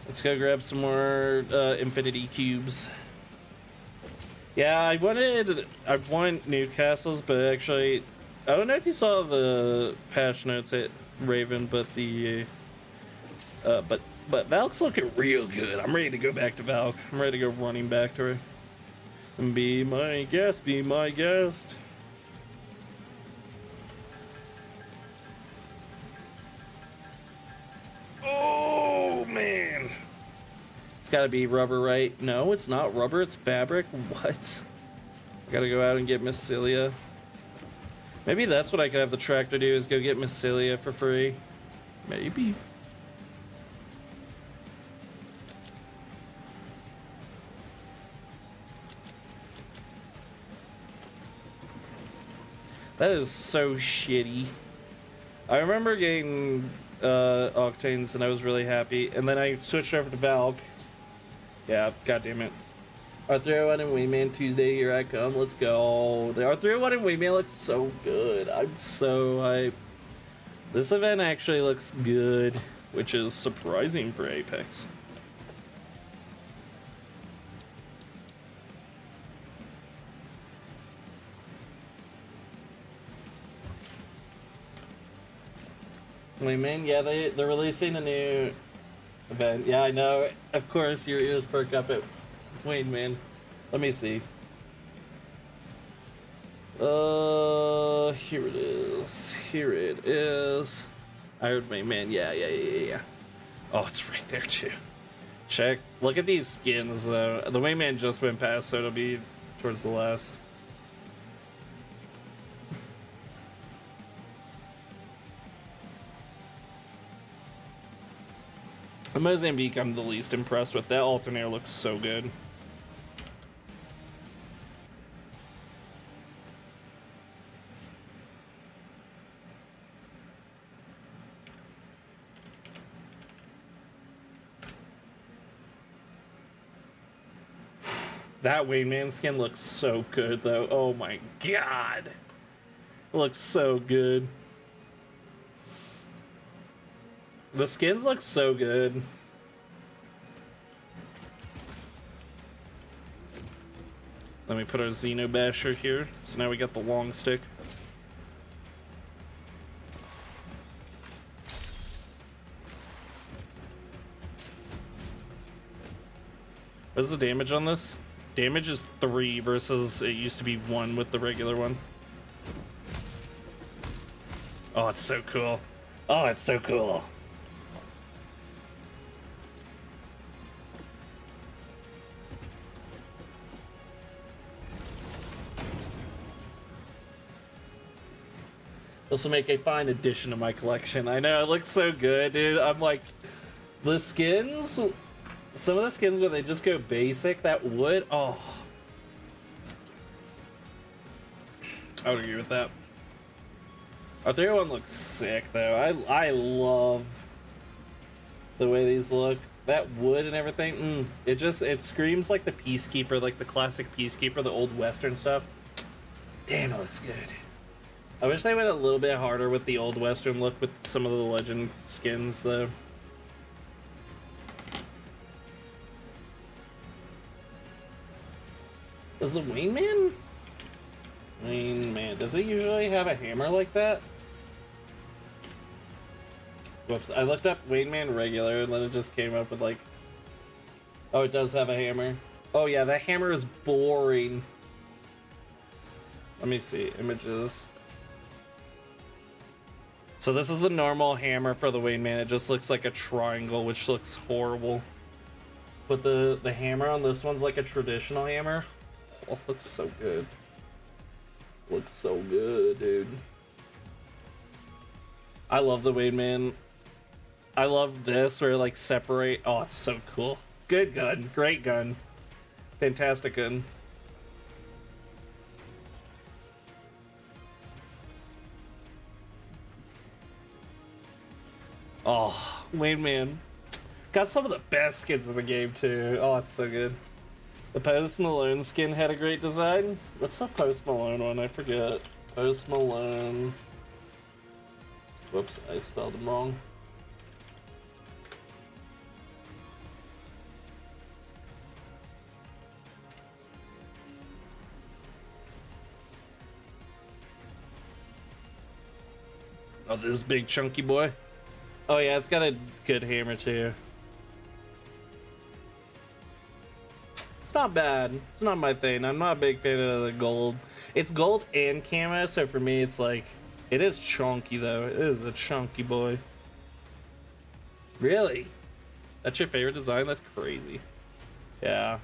Let's go grab some more infinity cubes. Yeah, I want new castles, but actually, I don't know if you saw the patch notes at Raven, but the but Valk's looking real good. I'm ready to go back to Valk. I'm ready to go running back to her. And be my guest, be my guest. Oh man. It's gotta be rubber, right? No, it's not rubber, it's fabric. What? I gotta go out and get Mycelia. Maybe that's what I could have the tractor do, is go get Mycelia for free. Maybe. That is so shitty. I remember getting Octanes and I was really happy, and then I switched over to Valk. Yeah, goddammit. R301 and Wingman Tuesday, here I come, let's go. The R301 and Wingman looks so good. I'm so hyped. This event actually looks good, which is surprising for Apex. Wait, man, yeah, they're releasing a new event. Yeah, I know. Of course, your ears perk up at Wayne, man. Let me see. Here it is. Here it is. Iron Man. Yeah. Oh, it's right there too. Check. Look at these skins though. The Wayman just went past, so it'll be towards the last. The Mozambique, I'm the least impressed with. That alternator looks so good. That Wayman skin looks so good though. Oh my god. It looks so good. The skins look so good. Let me put our Xeno Basher here. So now we got the long stick. What's the damage on this? Damage is 3 versus it used to be 1 with the regular one. Oh, it's so cool. Oh, it's so cool. This will make a fine addition to my collection. I know, it looks so good, dude. I'm like, the skins, some of the skins where they just go basic, that would, oh. I would agree with that. Our 301 looks sick, though. I love the way these look. That wood and everything, it screams like the Peacekeeper, like the classic Peacekeeper, the old Western stuff. Damn, it looks good. I wish they went a little bit harder with the old Western look with some of the Legend skins, though. Does the Wayman? Does it usually have a hammer like that? Whoops, I looked up Wayman regular and then it just came up with like... Oh, it does have a hammer. Oh yeah, that hammer is boring. Let me see, images. So this is the normal hammer for the Wayman. It just looks like a triangle, which looks horrible. But the hammer on this one's like a traditional hammer. Oh, it looks so good. Looks so good, dude. I love the Wayman. I love this where it like separate. Oh, it's so cool. Good gun. Great gun. Fantastic gun. Oh, Wayman. Got some of the best skins in the game too. Oh, it's so good. The Post Malone skin had a great design. What's the Post Malone one? I forget. Post Malone. Whoops, I spelled them wrong. Oh, this big chunky boy. Oh yeah, it's got a good hammer too. It's not bad. It's not my thing. I'm not a big fan of the gold. It's gold and camo, so for me it's like, it is chunky though. It is a chunky boy. Really? That's your favorite design? That's crazy. Yeah.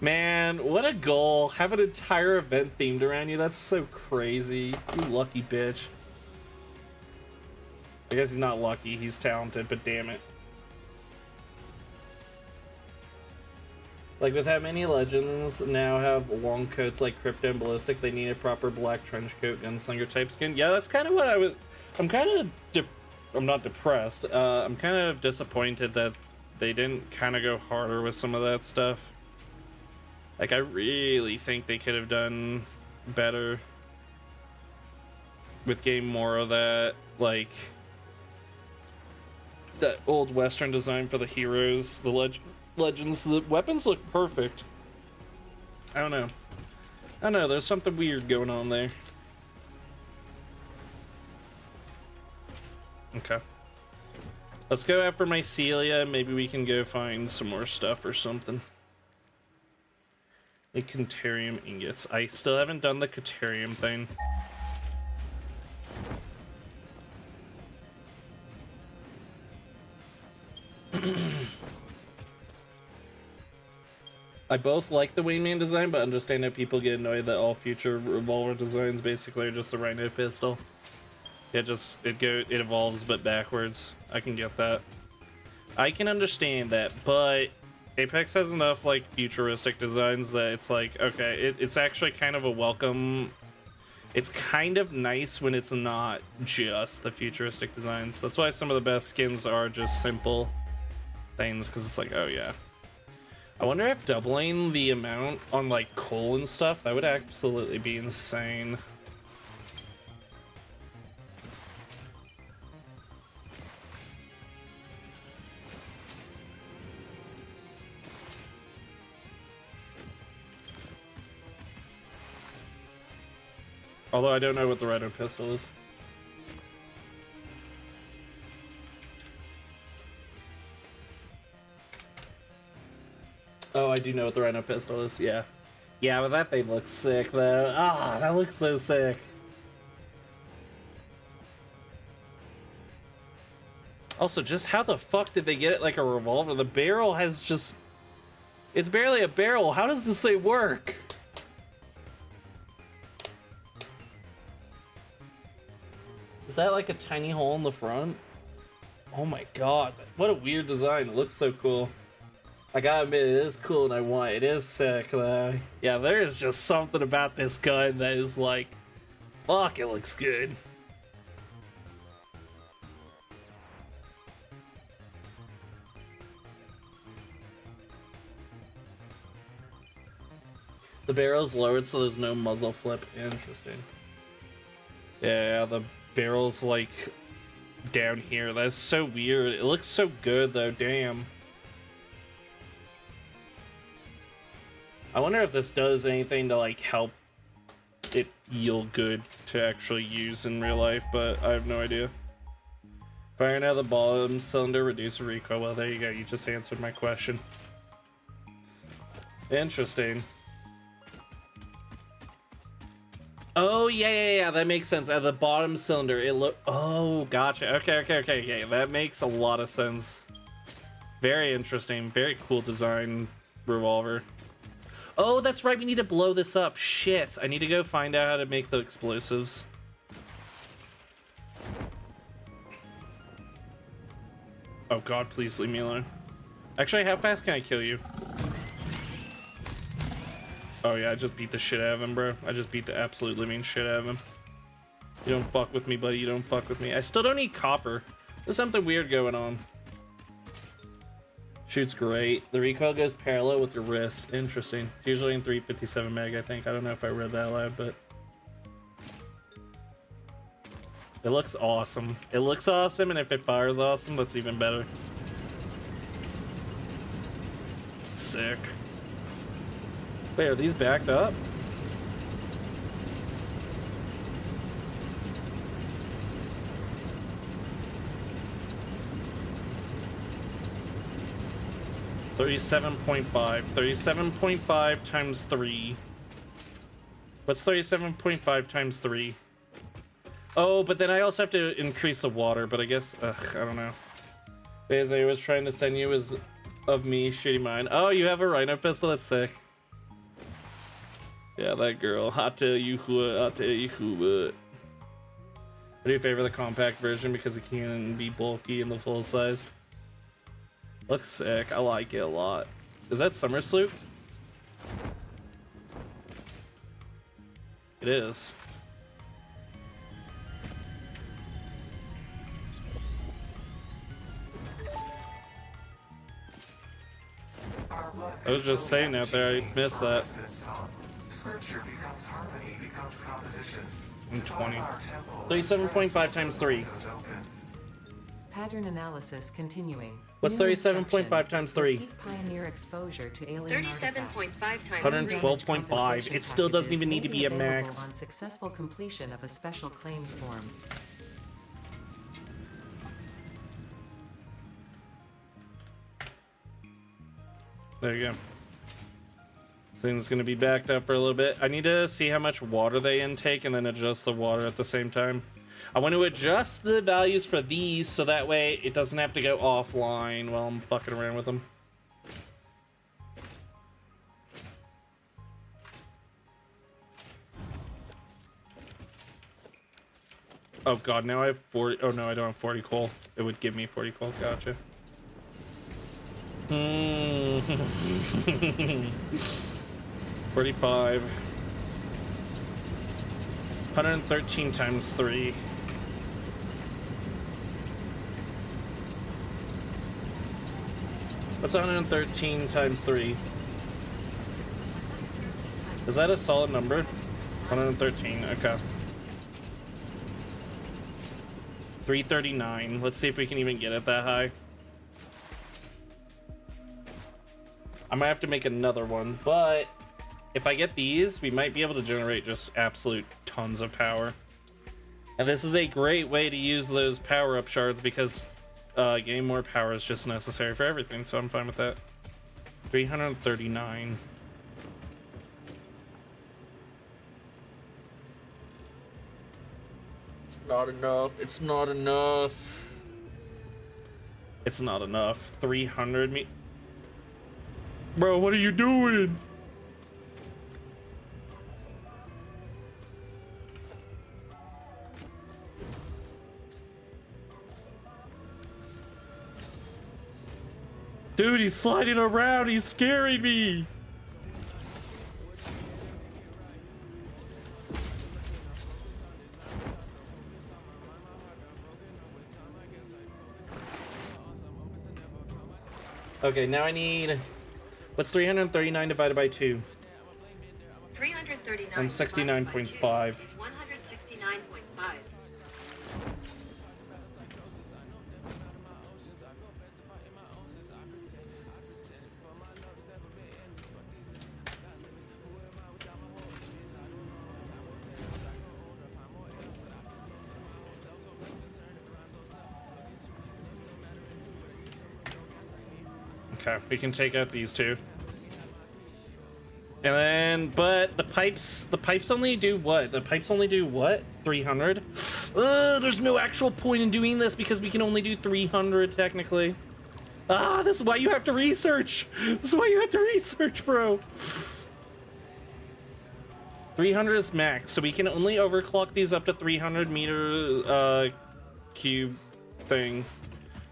Man, what a goal. Have an entire event themed around you. That's so crazy. You lucky bitch. I guess he's not lucky. He's talented, but damn it. Like with how many legends now have long coats like Crypto and Ballistic, they need a proper black trench coat gunslinger type skin. Yeah, that's kind of what I was... I'm kind of... I'm not depressed. I'm kind of disappointed that they didn't kind of go harder with some of that stuff. Like, I really think they could have done better with getting more of that, like, that old Western design for the heroes, the legends. The weapons look perfect. I don't know. I don't know, there's something weird going on there. Okay. Let's go after mycelia. Maybe we can go find some more stuff or something. Like Caterium ingots. I still haven't done the Caterium thing. I both like the wingman design, but understand that people get annoyed that all future revolver designs basically are just a rhino pistol. It evolves but backwards. I can get that. I can understand that, but Apex has enough like futuristic designs that it's like, okay, it's actually kind of a welcome. It's kind of nice when it's not just the futuristic designs. That's why some of the best skins are just simple things, because it's like, oh yeah. I wonder if doubling the amount on like coal and stuff, that would absolutely be insane. Although I don't know what the rhino pistol is. Oh, I do know what the rhino pistol is, yeah. Yeah, but that thing looks sick, though. Ah, that looks so sick. Also, just how the fuck did they get it like a revolver? The barrel has just... It's barely a barrel. How does this thing work? Is that like a tiny hole in the front? Oh my god, what a weird design. It looks so cool. I gotta admit, it is cool and I want it. It is sick though. Yeah, there is just something about this gun that is like, fuck, it looks good. The barrel's lowered so there's no muzzle flip. Interesting. Yeah, the barrel's like down here. That's so weird. It looks so good though, damn. I wonder if this does anything to like help it yield good to actually use in real life, but I have no idea. Firing out of the bottom cylinder, reduce the recoil. Well, there you go. You just answered my question. Interesting. Oh, yeah, that makes sense. At the bottom cylinder, it look. Oh, gotcha. Okay. That makes a lot of sense. Very interesting. Very cool design revolver. Oh, that's right. We need to blow this up. Shit. I need to go find out how to make the explosives. Oh, God, please leave me alone. Actually, how fast can I kill you? Oh yeah, I just beat the shit out of him, bro. I just beat the absolute living shit out of him. You don't fuck with me, buddy. You don't fuck with me. I still don't need copper. There's something weird going on. Shoots great. The recoil goes parallel with your wrist. Interesting. It's usually in 357 meg, I think. I don't know if I read that loud, but... It looks awesome. It looks awesome, and if it fires awesome, that's even better. Sick. Wait, are these backed up? $37.5. 37.5 times 3. What's 37.5 times 3? Oh, but then I also have to increase the water, but I guess, I don't know. As I was trying to send you is of me shooting mine. Oh, you have a rhino pistol? That's sick. Yeah, that girl. I tell you what. I do favor the compact version because it can be bulky in the full size. Looks sick. I like it a lot. Is that Summer Sloop? It is. I was just saying out there, I missed that. Scripture becomes harmony, becomes composition. I'm 20. 37.5 times 3. Pattern analysis continuing. What's New 37.5 instruction. times 3? Repeat pioneer exposure to alien 37.5 artifacts. times 3. 112.5. It still doesn't even need to be a Available max. on successful completion of a special claims form. There you go. Thing's gonna be backed up for a little bit. I need to see how much water they intake and then adjust the water at the same time. I want to adjust the values for these so that way it doesn't have to go offline while I'm fucking around with them. Oh god, now I have 40. Oh no, I don't have 40 coal. It would give me 40 coal. Gotcha. 45. 113 times 3. What's 113 times 3? Is that a solid number? 113, okay. 339. Let's see if we can even get it that high. I might have to make another one, but if I get these, we might be able to generate just absolute tons of power. And this is a great way to use those power-up shards because getting more power is just necessary for everything, so I'm fine with that. 339. It's not enough. It's not enough. It's not enough. 300 me. Bro, what are you doing? Dude, he's sliding around. He's scaring me. Okay, now I need... What's 339 divided by 2? 339 And 69.5. is 169.5. Okay, we can take out these two. And then, but the pipes only do what? The pipes only do what? 300? There's no actual point in doing this because we can only do 300 technically. Ah, this is why you have to research. This is why you have to research, bro. 300 is max, so we can only overclock these up to 300 meter cube thing.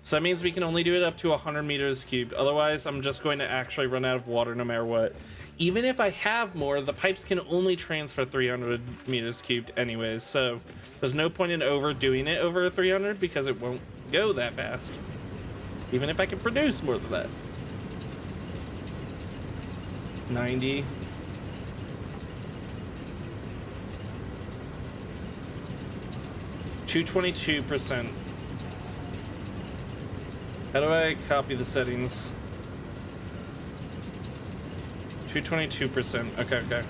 So that means we can only do it up to 100 meters cubed. Otherwise, I'm just going to actually run out of water no matter what. Even if I have more, the pipes can only transfer 300 meters cubed anyways. So there's no point in overdoing it over 300 because it won't go that fast. Even if I can produce more than that. 90. %. How do I copy the settings? 222%. Okay, okay.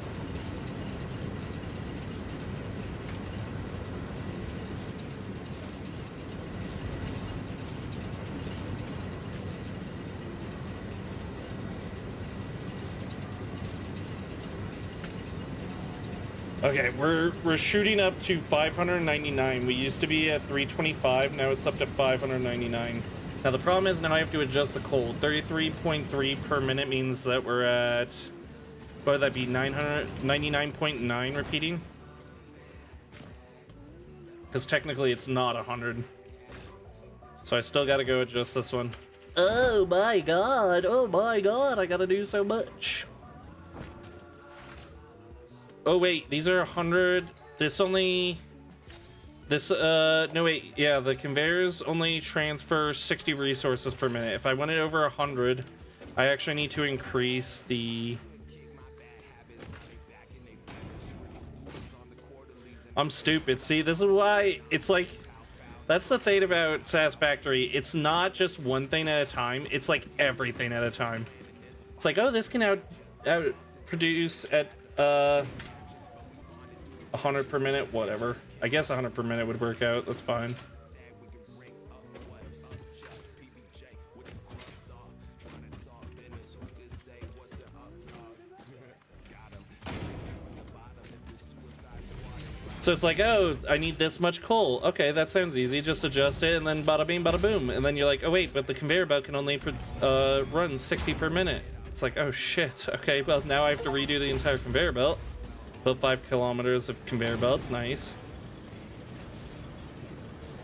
Okay, we're shooting up to 599. We used to be at 325. Now it's up to 599. Now the problem is now I have to adjust the cold. 33.3 per minute means that we're at, what would that be, 999.9 repeating? Because technically it's not 100. So I still gotta go adjust this one. Oh my god, I gotta do so much. Oh wait, these are 100, no wait, yeah, the conveyors only transfer 60 resources per minute. If I went it over 100, I actually need to increase the... I'm stupid. See, this is why it's like That's the thing about Satisfactory. It's not just one thing at a time. It's like everything at a time. It's like, oh, this can out produce at 100 per minute, whatever. I guess 100 per minute would work out. That's fine. So it's like, oh, I need this much coal. Okay, that sounds easy. Just adjust it, and then bada bing, bada boom. And then you're like, oh wait, but the conveyor belt can only run 60 per minute. It's like, oh shit. Okay, well now I have to redo the entire conveyor belt. Built 5 kilometers of conveyor belts. Nice.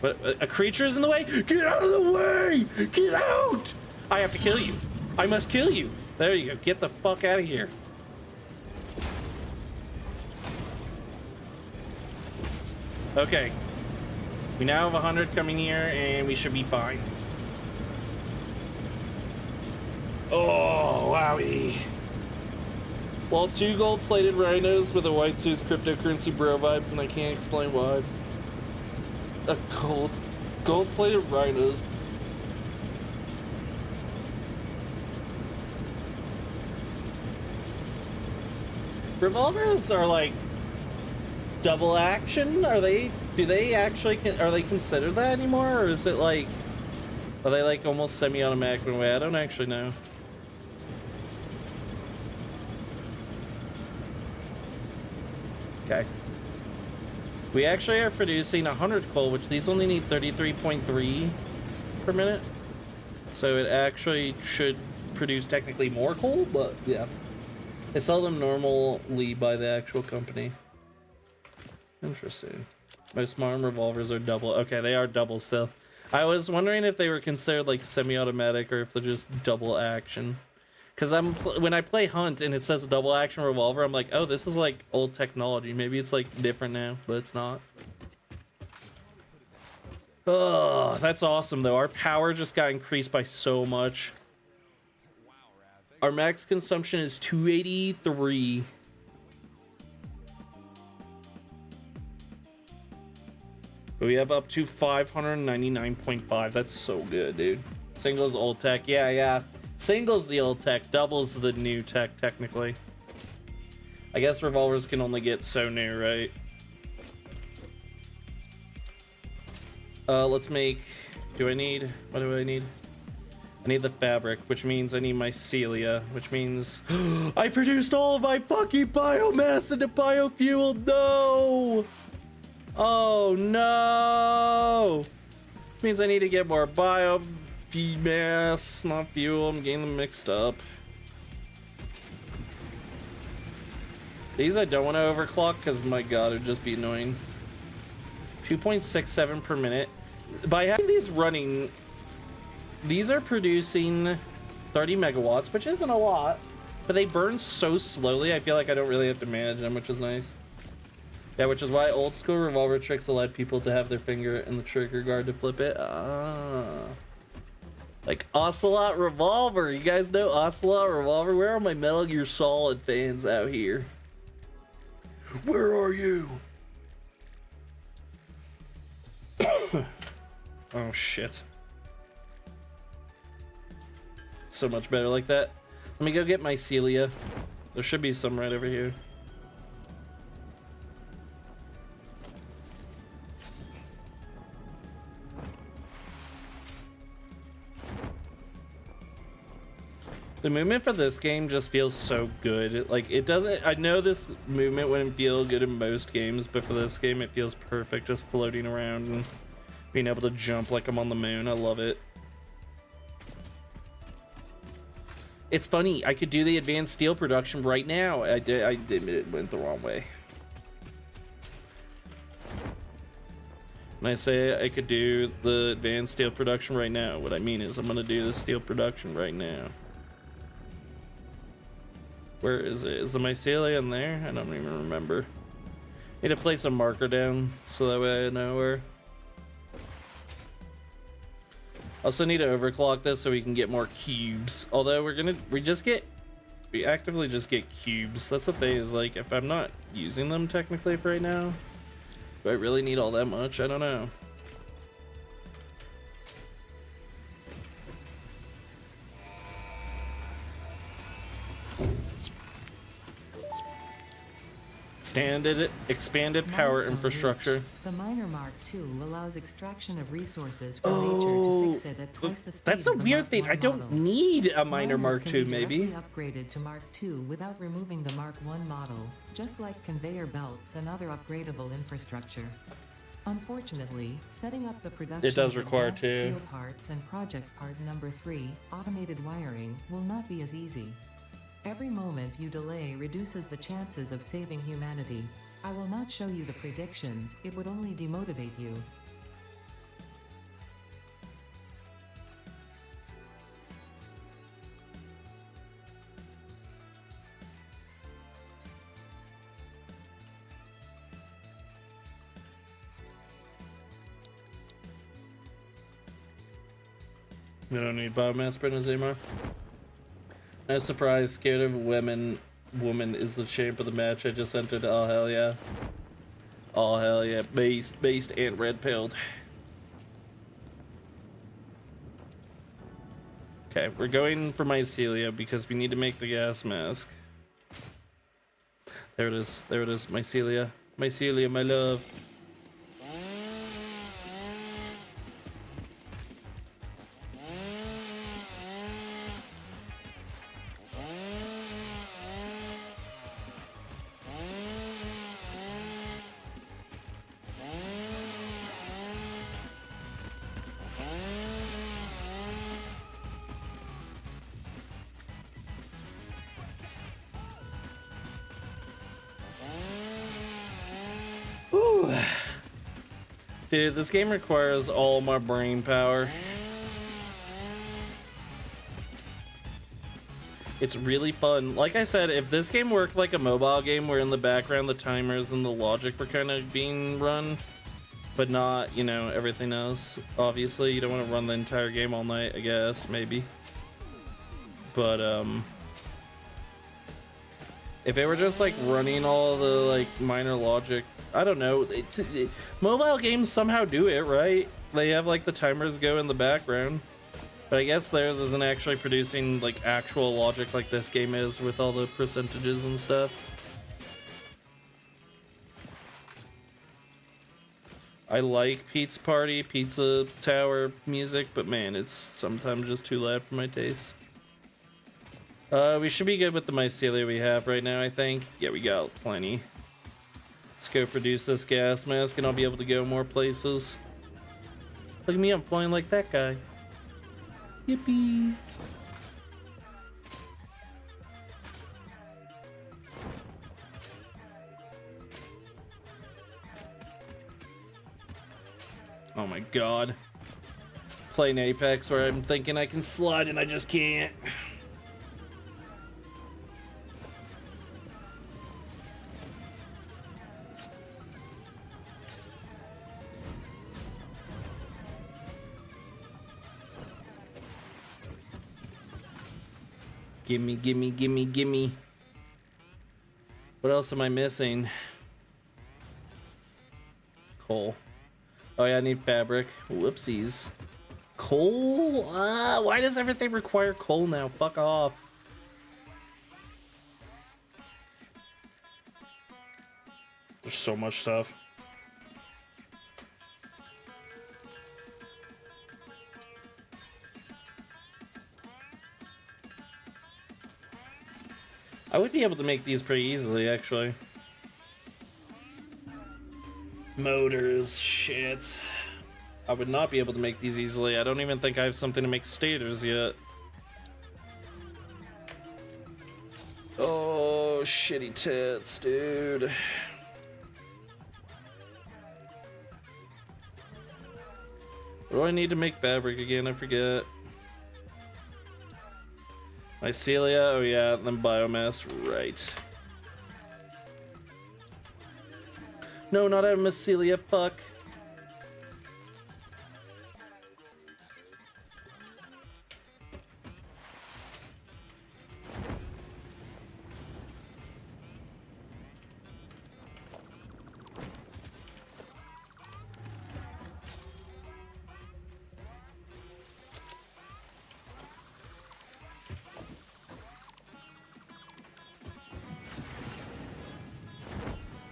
But a creature's in the way. Get out of the way! Get out! I have to kill you. I must kill you. There you go. Get the fuck out of here. Okay, we now have 100 coming here, and we should be fine. Oh, wowie. Well, 2 gold-plated rhinos with a white suit's cryptocurrency bro vibes, and I can't explain why. A gold-plated rhinos. Revolvers are like double action? Are they considered that anymore, or is it like, are they like almost semi-automatic in a way? I don't actually know. Okay, we actually are producing 100 coal, which these only need 33.3 per minute, so it actually should produce technically more coal, but yeah, they sell them normally by the actual company. Interesting. Most modern revolvers are double. Okay, they are double still. I was wondering if they were considered like semi-automatic or if they're just double action. Because when I play Hunt and it says double action revolver, I'm like, oh, this is like old technology. Maybe it's like different now, but it's not. Oh, that's awesome though. Our power just got increased by so much. Our max consumption is 283. We have up to 599.5. That's so good, dude. Single's old tech. Yeah. Single's the old tech. Double's the new tech, technically. I guess revolvers can only get so new, right? Let's make... What do I need? I need the fabric, which means I need mycelia, which means... I produced all of my fucking biomass into biofuel! No! Oh no! Means I need to get more biomass, not fuel. I'm getting them mixed up. These I don't want to overclock because my god, it'd just be annoying. 2.67 per minute. By having these running, these are producing 30 megawatts, which isn't a lot, but they burn so slowly. I feel like I don't really have to manage them, which is nice. Yeah, which is why old school revolver tricks allowed people to have their finger in the trigger guard to flip it. Like Ocelot Revolver. You guys know Ocelot Revolver? Where are my Metal Gear Solid fans out here? Where are you? Oh shit. So much better like that. Let me go get mycelia. There should be some right over here. The movement for this game just feels so good. Like, it doesn't... I know this movement wouldn't feel good in most games, but for this game it feels perfect. Just floating around and being able to jump like I'm on the moon. I love it. It's funny. I could do the advanced steel production right now. I did it went the wrong way. When I say I could do the advanced steel production right now, what I mean is I'm going to do the steel production right now. Where is it? Is the mycelia in there? I don't even remember. Need to place a marker down so that way I know where. Also need to overclock this so we can get more cubes. Although we actively just get cubes. That's the thing, is like, if I'm not using them technically for right now, do I really need all that much? I don't know. expanded power Milestone infrastructure. reached. The Miner Mark II allows extraction of resources from nature to fix it at twice the speed That's a of the weird Mark thing. I I don't model. need a miner Miners Mark can II, be maybe. directly upgraded to Mark II without removing the Mark I model, just like conveyor belts and other upgradable infrastructure. Unfortunately, setting up the production It does of require advanced two. steel parts and project part number 3, automated wiring, will not be as easy. Every moment you delay reduces the chances of saving humanity. I will not show you the predictions, it would only demotivate you. We don't need biomass sprinters anymore. No surprise, scared of women. Woman is the champ of the match. I just entered. Oh hell yeah. Oh hell yeah. Beast, and red pilled. Okay, we're going for mycelia because we need to make the gas mask. There it is. There it is. Mycelia. Mycelia, my love. Ooh. Dude, this game requires all my brain power. It's really fun. Like I said, if this game worked like a mobile game where in the background the timers and the logic were kind of being run, but not, you know, everything else. Obviously, you don't want to run the entire game all night, I guess, maybe. But, if it were just like running all the like minor logic, I don't know. Mobile games somehow do it, right? They have like the timers go in the background. But I guess theirs isn't actually producing like actual logic like this game is with all the percentages and stuff. I like Pizza Tower music, but man, it's sometimes just too loud for my taste. We should be good with the mycelia we have right now, I think. Yeah, we got plenty. Let's go produce this gas mask and I'll be able to go more places. Look at me, I'm flying like that guy. Yippee! Oh my god. Playing Apex where I'm thinking I can slide and I just can't. Gimme, gimme, gimme, gimme. What else am I missing? Coal. Oh yeah, I need fabric. Whoopsies. Coal? Why does everything require coal now? Fuck off. There's so much stuff. I would be able to make these pretty easily, actually. Motors, shit. I would not be able to make these easily. I don't even think I have something to make stators yet. Oh, shitty tits, dude. What do I need to make fabric again? I forget. Mycelia, oh yeah, then biomass, right. No, not out of mycelia, fuck.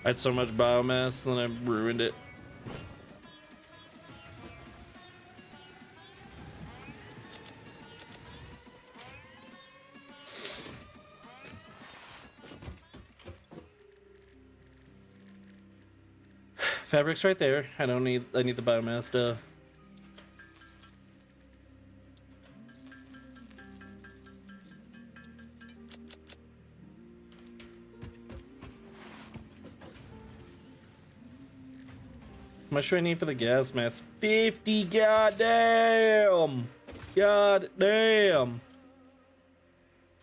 I had so much biomass, then I ruined it. Fabric's right there. I need the biomass stuff. How much do I need for the gas mask? 50, goddamn! Goddamn!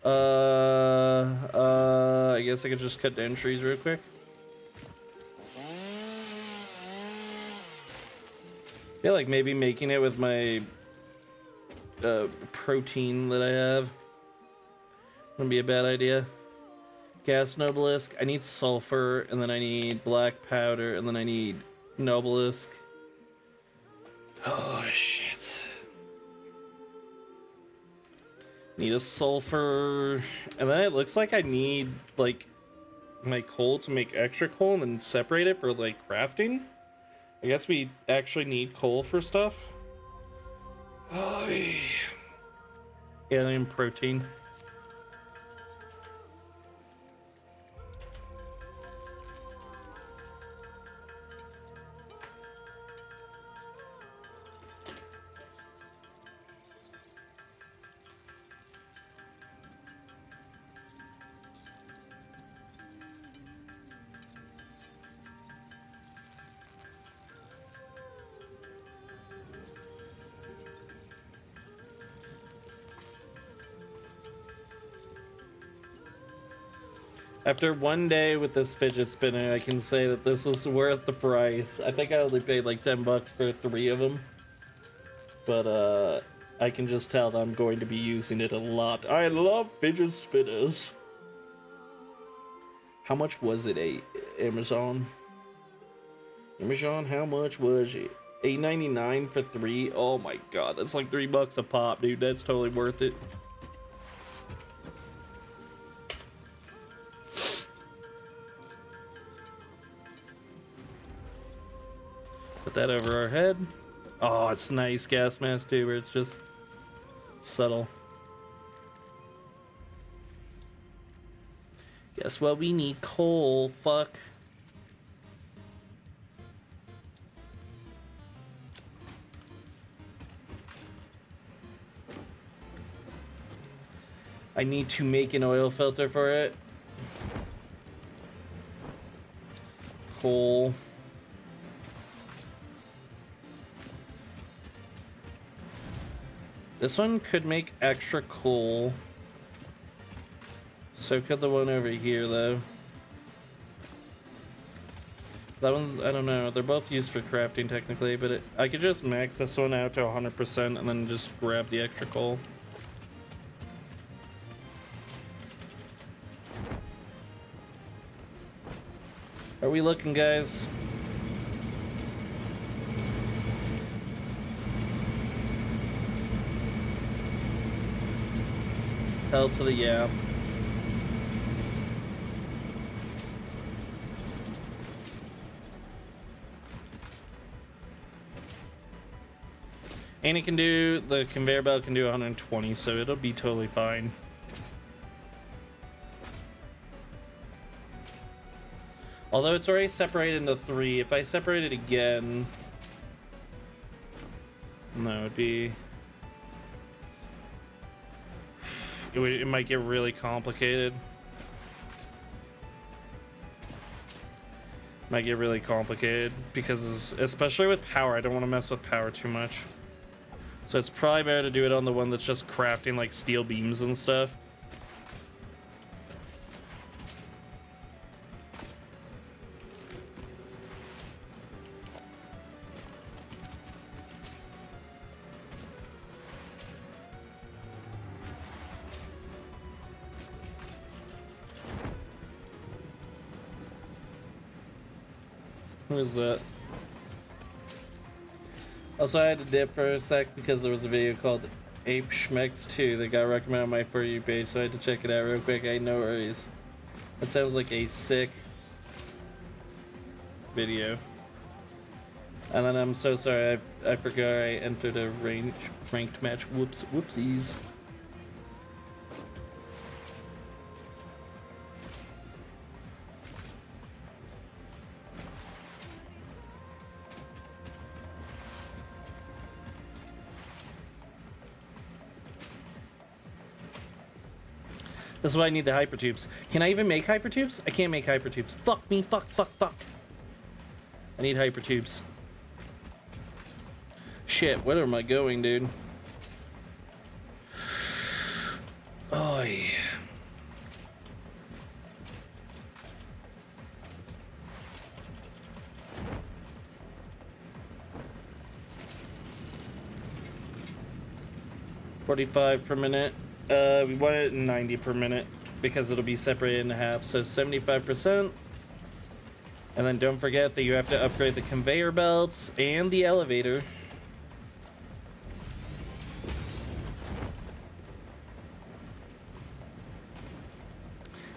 I guess I could just cut down trees real quick. I feel like maybe making it with my protein that I have wouldn't be a bad idea. Gas Nobelisk. I need sulfur, and then I need black powder, and then I need Nobelisk. Oh shit. Need a sulfur, and then it looks like I need like my coal to make extra coal and then separate it for like crafting. I guess we actually need coal for stuff. Oh yeah, and protein. After one day with this fidget spinner, I can say that this was worth the price. I think I only paid like 10 bucks for 3 of them. But I can just tell that I'm going to be using it a lot. I love fidget spinners. How much was it, Amazon? Amazon, how much was it? $8.99 for 3? Oh my god, that's like 3 bucks a pop, dude. That's totally worth it. Put that over our head. Oh, it's nice gas mask too, where it's just subtle. Guess what? We need coal. Fuck. I need to make an oil filter for it. Coal. This one could make extra coal. So could the one over here, though. That one, I don't know. They're both used for crafting, technically, but I could just max this one out to 100% and then just grab the extra coal. Are we looking, guys? Hell to the yeah. And it can do, the conveyor belt can do 120, so it'll be totally fine. Although it's already separated into 3, if I separate it again... No, it'd be... It might get really complicated. Might get really complicated because, especially with power, I don't want to mess with power too much. So it's probably better to do it on the one that's just crafting like steel beams and stuff. Who is that? Also, I had to dip for a sec because there was a video called Ape Schmecks 2 that got recommended on my For You page, so I had to check it out real quick. I had no worries. That sounds like a sick video. And then I'm so sorry, I forgot I entered a ranked match. Whoopsies. This is why I need the hypertubes. Can I even make hypertubes? I can't make hypertubes. Fuck me, fuck. I need hypertubes. Shit, where am I going, dude? Oh, yeah. $45 per minute. We want it in 90 per minute because it'll be separated in half. So 75%. And then don't forget that you have to upgrade the conveyor belts and the elevator.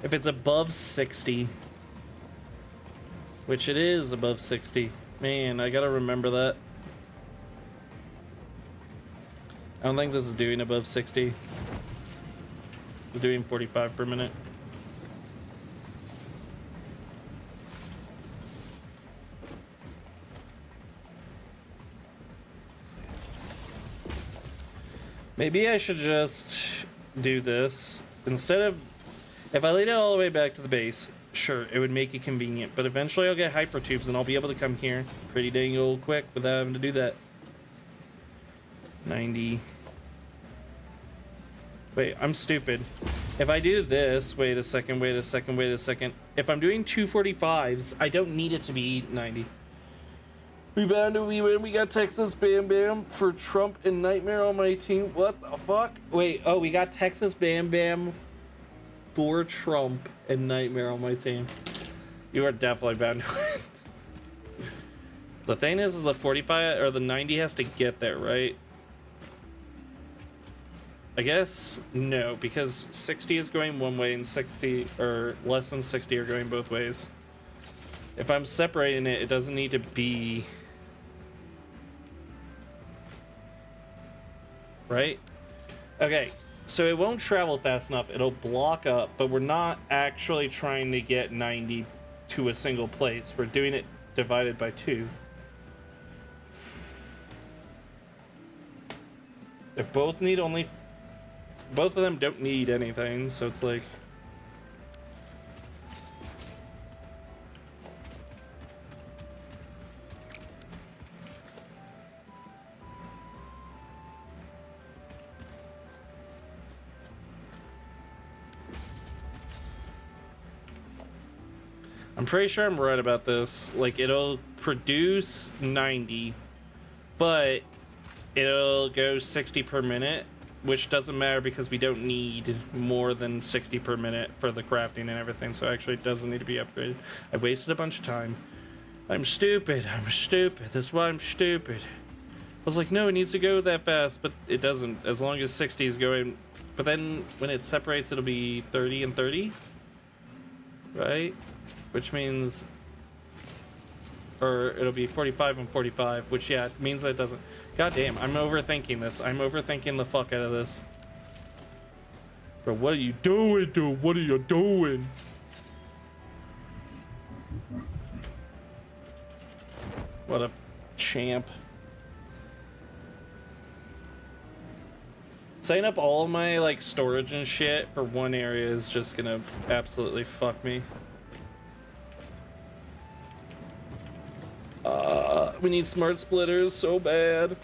If it's above 60, which it is above 60, man, I gotta remember that. I don't think this is doing above 60. It's doing 45 per minute. Maybe I should just do this instead of, if I lead it all the way back to the base, sure, it would make it convenient, but eventually I'll get hypertubes and I'll be able to come here pretty dang old quick without having to do that. 90. Wait, I'm stupid. If I do this, wait a second. If I'm doing 245s, I don't need it to be 90. We bound to we win. We got Texas Bam Bam for Trump and Nightmare on my team. What the fuck? Wait, oh, we got Texas Bam Bam for Trump and Nightmare on my team. You are definitely bound to win. The thing is the 45 or the 90 has to get there, right? I guess no, because 60 is going one way and 60 or less than 60 are going both ways. If I'm separating it, it doesn't need to be right. Okay, so it won't travel fast enough. It'll block up, but we're not actually trying to get 90 to a single place. We're doing it divided by 2. If both need only, both of them don't need anything, so it's like, I'm pretty sure I'm right about this. Like, it'll produce 90, but it'll go 60 per minute, which doesn't matter because we don't need more than 60 per minute for the crafting and everything, so actually it doesn't need to be upgraded. I wasted a bunch of time. I'm stupid. That's why I'm stupid. I was like, no, it needs to go that fast, but it doesn't, as long as 60 is going. But then when it separates, it'll be 30 and 30, right? Which means, or it'll be 45 and 45, which, yeah, means that it doesn't. God damn, I'm overthinking this. I'm overthinking the fuck out of this. Bro, what are you doing, dude? What are you doing? What a champ. Setting up all of my, like, storage and shit for one area is just gonna absolutely fuck me. We need smart splitters so bad.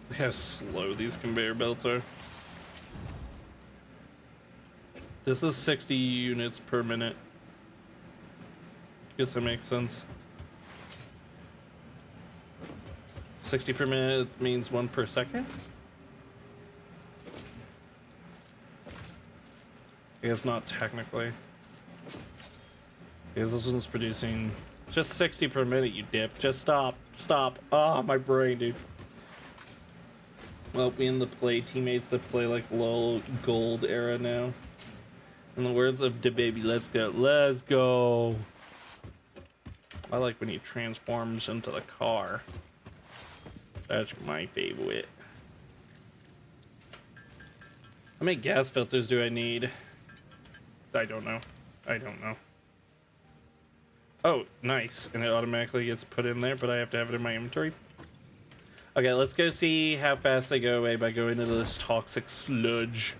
Look how slow these conveyor belts are. This is 60 units per minute. Guess that makes sense. 60 per minute means 1 per second? I guess not technically. Because this one's producing Just 60 per minute, you dip. Just stop. Stop. Oh, my brain, dude. Well, we in the play teammates that play like LOL gold era now. In the words of the baby, let's go. Let's go. I like when he transforms into the car. That's my favorite. How many gas filters do I need? I don't know. I don't know. Oh, nice. And it automatically gets put in there, but I have to have it in my inventory. Okay, let's go see how fast they go away by going into this toxic sludge.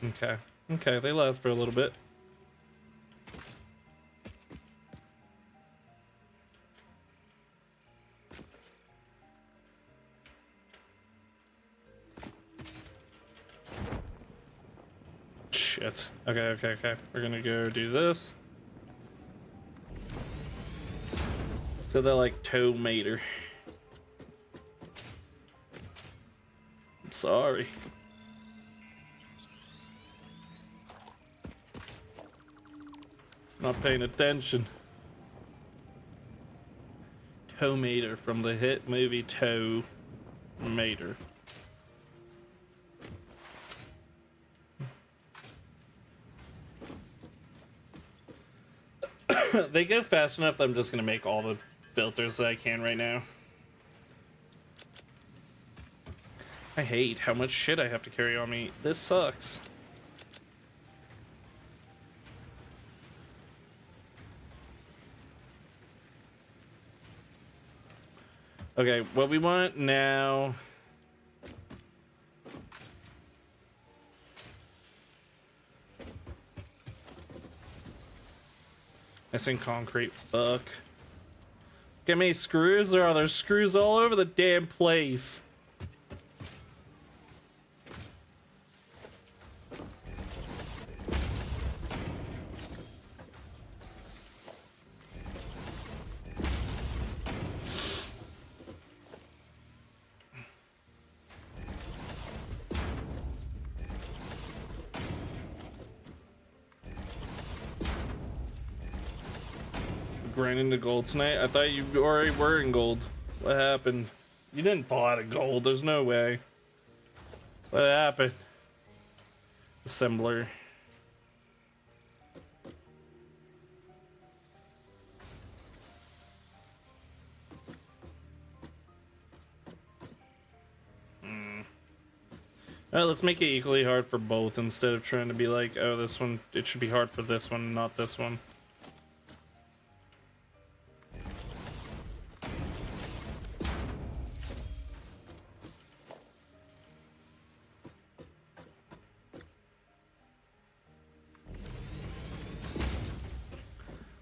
Okay. Okay, they last for a little bit. Shit. Okay. We're gonna go do this. So they're like tomater. I'm sorry. Not paying attention. Tomater from the hit movie Tomater. They go fast enough that I'm just gonna make all the filters that I can right now. I hate how much shit I have to carry on me. This sucks. Okay, what we want now... Missing concrete, fuck. How many screws there are? There's screws all over the damn place. Grinding to gold tonight? I thought you already were in gold. What happened? You didn't fall out of gold. There's no way. What happened? Assembler. Alright, let's make it equally hard for both instead of trying to be like, oh, this one, it should be hard for this one, not this one.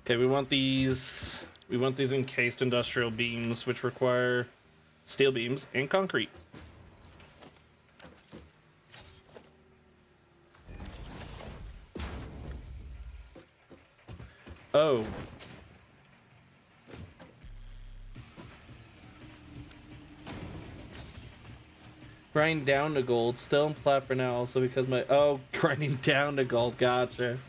Okay, we want these encased industrial beams, which require steel beams and concrete. Oh. Grind down to gold, still in plat for now, also because my, oh, grinding down to gold, gotcha.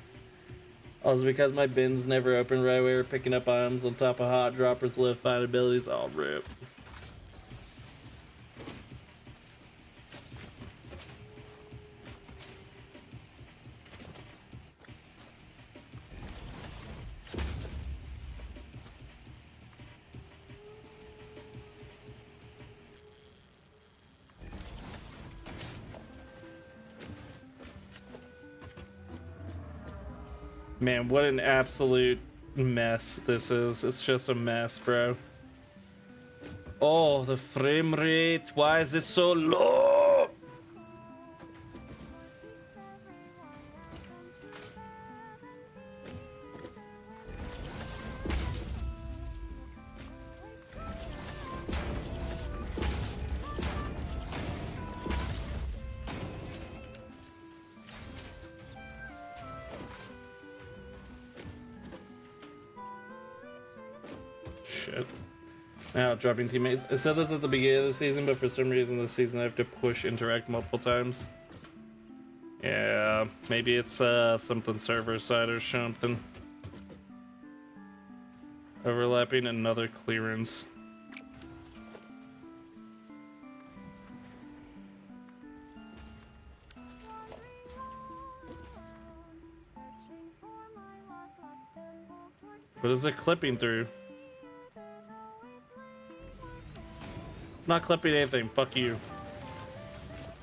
Also because my bins never open right away or picking up items on top of hot droppers, lift find abilities, all rip. Man, what an absolute mess this is. It's just a mess, bro. Oh, the frame rate. Why is it so low? Shit. Now dropping teammates. I said this at the beginning of the season, but for some reason this season I have to push interact multiple times. Yeah, maybe it's something server side or something. Overlapping another clearance. What is it clipping through? It's not clipping anything. Fuck you.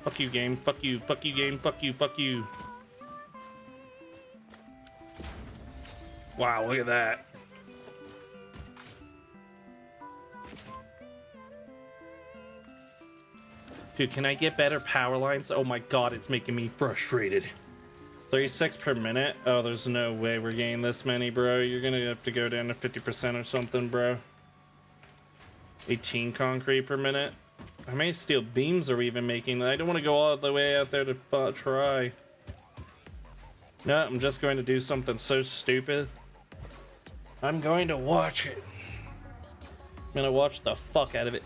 Fuck you, game. Fuck you. Fuck you, game. Fuck you. Fuck you. Wow, look at that. Dude, can I get better power lines? Oh my god, it's making me frustrated. 36 per minute? Oh, there's no way we're getting this many, bro. You're gonna have to go down to 50% or something, bro. 18 concrete per minute. How many steel beams are we even making? I don't want to go all the way out there to try. No, I'm just going to do something so stupid. I'm going to watch it. I'm gonna watch the fuck out of it.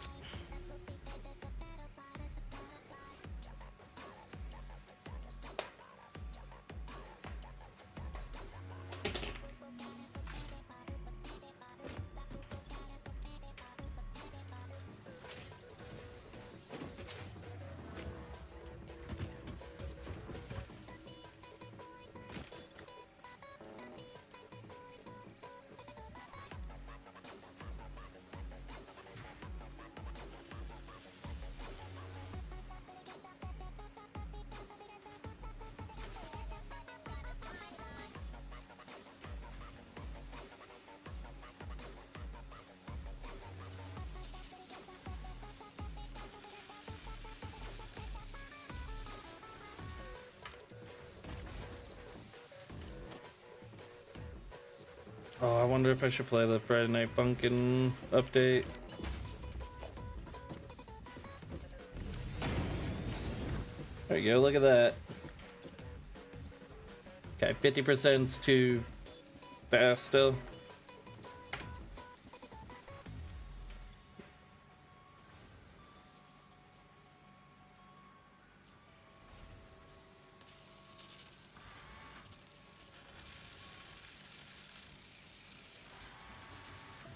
Oh, I wonder if I should play the Friday Night Funkin' update. There you go, look at that. Okay, 50% is too fast still.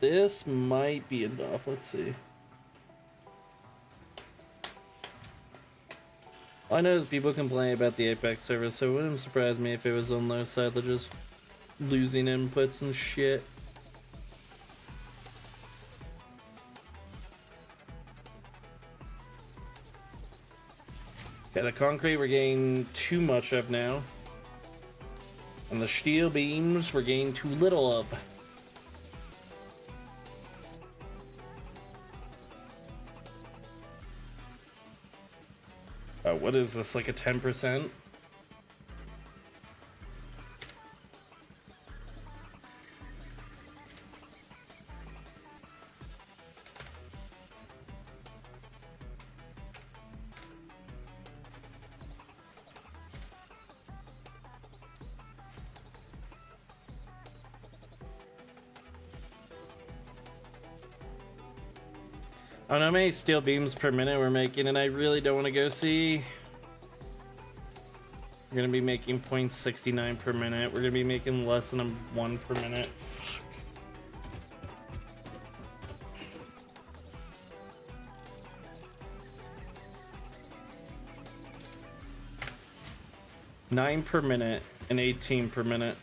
This might be enough. Let's see. All I know is people complain about the Apex server, so it wouldn't surprise me if it was on their side. They're just losing inputs and shit. Okay, the concrete we're getting too much of now. And the steel beams we're getting too little of. What is this, like a 10%? I don't know how many steel beams per minute we're making, and I really don't want to go see. We're gonna be making 0.69 per minute. We're gonna be making less than 1 per minute. Fuck. $9 per minute and 18 per minute.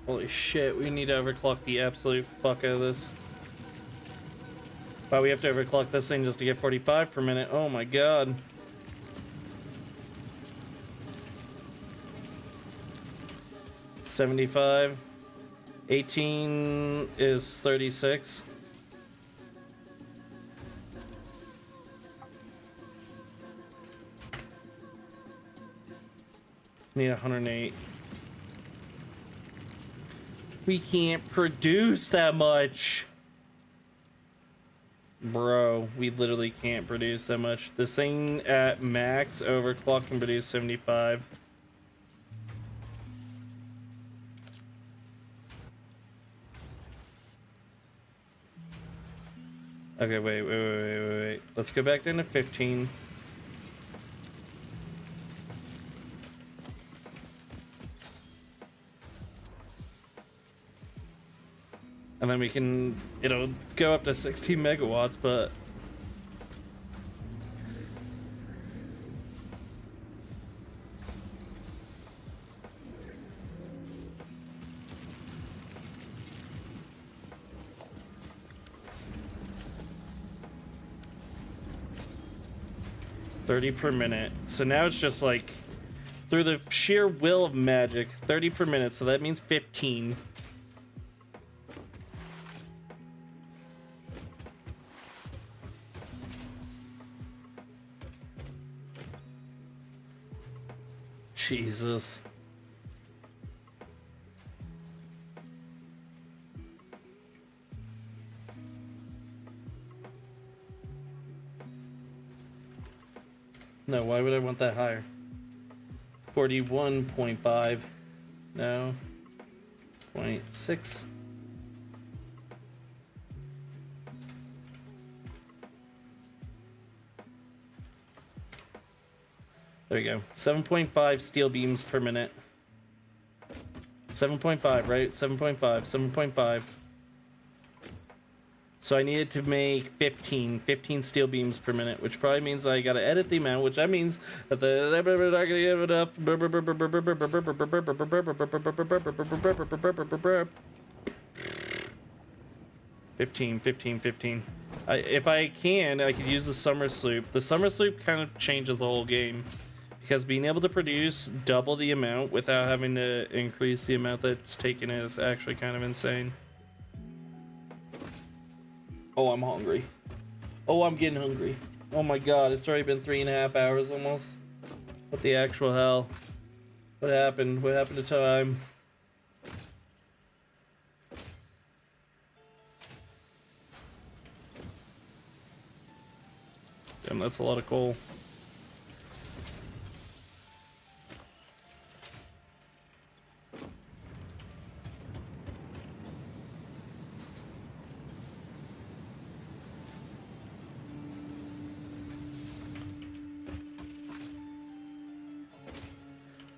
Holy shit, we need to overclock the absolute fuck out of this. Wow, we have to overclock this thing just to get 45 per minute. Oh my god. $75. 18 is 36. Need 108. We can't produce that much. Bro, we literally can't produce that much. This thing at max overclock can produce 75. Okay, wait. Let's go back down to 15. And then we can, it'll go up to 16 megawatts, but... $30 per minute. So now it's just like, through the sheer will of magic, 30 per minute, so that means 15. Jesus. No, why would I want that higher? 41.5. No. 0.6. There we go. 7.5 steel beams per minute. 7.5, right? 7.5. 7.5. So I needed to make 15 steel beams per minute, which probably means I gotta edit the amount, which that means that the not gonna give it up. 15. If I can, I could use the summer sloop. The summer sloop kind of changes the whole game, because being able to produce double the amount without having to increase the amount that's taken is actually kind of insane. Oh, I'm hungry. Oh, I'm getting hungry. Oh my god, it's already been 3.5 hours almost. What the actual hell? What happened? What happened to time? Damn, that's a lot of coal.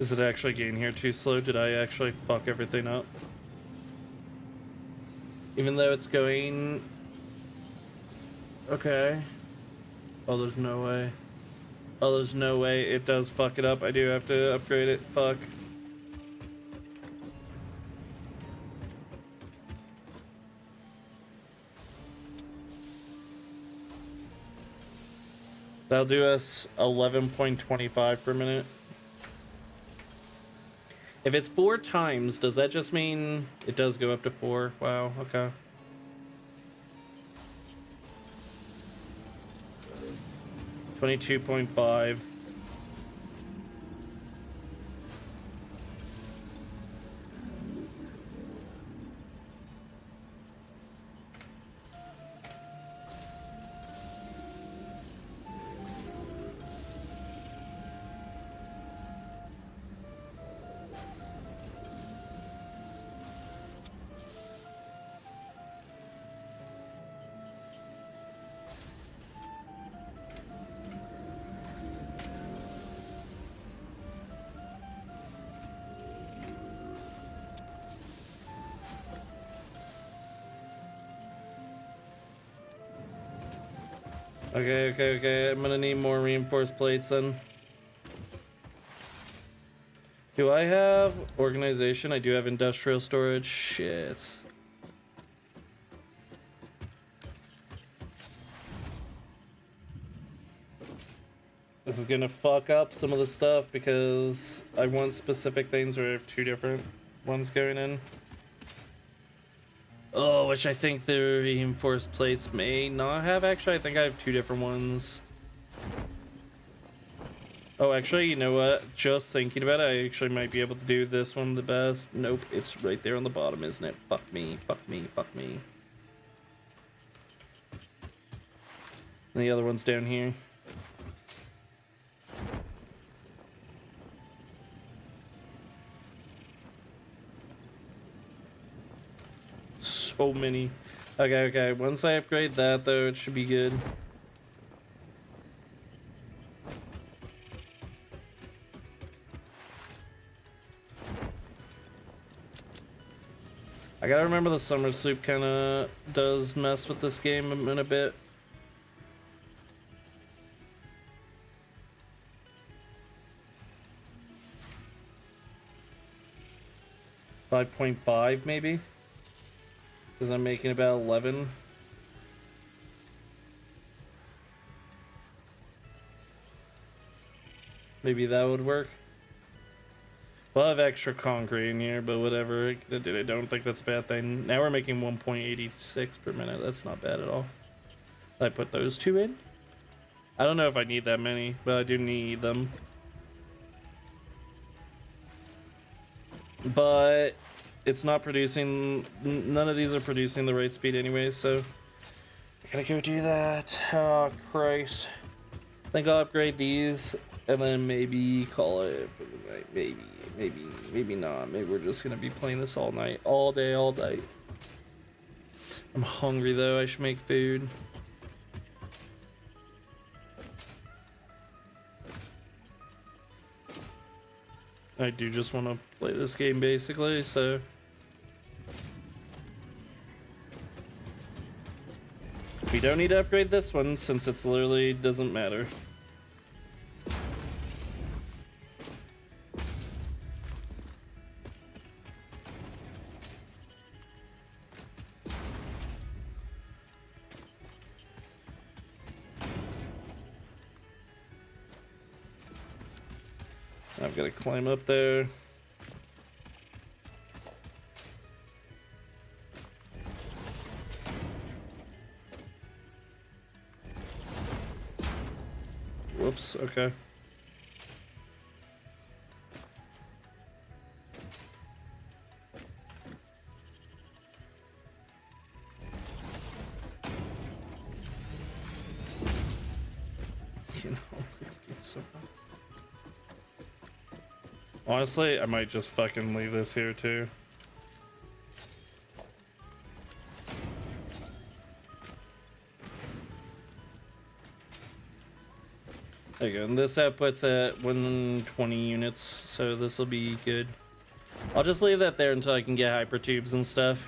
Is it actually getting here too slow? Did I actually fuck everything up? Even though it's going... Okay. Oh, there's no way. Oh, there's no way. It does fuck it up. I do have to upgrade it. Fuck. That'll do us 11.25 per minute. If it's 4 times, does that just mean it does go up to 4? Wow, okay. $22.5. Okay. I'm gonna need more reinforced plates then. Do I have organization? I do have industrial storage. Shit. This is gonna fuck up some of the stuff because I want specific things where I have 2 different ones going in. Oh, which I think the reinforced plates may not have. Actually, I think I have 2 different ones. Oh, actually, you know what? Just thinking about it, I actually might be able to do this one the best. Nope, it's right there on the bottom, isn't it? Fuck me. And the other one's down here. So many. Okay. Once I upgrade that, though, it should be good. I gotta remember the summer soup kind of does mess with this game in a bit. $5.5 maybe? Because I'm making about 11. Maybe that would work. We'll have extra concrete in here, but whatever. I don't think that's a bad thing. Now we're making 1.86 per minute. That's not bad at all. I put those two in. I don't know if I need that many, but I do need them. But it's not producing, none of these are producing the right speed anyway, so I gotta go do that. Oh Christ. I think I'll upgrade these and then maybe call it for the night. Maybe not. Maybe we're just gonna be playing this all night, all day, all night. I'm hungry though. I should make food. I do just want to play this game basically, so we don't need to upgrade this one since it's literally doesn't matter. I've got to climb up there. Whoops, okay. You know, it's so bad. Honestly, I might just fucking leave this here too. There you go, and this output's at 120 units, so this will be good. I'll just leave that there until I can get hypertubes and stuff.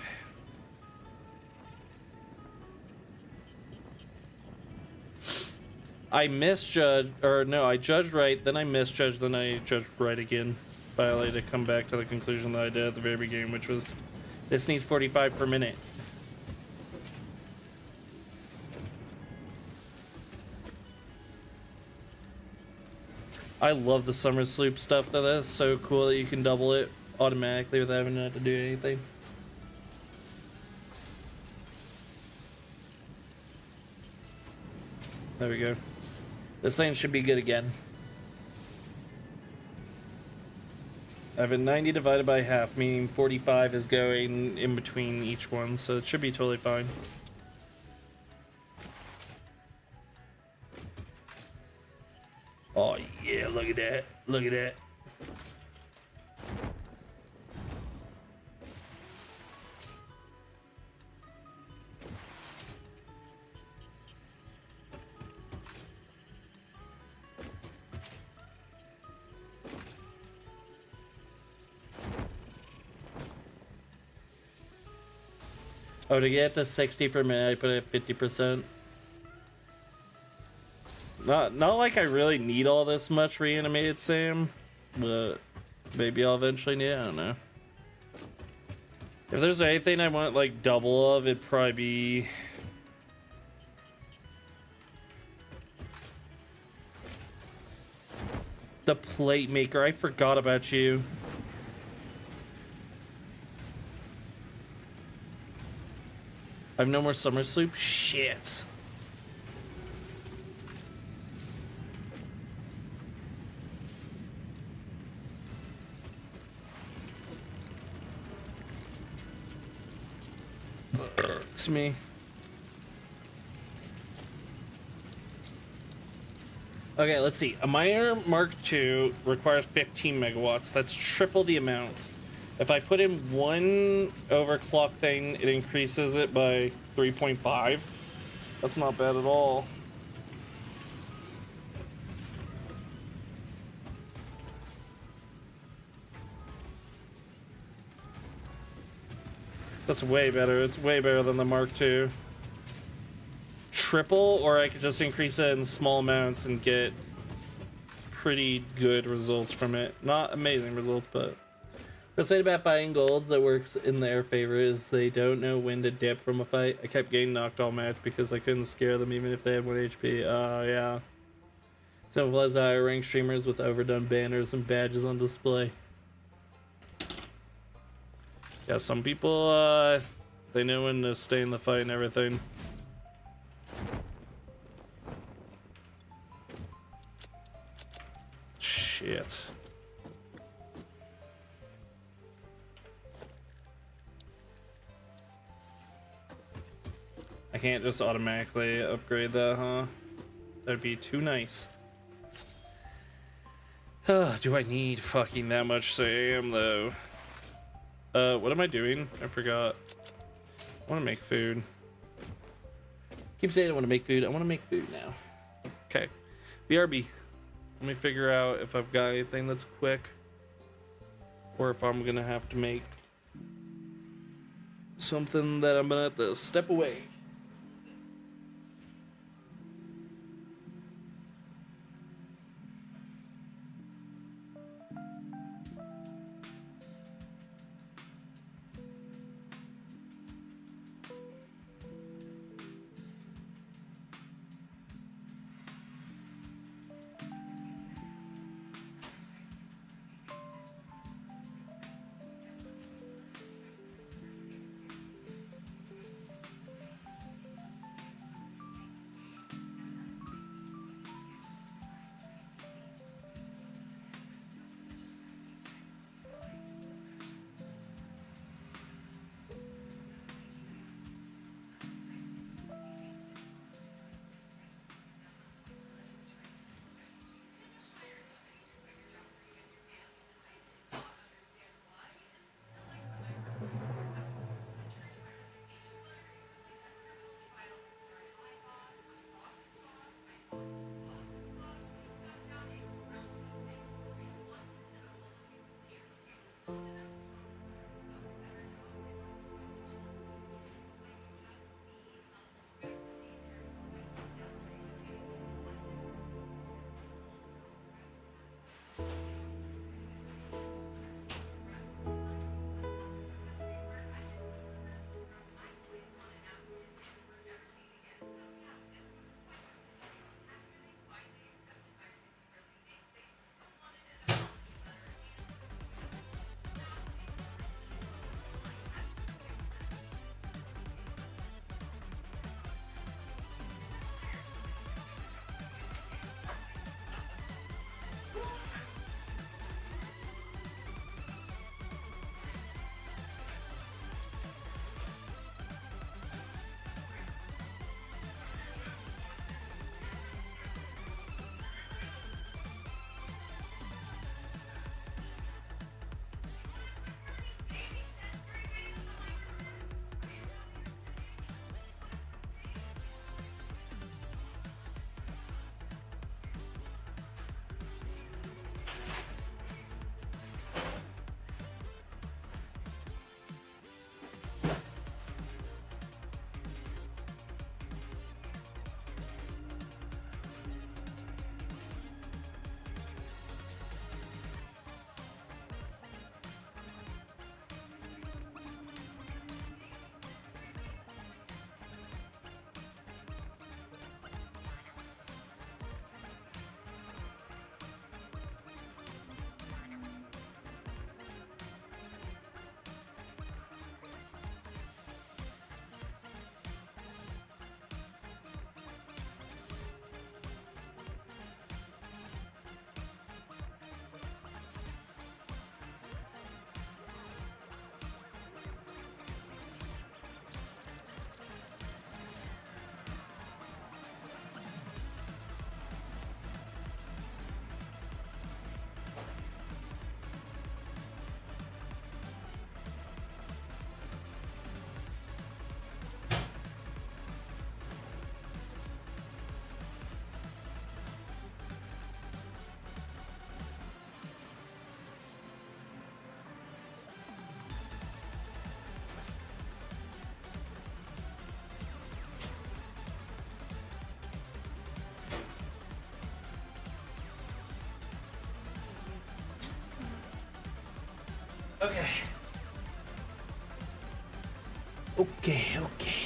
I misjudged, or no, I judged right, then I misjudged, then I judged right again. Finally, to come back to the conclusion that I did at the very beginning, which was this needs 45 per minute. I love the summer sloop stuff though. That's so cool that you can double it automatically without having to have to do anything. There we go. This thing should be good again. I have a 90 divided by half, meaning 45 is going in between each one, so it should be totally fine. Oh yeah, look at that. Look at that. Oh, to get to 60 per minute, I put it at 50%. Not like I really need all this much reanimated Sam, but maybe I'll eventually need it. I don't know. If there's anything I want like double of, it'd probably be the plate maker. I forgot about you. I have no more summer sloop? Shit. It's me. Okay, let's see. A miner Mark II requires 15 megawatts. That's triple the amount. If I put in one overclock thing, it increases it by 3.5. That's not bad at all. That's way better. It's way better than the Mark II. Triple, or I could just increase it in small amounts and get pretty good results from it. Not amazing results, but the thing about fighting golds that works in their favor is they don't know when to dip from a fight. I kept getting knocked all match because I couldn't scare them even if they had 1 HP. Yeah. Simple as higher rank streamers with overdone banners and badges on display. Yeah, some people, they know when to stay in the fight and everything. Shit. I can't just automatically upgrade that, huh? That'd be too nice. Do I need fucking that much SAM though? What am I doing? I forgot. I want to make food. Keep saying I want to make food. I want to make food now. Okay. BRB. Let me figure out if I've got anything that's quick. Or if I'm gonna have to make something that I'm gonna have to step away. Okay. Okay.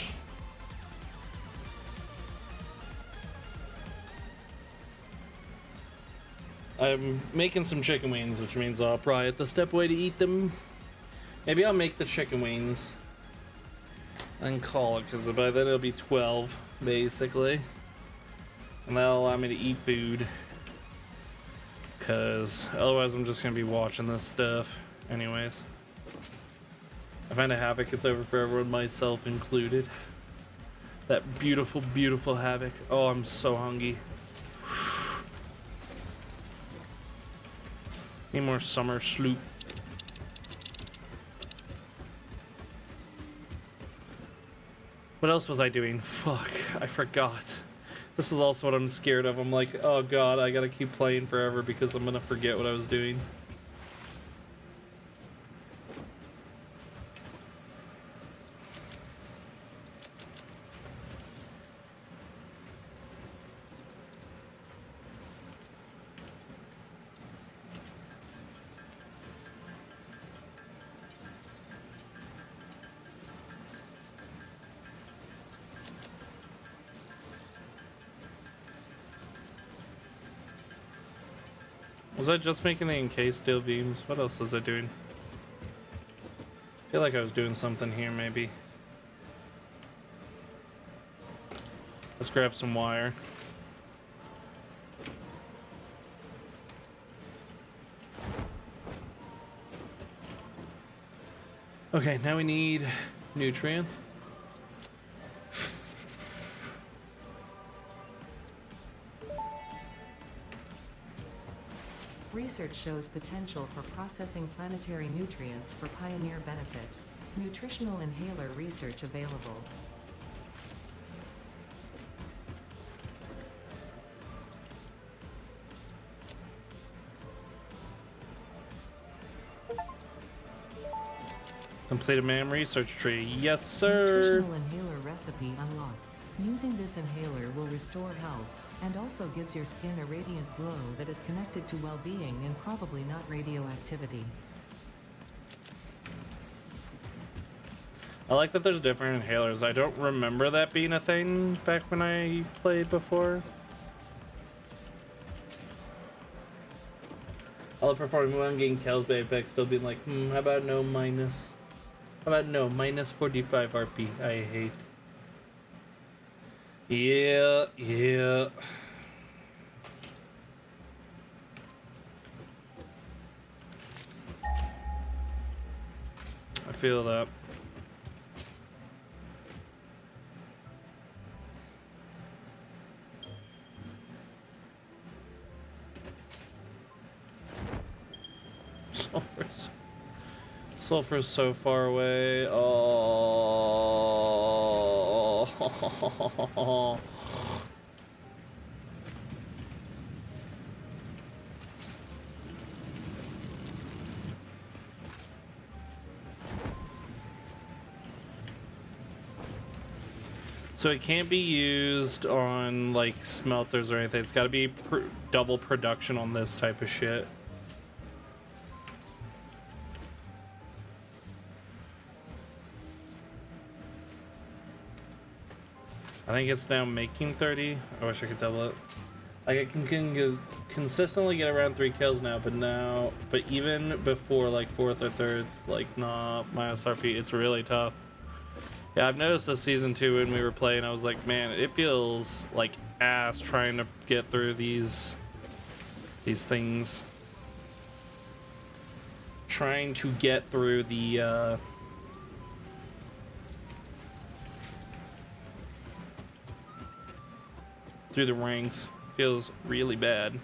I'm making some chicken wings, which means I'll probably have to step away to eat them. Maybe I'll make the chicken wings and call it, because by then it'll be 12, basically. And that'll allow me to eat food. Because otherwise I'm just going to be watching this stuff anyways. I find a Havoc, it's over for everyone, myself included. That beautiful, beautiful Havoc. Oh, I'm so hungry. Need more summer sloop. What else was I doing? Fuck, I forgot. This is also what I'm scared of. I'm like, oh god, I gotta keep playing forever because I'm gonna forget what I was doing. Was I just making the encased steel beams? What else was I doing? I feel like I was doing something here, maybe. Let's grab some wire. Okay, now we need nutrients. Research shows potential for processing planetary nutrients for pioneer benefit. Nutritional inhaler research available. Complete a MAM research tree. Yes, sir. Nutritional inhaler recipe unlocked. Using this inhaler will restore health, and also gives your skin a radiant glow that is connected to well-being and probably not radioactivity. I like that there's different inhalers. I don't remember that being a thing back when I played before. I'll perform one getting kills by Apex, still being like, how about no minus? How about no minus 45 RP? I hate. Yeah. I feel that. Sulfur's so far away. Oh. So it can't be used on like smelters or anything. It's got to be double production on this type of shit. I think it's now making 30. I wish I could double it. Like I can consistently get around 3 kills now, but even before like 4th or 3rd, like nah, my SRP, it's really tough. Yeah, I've noticed this season 2 when we were playing, I was like, man, it feels like ass trying to get through these things. Trying to get through the through the ranks feels really bad.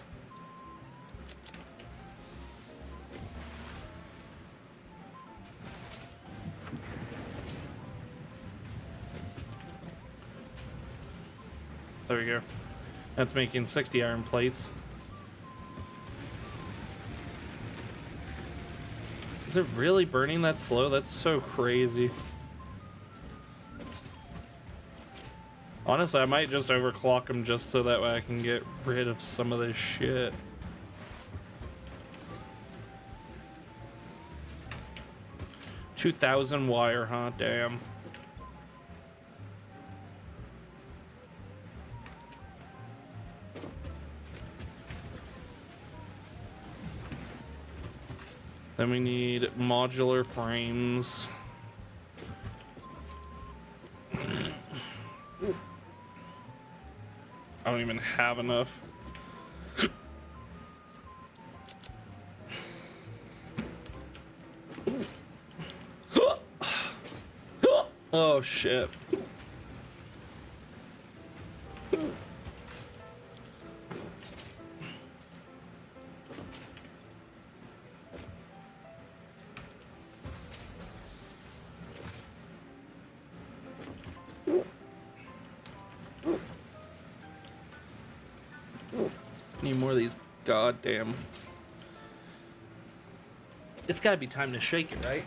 There we go. That's making 60 iron plates. Is it really burning that slow? That's so crazy. Honestly, I might just overclock them just so that way I can get rid of some of this shit. 2,000 wire, huh? Damn. Then we need modular frames. I don't even have enough. Oh shit. Need more of these goddamn. It's gotta be time to shake it, right?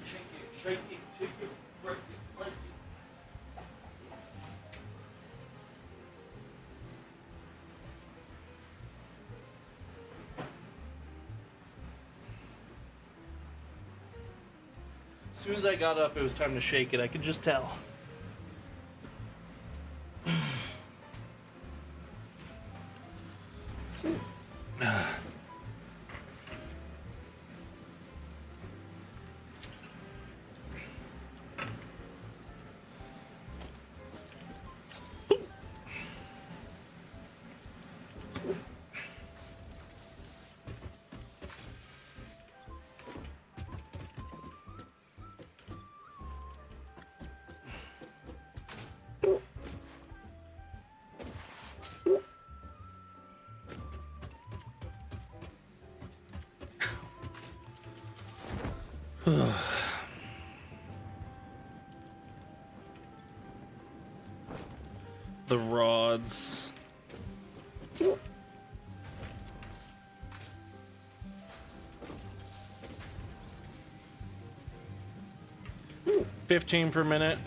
Shake it, shake it, shake it, break it, break it. As soon as I got up, it was time to shake it. I could just tell. The rods. $15 per minute.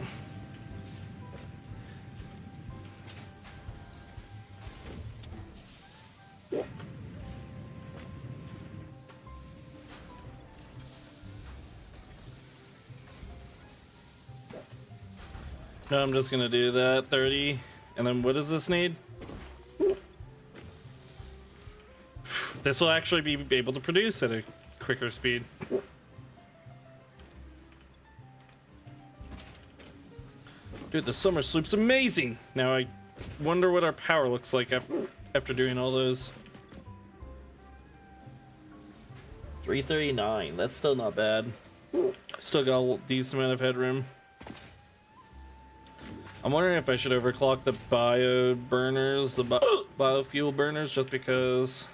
No, I'm just gonna do that 30. And then what does this need? This will actually be able to produce at a quicker speed. Dude, the summer sloop's amazing. Now I wonder what our power looks like after doing all those. 339. That's still not bad. Still got a decent amount of headroom. I'm wondering if I should overclock the bio burners, the biofuel burners, just because.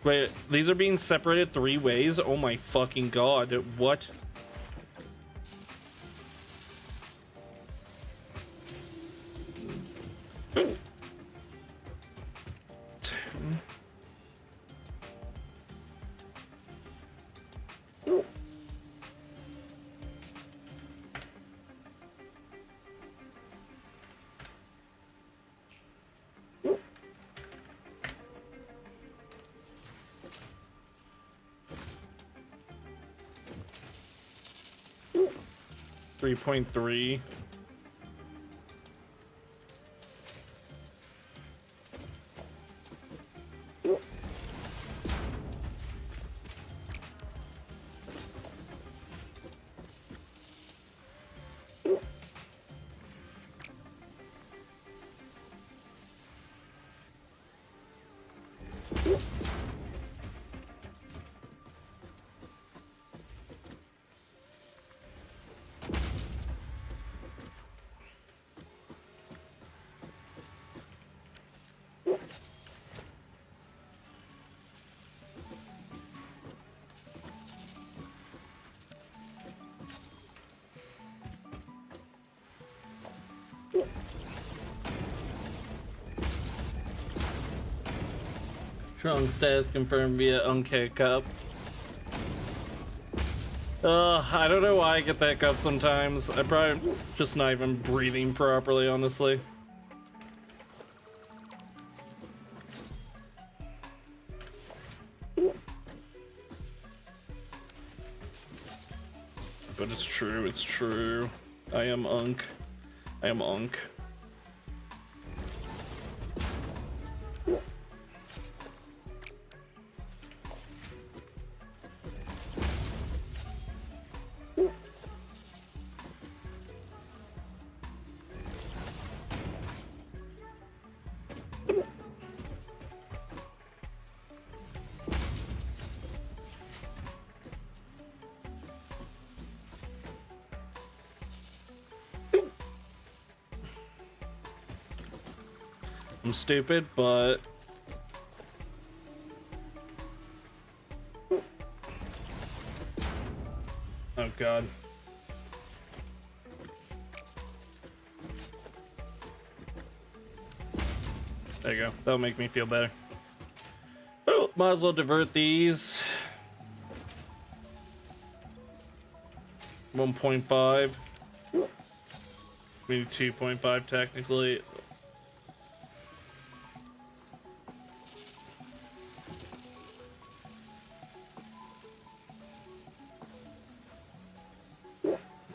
Wait, these are being separated 3 ways? Oh my fucking god, what? .3. Trunk status confirmed via Unk cup. I don't know why I get that cup sometimes. I probably just not even breathing properly, honestly. but it's true, it's true. I am Unk. I am Unk. I'm stupid, but oh god. There you go. That'll make me feel better. Oh, might as well divert these. 1.5. Maybe 2.5 technically.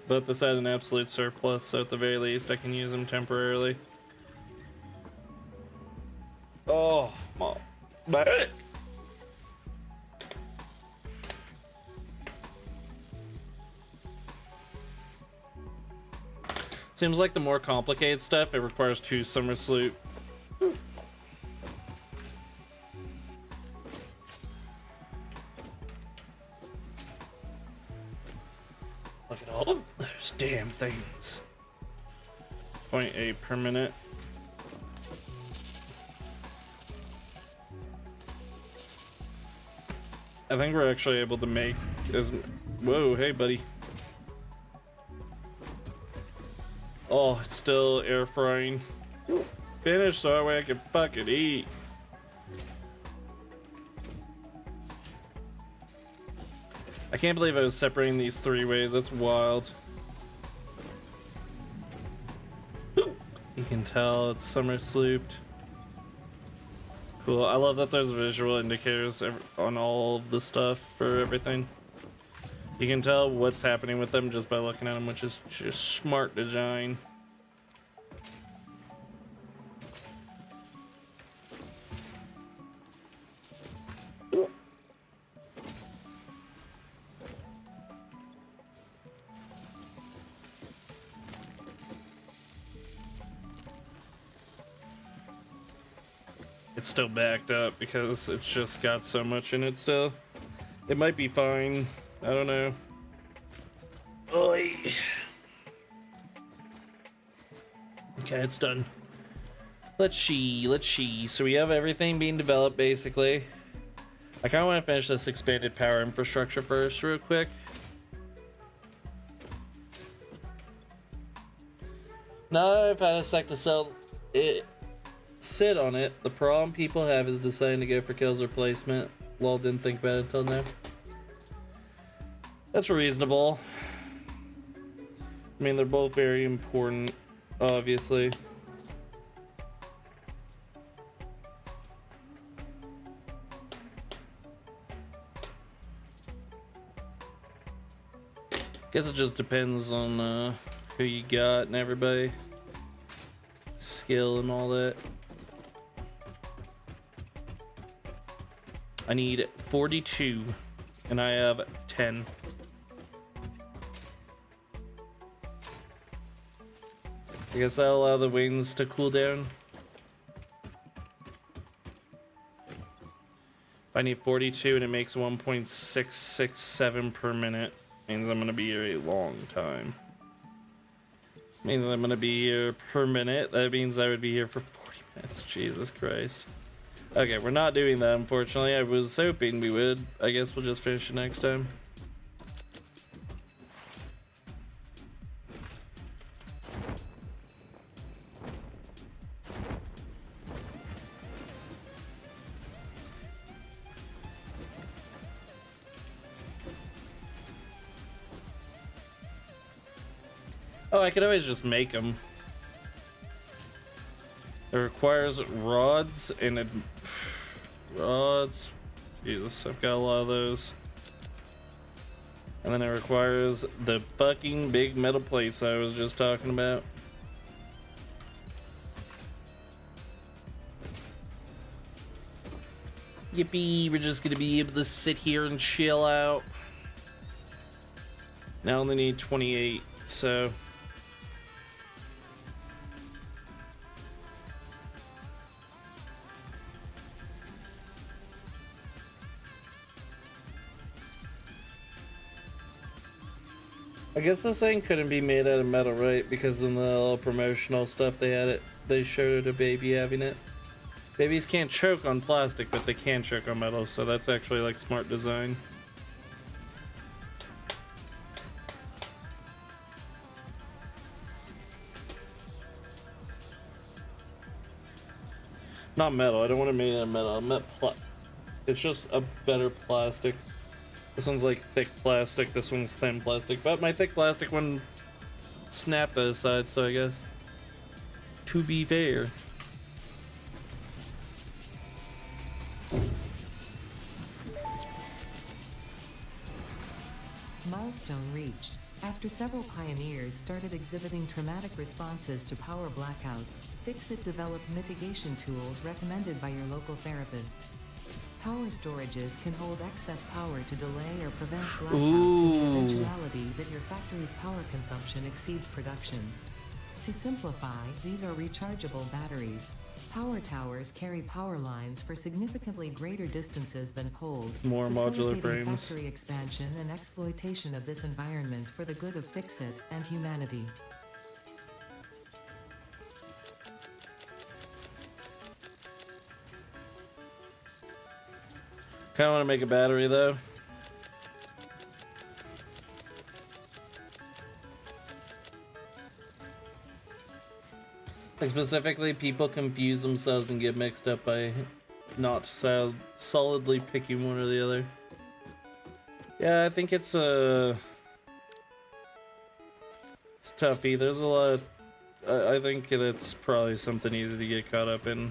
But this had an absolute surplus, so at the very least I can use them temporarily. Oh, my. Seems like the more complicated stuff, it requires 2 Summer Sloop. Look at all those damn things. 0.8 per minute. I think we're actually able to make as... Whoa, hey buddy. Oh, it's still air frying. Finish so that way I can fucking eat. I can't believe I was separating these 3 ways. That's wild. You can tell it's summer slooped. Cool. I love that there's visual indicators on all of the stuff for everything. You can tell what's happening with them just by looking at them, which is just smart design. It's still backed up because it's just got so much in it still. It might be fine. I don't know. Oi. Okay, it's done. Let's see. So we have everything being developed basically. I kind of want to finish this expanded power infrastructure first real quick. Now that I've had a sec to sell it, sit on it, the problem people have is deciding to go for kills replacement. Lol, didn't think about it until now. That's reasonable. I mean, they're both very important, obviously. Guess it just depends on who you got and everybody. Skill and all that. I need 42 and I have 10. I guess I'll allow the wings to cool down. If I need 42 and it makes 1.667 per minute, means I'm gonna be here a long time. Means I'm gonna be here per minute. That means I would be here for 40 minutes. Jesus Christ. Okay, we're not doing that, unfortunately. I was hoping we would. I guess we'll just finish it next time. Oh, I could always just make them. It requires rods and rods. Jesus, I've got a lot of those. And then it requires the fucking big metal plates I was just talking about. Yippee, we're just gonna be able to sit here and chill out. Now I only need 28, so... I guess this thing couldn't be made out of metal, right? Because in the little promotional stuff they had it, they showed a baby having it. Babies can't choke on plastic, but they can choke on metal, so that's actually like smart design. Not metal, I don't want to make it out of metal, I meant it's just a better plastic. This one's like thick plastic, this one's thin plastic, but my thick plastic one snapped at the side, so I guess to be fair. Milestone reached. After several pioneers started exhibiting traumatic responses to power blackouts, Fixit developed mitigation tools recommended by your local therapist. Power storages can hold excess power to delay or prevent blackouts in the eventuality that your factory's power consumption exceeds production. To simplify, these are rechargeable batteries. Power towers carry power lines for significantly greater distances than poles, More modular facilitating frames. factory expansion and exploitation of this environment for the good of Fixit and humanity. Kinda wanna make a battery though. Like specifically, people confuse themselves and get mixed up by not solidly picking one or the other. Yeah, I think it's a toughie. There's a lot of, I think that's probably something easy to get caught up in.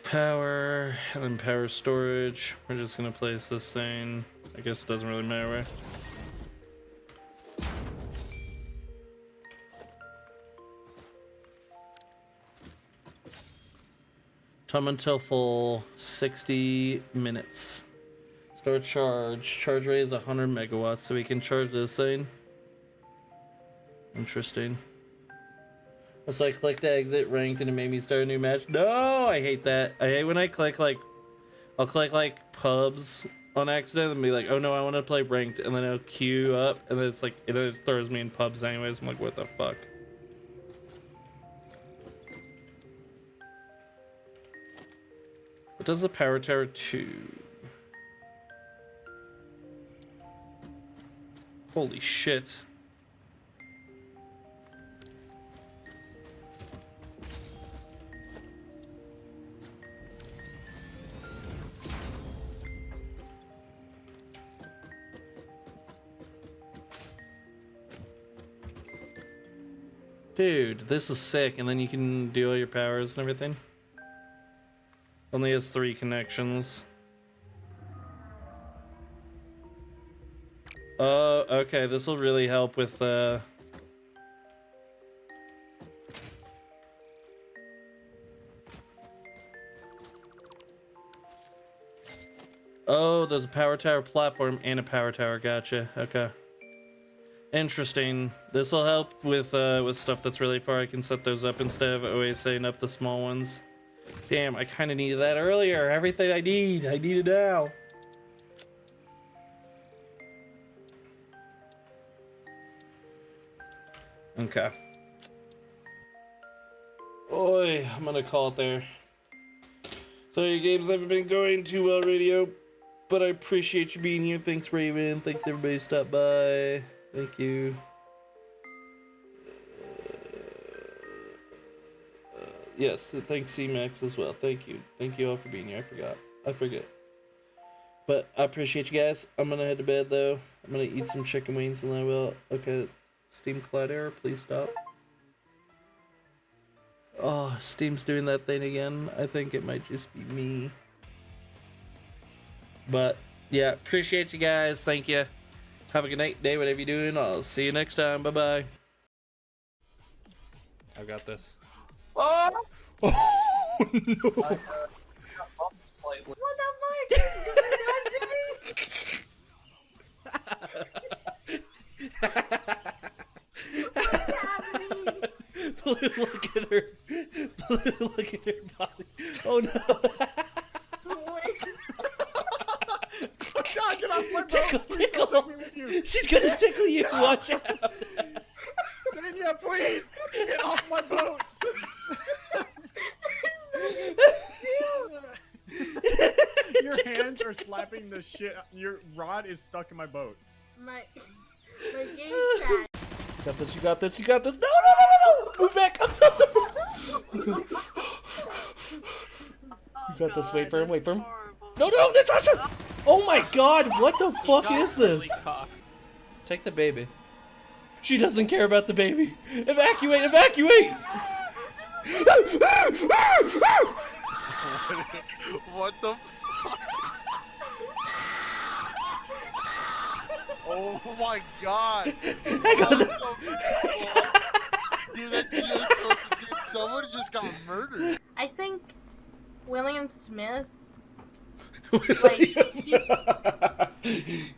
Power, and then power storage. We're just gonna place this thing. I guess it doesn't really matter where. Time until full, 60 minutes. Start charge. Charge rate is 100 megawatts, so we can charge this thing. Interesting. So I clicked exit ranked and it made me start a new match. No, I hate that. I hate when I click like, I'll click like pubs on accident and be like, oh no, I want to play ranked, and then it'll queue up and then it's like, it throws me in pubs anyways. I'm like, what the fuck? What does the power tower 2? Holy shit. Dude, this is sick, and then you can do all your powers and everything. Only has 3 connections. Oh, okay, this will really help with Oh, there's a power tower platform and a power tower, gotcha, okay. Interesting. This will help with stuff that's really far. I can set those up instead of always setting up the small ones. Damn, I kind of needed that earlier. Everything I need it now. Okay. Oi, I'm gonna call it there. So your games haven't been going too well, radio, but I appreciate you being here. Thanks, Raven. Thanks, everybody who stopped by. Thank you. Yes, thanks C-Max as well. Thank you. Thank you all for being here. I forget. But I appreciate you guys. I'm gonna head to bed though. I'm gonna eat some chicken wings and then I will. Okay, Steam Collide error, please stop. Oh, Steam's doing that thing again. I think it might just be me. But yeah, appreciate you guys. Thank you. Have a good night, day, whatever you're doing. I'll see you next time. Bye bye. I got this. Oh! Oh no. What the fuck is What's happening? Blue, look at her. Blue, look at her body. Oh no. God, get off my boat! Tickle, Please tickle. don't take me with you! She's gonna tickle you. Watch out. Dania, please! Get off my boat! Your hands are slapping the shit. Your rod is stuck in my boat. My game chat. You got this, you got this, you got this. No, no, no, no, no! Move back! You got this, wait for him, wait for him. No, no, Natasha! Oh my god, what the fuck is this? Take the baby. She doesn't care about the baby. Evacuate, evacuate! What the fuck? Oh my god! Dude, someone just got murdered. I think William Smith, like,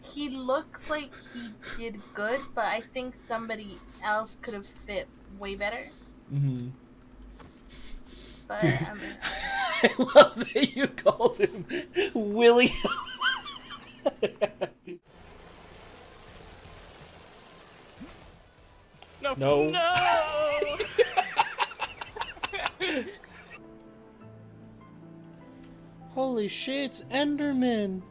he looks like he did good, but I think somebody else could have fit way better. Mm-hmm. But I love that you called him William. No. No. Holy shit, it's Enderman.